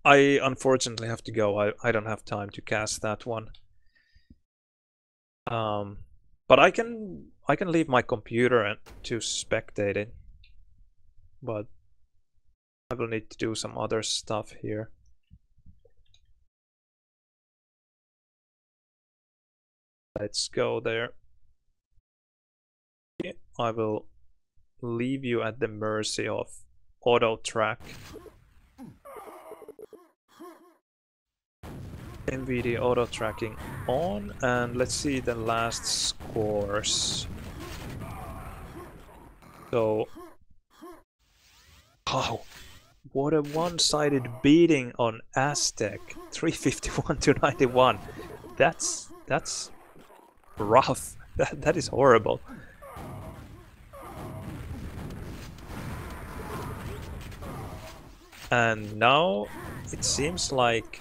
I unfortunately have to go. I don't have time to cast that one. But I can leave my computer to spectate it. But I will need to do some other stuff here. Let's go there. I will leave you at the mercy of auto track. MVD auto tracking on, and let's see the last scores. So, oh, what a one-sided beating on Aztec, 351 to 91. That's rough. That is horrible. And now it seems like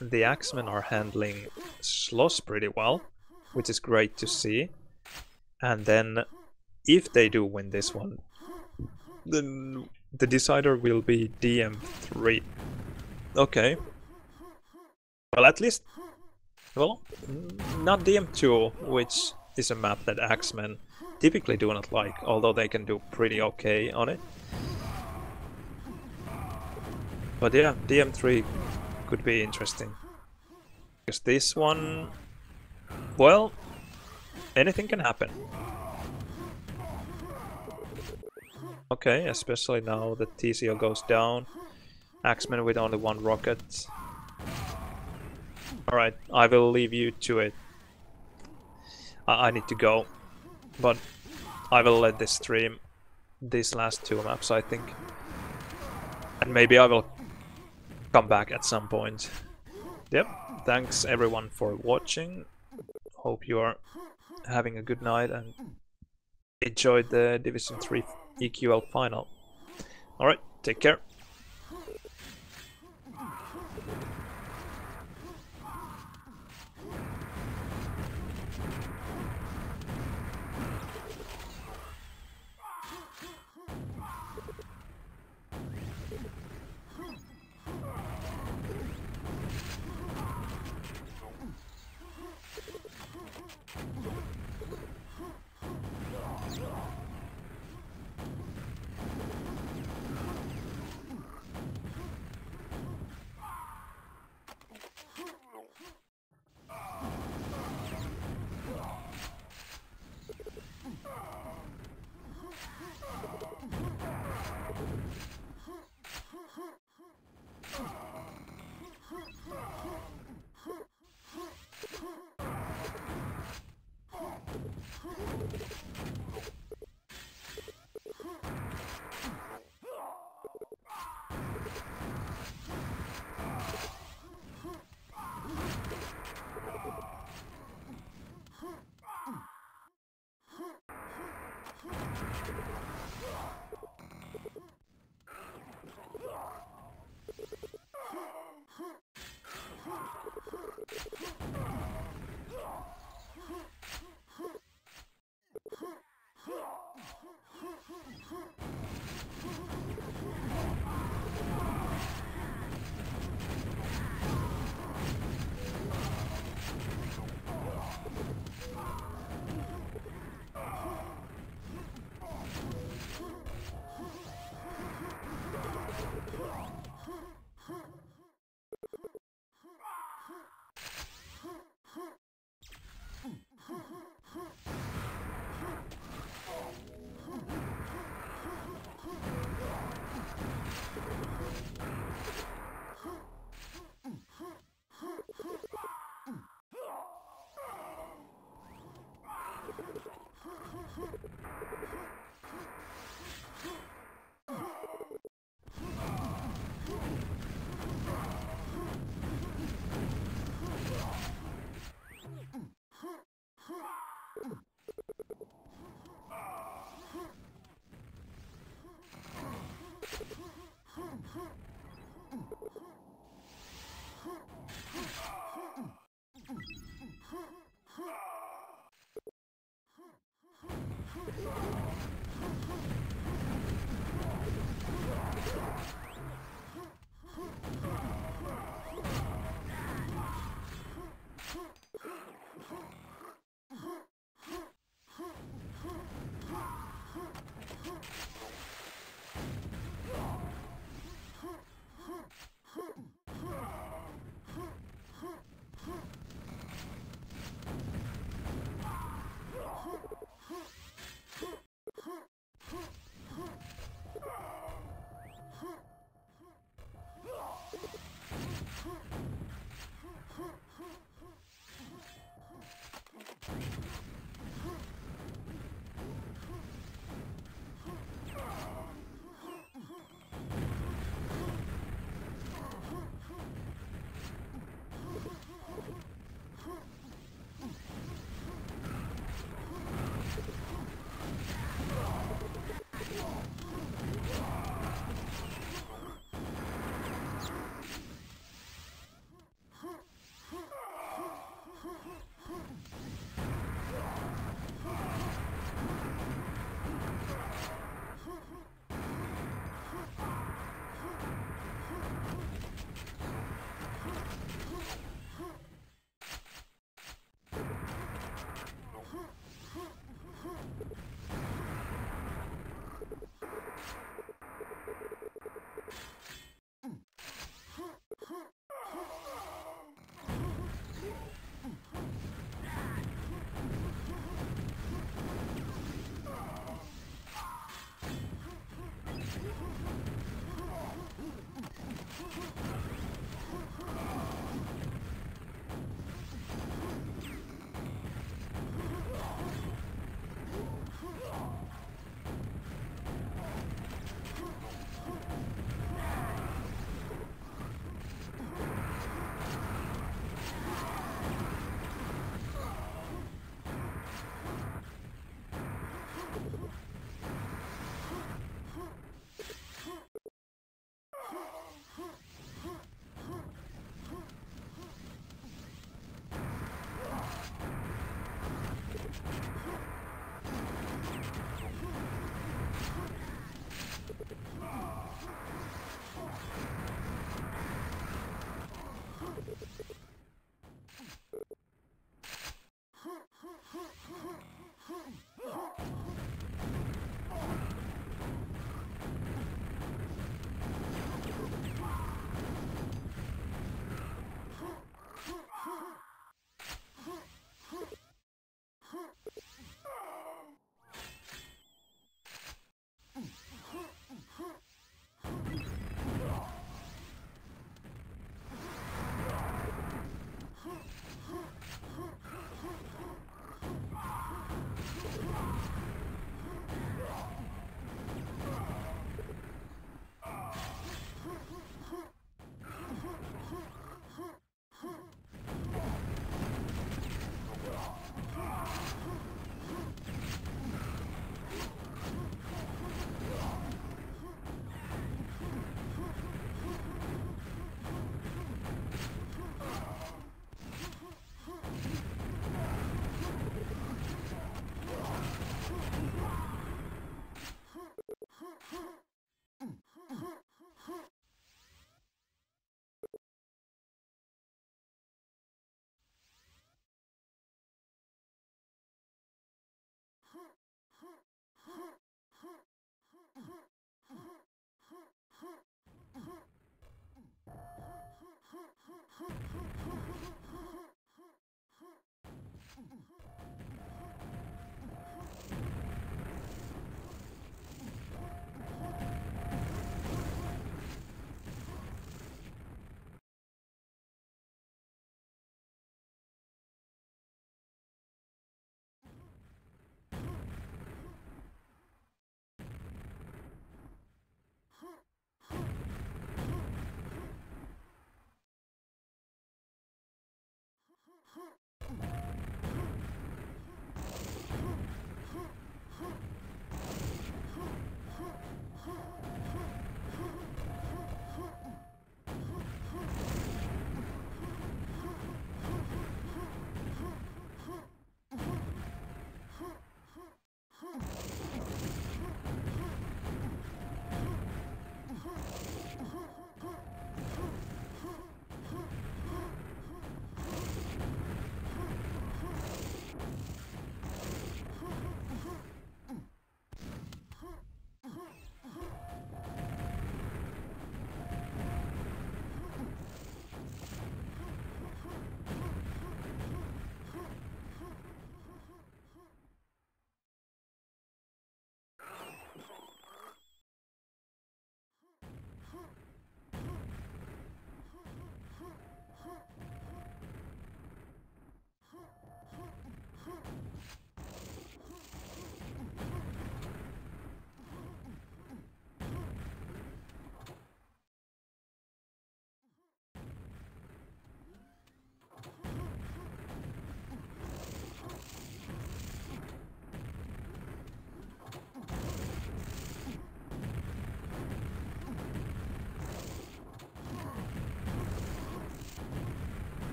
the Axemen are handling Sloss pretty well, which is great to see. And then, if they do win this one, then the decider will be DM3. Okay. Well, at least... Well, not DM2, which is a map that Axemen typically do not like, although they can do pretty okay on it. But yeah, DM3 could be interesting. Because this one... Well, anything can happen. Okay, especially now that TCO goes down. Axemen with only one rocket. Alright, I will leave you to it. I need to go. But I will let this stream these last two maps, I think. And maybe I will come back at some point. Yep, thanks everyone for watching. Hope you are having a good night and enjoyed the Division 3 EQL final. Alright, take care.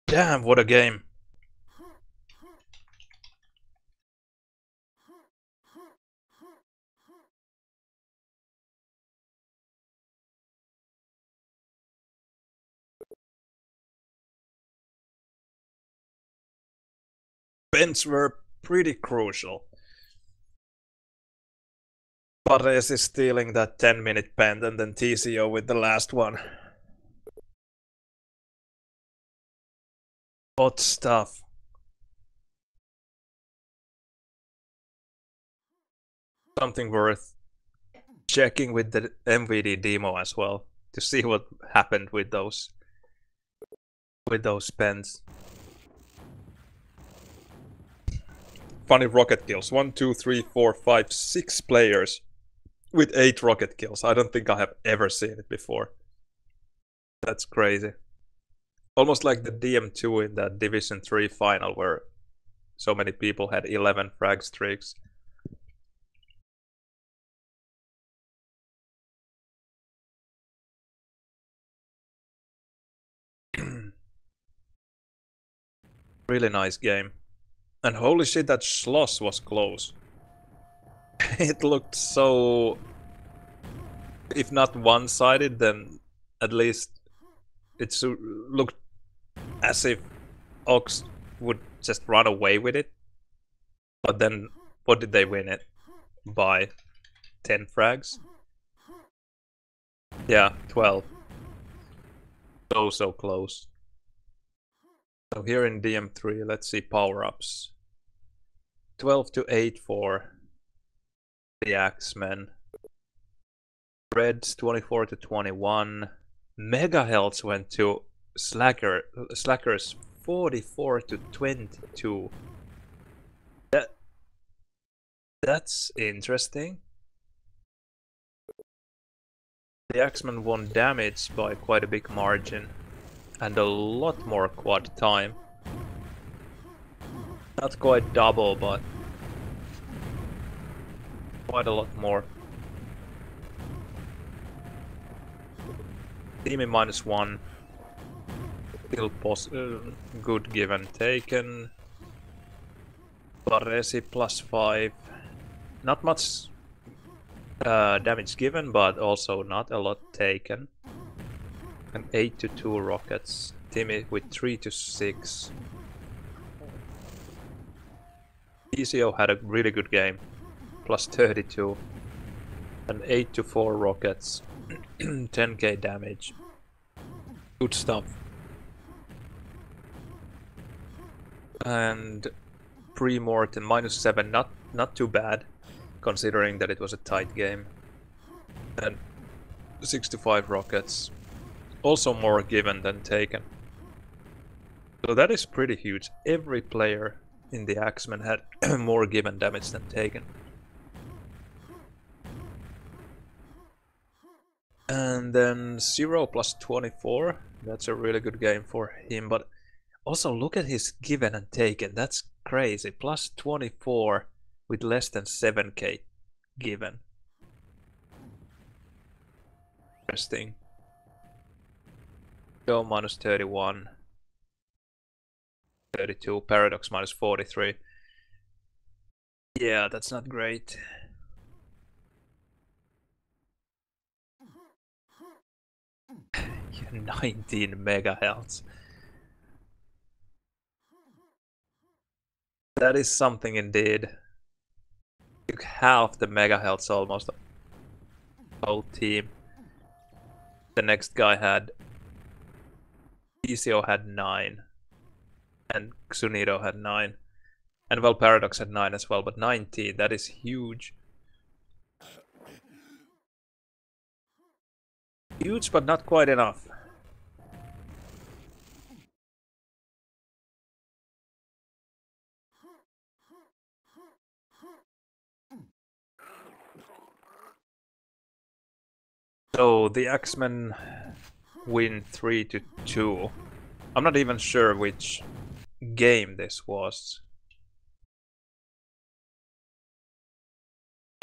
Damn, what a game. Bends were pretty crucial. Pares is stealing that 10-minute pen and then TCO with the last one. Hot stuff. Something worth checking with the MVD demo as well to see what happened with those pens. Funny rocket kills. 1, 2, 3, 4, 5, 6 players with 8 rocket kills. I don't think I have ever seen it before. That's crazy. Almost like the DM2 in that Division 3 final where so many people had 11 frag streaks. Really nice game. And holy shit, that Schloss was close. It looked so... if not one-sided, then at least it looked as if Ox would just run away with it. But then, what did they win it? By 10 frags? Yeah, 12. So close. So here in DM3, let's see power-ups. 12 to 8 for the Axemen. Reds 24 to 21. Mega health went to Slackers 44 to 22. That's interesting. The Axemen won damage by quite a big margin and a lot more quad time. Not quite double, but quite a lot more. Teamy -1. Still good give and taken. Baresi +5. Not much damage given, but also not a lot taken. And 8 to 2 rockets. Timmy with 3 to 6. ECO had a really good game. +32. And 8 to 4 rockets. 10k damage. Good stuff. And pre-Morten -7, not too bad, considering that it was a tight game. And 6 to 5 rockets. Also more given than taken. So that is pretty huge. Every player in the Axemen had more given damage than taken. And then 0 +24. That's a really good game for him, but also look at his given and taken. That's crazy. +24 with less than 7k given. Interesting. Go -31. 32. Paradox -43. Yeah, that's not great. 19 mega health. That is something indeed. Took half the mega health almost. Whole team. The next guy had... ECO had 9. And Xunido had 9. And well, Paradox had 9 as well, but 19, that is huge. Huge, but not quite enough. So the Axemen win 3 to 2. I'm not even sure which game this was.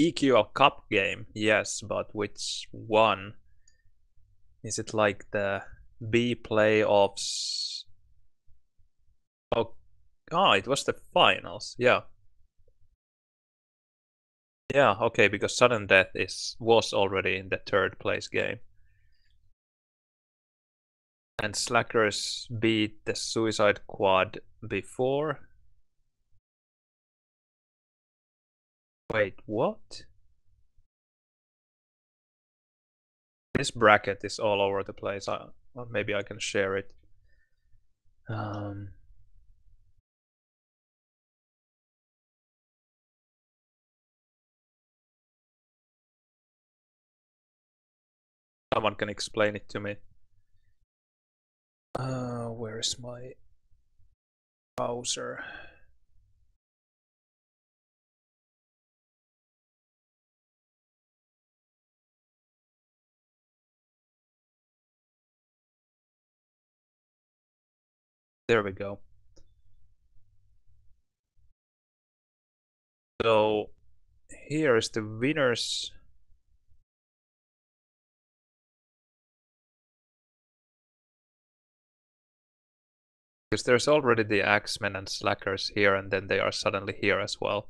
EQL Cup game, yes, but which one? Is it like the B playoffs? Oh, it was the finals, yeah. Yeah, okay, because Sudden Death was already in the 3rd place game. And Slackers beat the Suicide Quad before. Wait, what? This bracket is all over the place. Well, maybe I can share it. Someone can explain it to me. Where is my browser? There we go. So here is the winners. Because there's already the axemen and slackers here, and then they are suddenly here as well.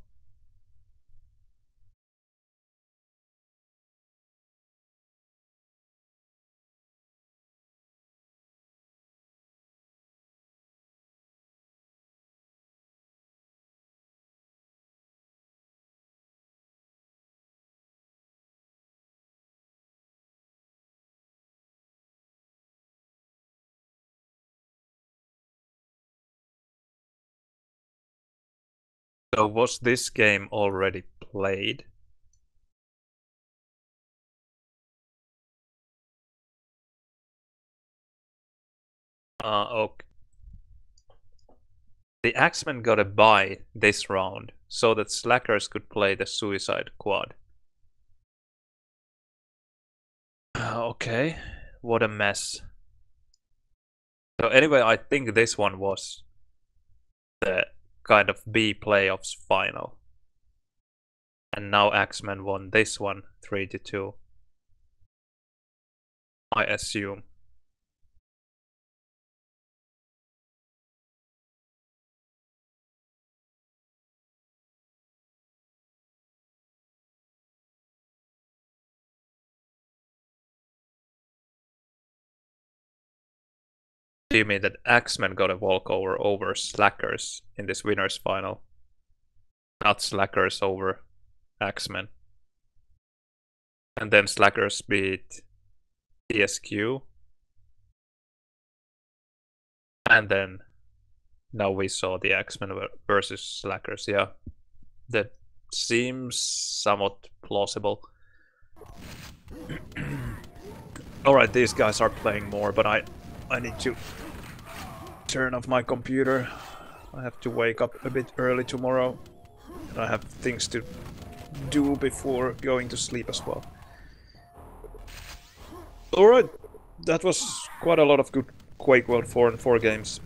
So was this game already played? Okay. The axemen got a bye this round, so that slackers could play the suicide quad. Okay, what a mess. So anyway, I think this one was the kind of B playoffs final. And now Axemen won this one 3-2. I assume. Do you mean that Axemen got a walkover over Slackers in this winners final? Not Slackers over Axemen. And then Slackers beat TSQ. And then now we saw the Axemen versus Slackers. Yeah, that seems somewhat plausible. Alright, these guys are playing more, but I need to turn off my computer. I have to wake up a bit early tomorrow. And I have things to do before going to sleep as well. Alright, that was quite a lot of good Quakeworld 4 and 4 games.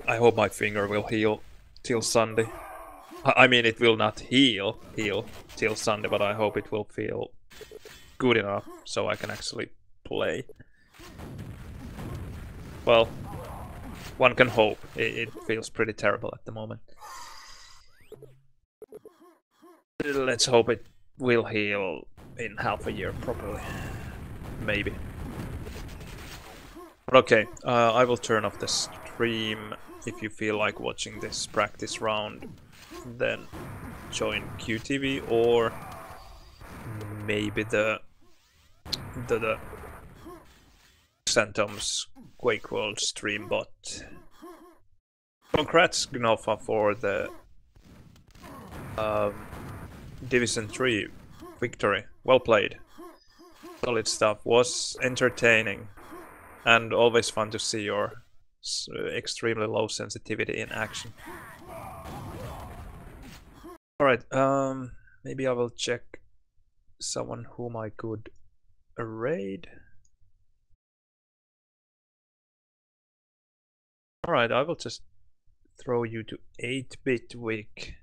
I hope my finger will heal till Sunday. I mean, it will not heal till Sunday, but I hope it will feel good enough so I can actually play. Well, one can hope. It feels pretty terrible at the moment. Let's hope it will heal in half a year properly. Maybe. But okay, I will turn off the stream. If you feel like watching this practice round, then join QTV or maybe the Santom's Quakeworld stream bot. Congrats gnoffa for the Division 3 victory. Well played. Solid stuff. Was entertaining. And always fun to see your extremely low sensitivity in action. Alright, maybe I will check someone whom I could raid. Alright, I will just throw you to 8-bit week.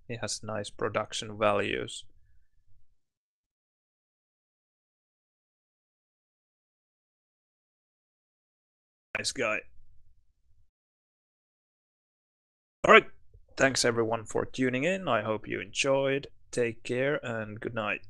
It has nice production values. Nice guy. Alright, thanks everyone for tuning in. I hope you enjoyed. Take care and good night.